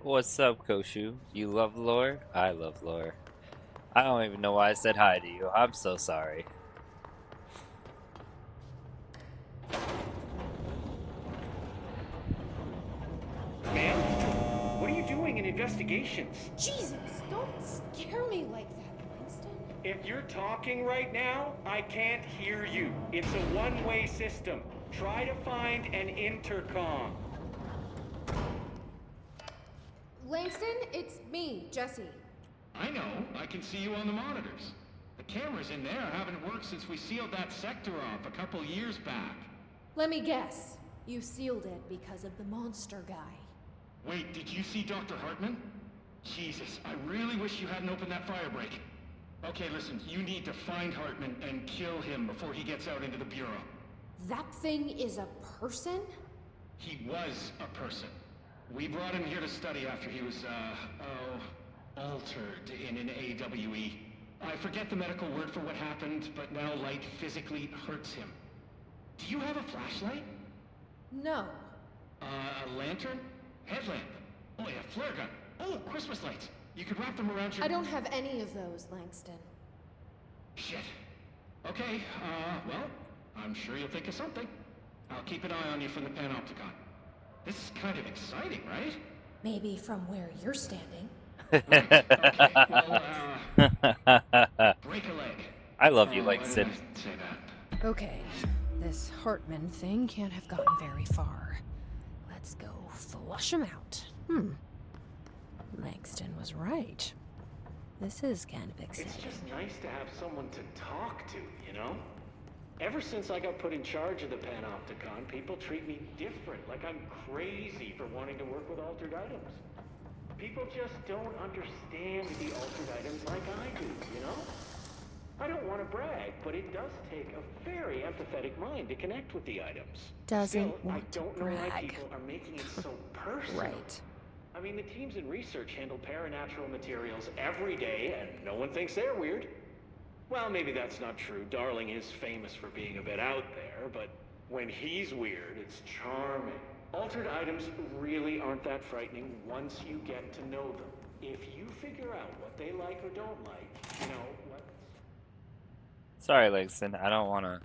What's up, Koshu? You love lore? I love lore. I don't even know why I said hi to you. I'm so sorry. Ma'am? What are you doing in investigations? Jesus, don't scare me like that, Winston. If you're talking right now, I can't hear you. It's a one-way system. Try to find an intercom. Langston, it's me, Jesse. I know. I can see you on the monitors. The cameras in there haven't worked since we sealed that sector off a couple years back. Let me guess. You sealed it because of the monster guy. Wait, did you see Dr. Hartman? Jesus, I really wish you hadn't opened that fire break. Okay, listen, you need to find Hartman and kill him before he gets out into the Bureau. That thing is a person? He was a person. We brought him here to study after he was, altered in an AWE. I forget the medical word for what happened, but now light physically hurts him. Do you have a flashlight? No. A lantern? Headlamp? Oh, yeah, flare gun. Oh, Christmas lights. You could wrap them around your... I don't have any of those, Langston. Shit. Okay, well, I'm sure you'll think of something. I'll keep an eye on you from the panopticon. This is kind of exciting, right? Maybe from where you're standing. Right. Okay, well, break a leg. I love you, Langston. Why did I say that? Okay, this Hartman thing can't have gotten very far. Let's go flush him out. Langston was right. This is kind of exciting. It's just nice to have someone to talk to, you know? Ever since I got put in charge of the Panopticon, people treat me different, like I'm crazy for wanting to work with altered items. People just don't understand the altered items like I do, you know? I don't want to brag, but it does take a very empathetic mind to connect with the items. Doesn't Still, I want to don't know why brag. people are making it so personal. Right. I mean, the teams in research handle paranatural materials every day, and no one thinks they're weird. Well, maybe that's not true. Darling is famous for being a bit out there, but when he's weird, it's charming. Altered items really aren't that frightening once you get to know them. If you figure out what they like or don't like, you know, what... Sorry, Langston. I don't want to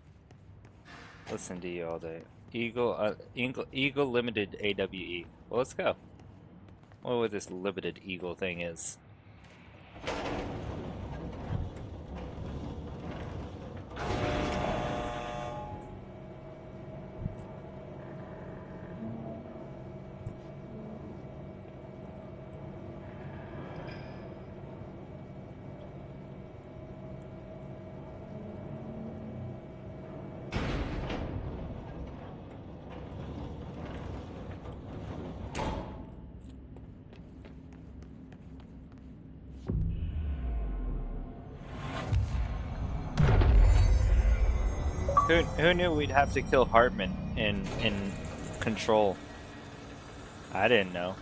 listen to you all day. Eagle Limited AWE. Well, let's go. What this limited Eagle thing is. Who knew we'd have to kill Hartman in Control? I didn't know.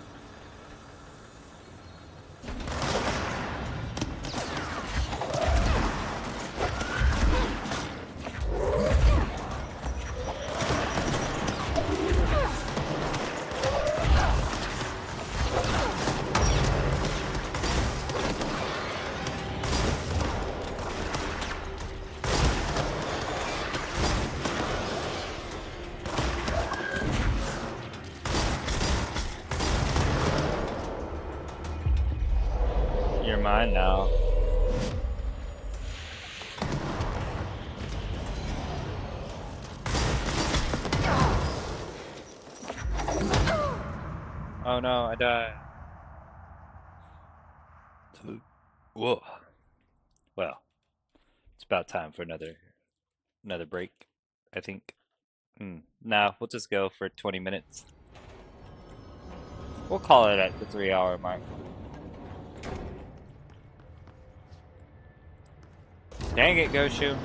You're mine now. Oh no, I died. Whoa. Well, it's about time for another break, I think. Nah, we'll just go for 20 minutes. We'll call it at the 3-hour mark. Dang it, Goshu.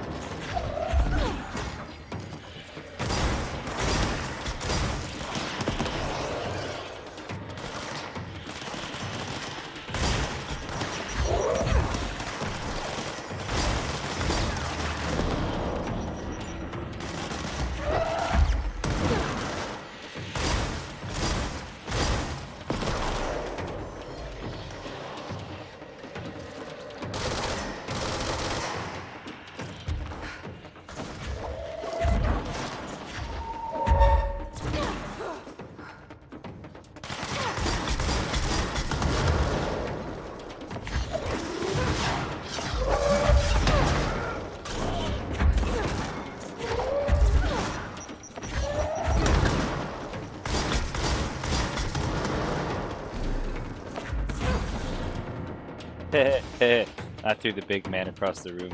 I threw the big man across the room.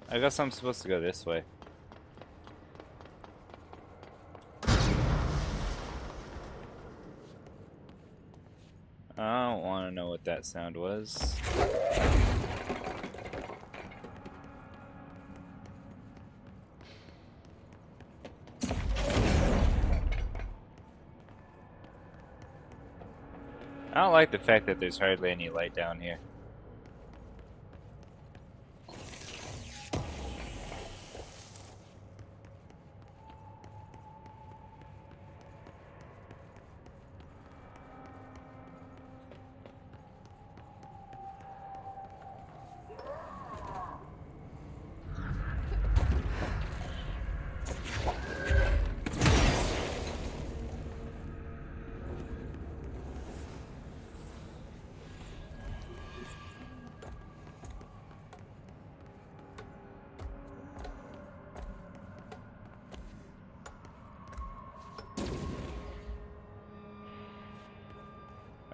I guess I'm supposed to go this way. I don't want to know what that sound was. I don't like the fact that there's hardly any light down here.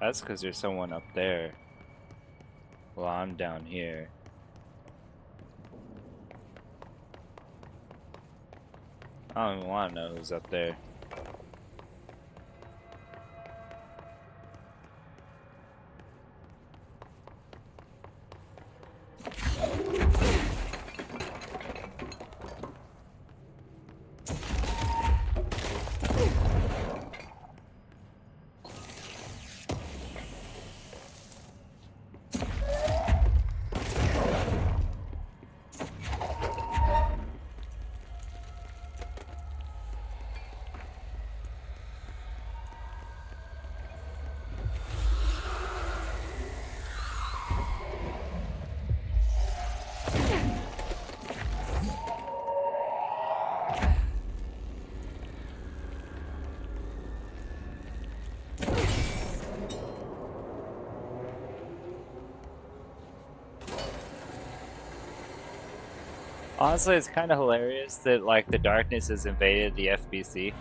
That's because there's someone up there. Well, I'm down here. I don't even want to know who's up there. Honestly, it's kind of hilarious that like the darkness has invaded the FBC.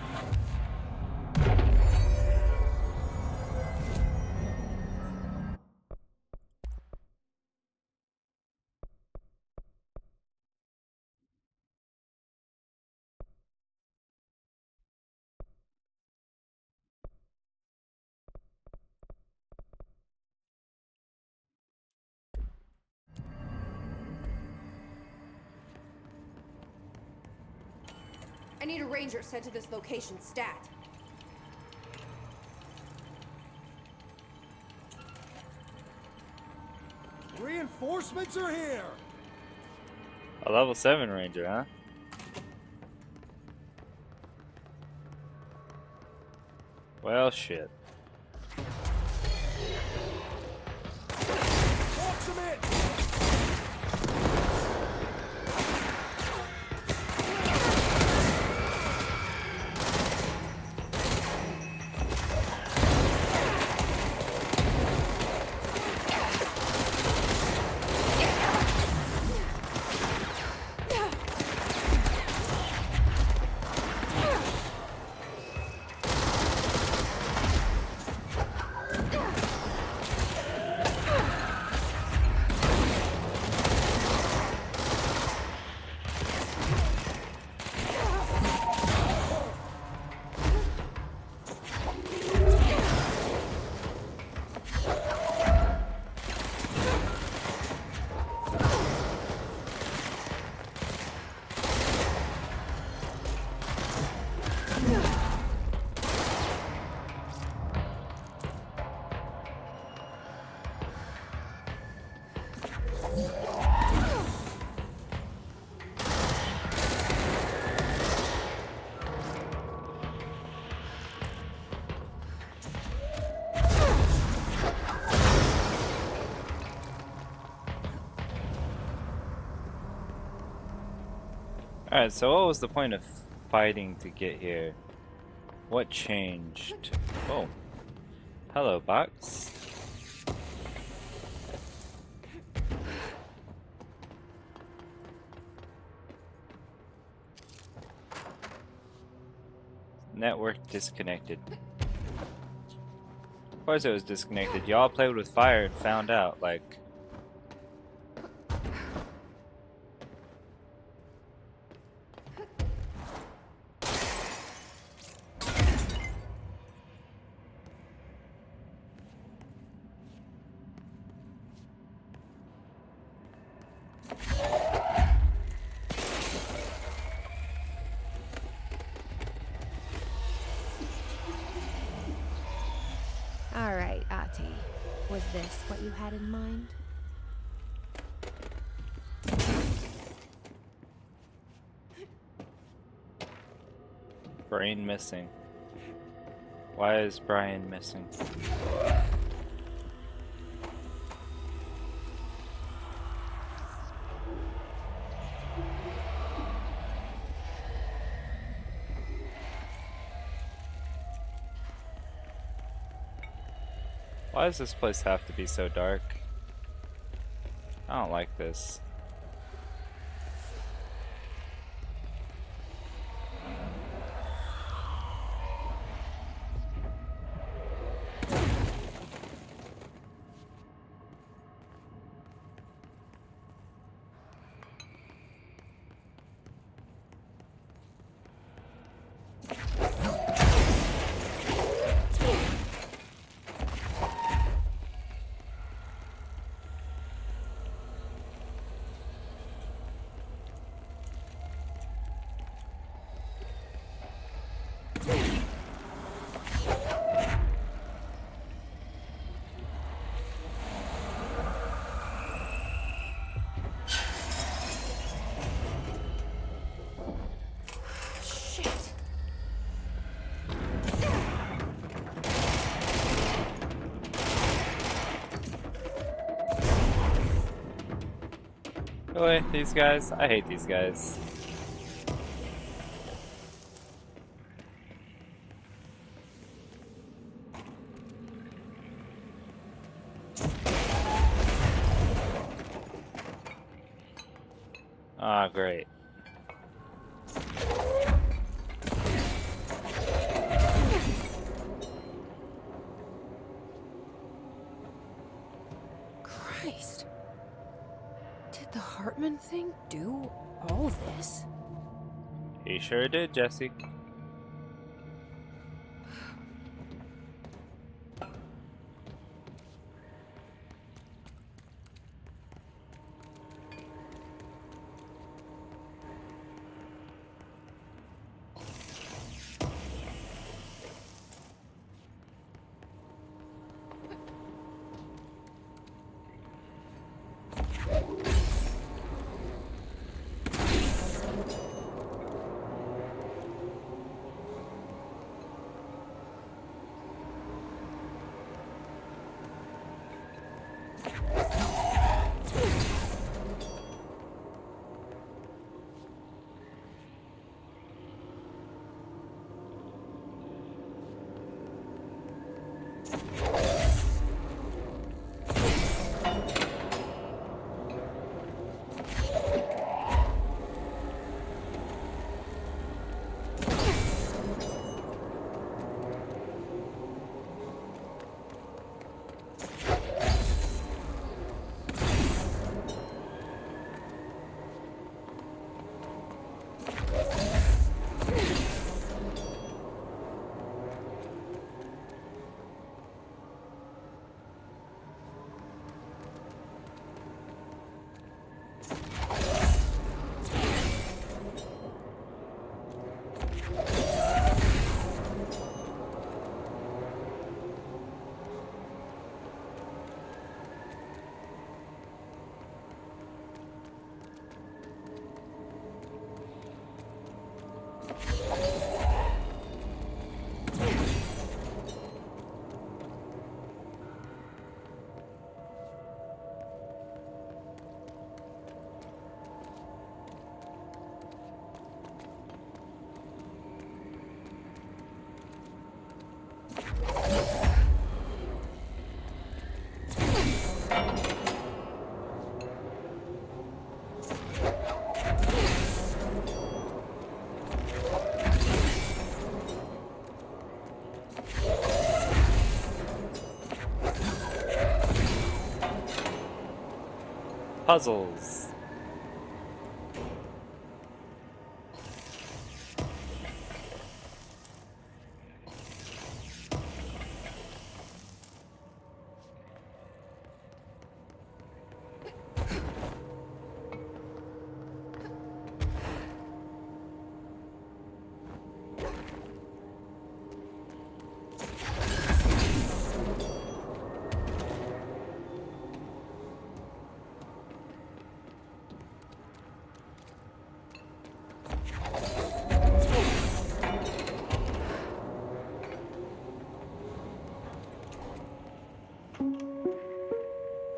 I need a ranger sent to this location stat. Reinforcements are here! A level 7 ranger, huh? Well, shit. Box 'em in! Alright, so what was the point of fighting to get here? What changed? Oh. Hello, box. Network disconnected. Of course it was disconnected. Y'all played with fire and found out, like... All right, Ati. Was this what you had in mind? Brain missing. Why is Brian missing? Why does this place have to be so dark? I don't like this. Really? These guys? I hate these guys. Ah, great. Christ. Did the Hartman thing do all this? He sure did, Jesse. Puzzles.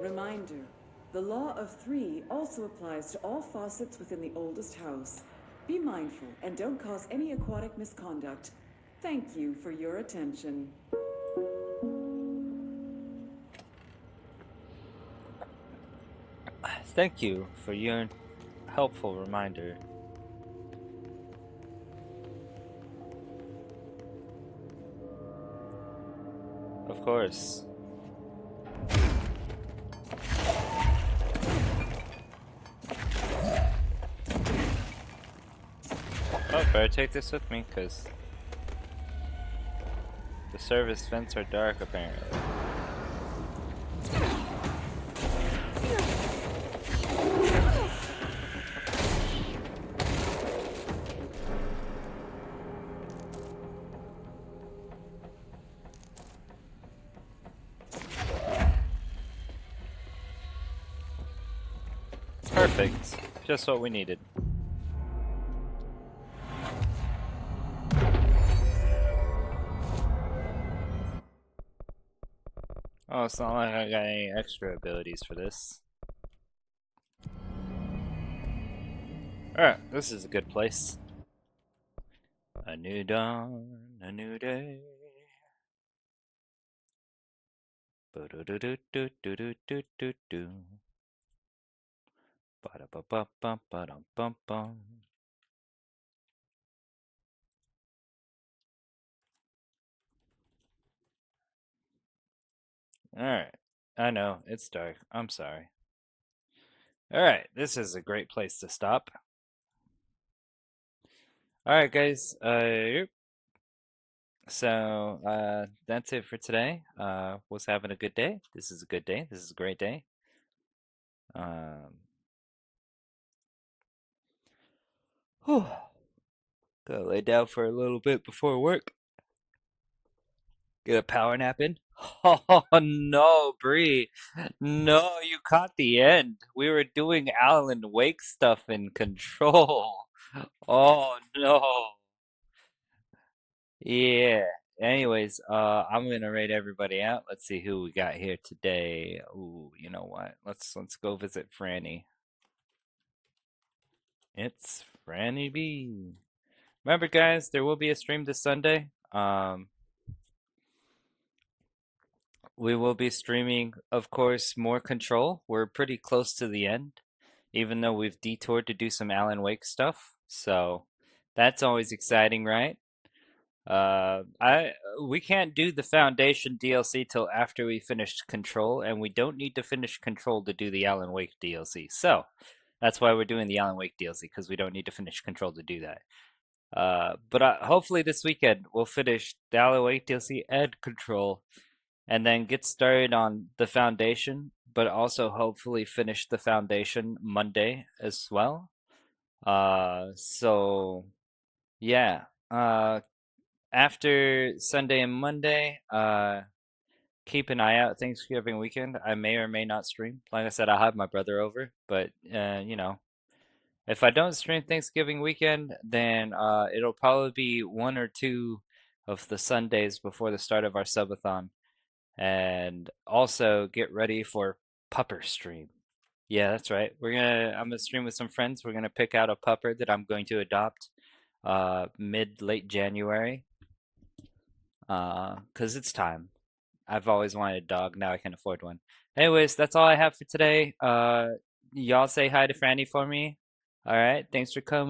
Reminder, the law of three also applies to all faucets within the oldest house. Be mindful and don't cause any aquatic misconduct. Thank you for your attention. Thank you for your helpful reminder. Of course. Oh, better take this with me, because the service vents are dark, apparently. Perfect. Just what we needed. Oh, it's not like I got any extra abilities for this. Alright, this is a good place. A new dawn, a new day. Ba-do-do-do-do-do-do-do-do. Ba-da-ba-ba-ba-ba-dum-bum-bum. Alright, I know, it's dark. I'm sorry. Alright, this is a great place to stop. Alright, guys, that's it for today. Was having a good day. This is a good day. This is a great day. Whew. Gotta lay down for a little bit before work. Get a power nap in. Oh no, Bree. No, you caught the end. We were doing Alan Wake stuff in Control. Oh no. Yeah. Anyways, I'm gonna rate everybody out. Let's see who we got here today. Ooh, you know what? Let's go visit Franny. It's Franny B. Remember, guys, there will be a stream this Sunday. We will be streaming, of course, more Control. We're pretty close to the end, even though we've detoured to do some Alan Wake stuff. So that's always exciting, right? We can't do the Foundation DLC till after we finish Control, and we don't need to finish Control to do the Alan Wake DLC. So that's why we're doing the Alan Wake DLC, because we don't need to finish Control to do that. But hopefully this weekend we'll finish the Alan Wake DLC and Control, and then get started on the Foundation, but also hopefully finish the Foundation Monday as well. So yeah. After Sunday and Monday, keep an eye out Thanksgiving weekend. I may or may not stream. Like I said, I'll have my brother over, but you know, if I don't stream Thanksgiving weekend, then it'll probably be one or two of the Sundays before the start of our subathon. And also get ready for pupper stream. Yeah, that's right. I'm gonna stream with some friends. We're gonna pick out a pupper that I'm going to adopt late January. 'Cause it's time. I've always wanted a dog. Now I can afford one. Anyways, that's all I have for today. Y'all say hi to Franny for me. All right. Thanks for coming.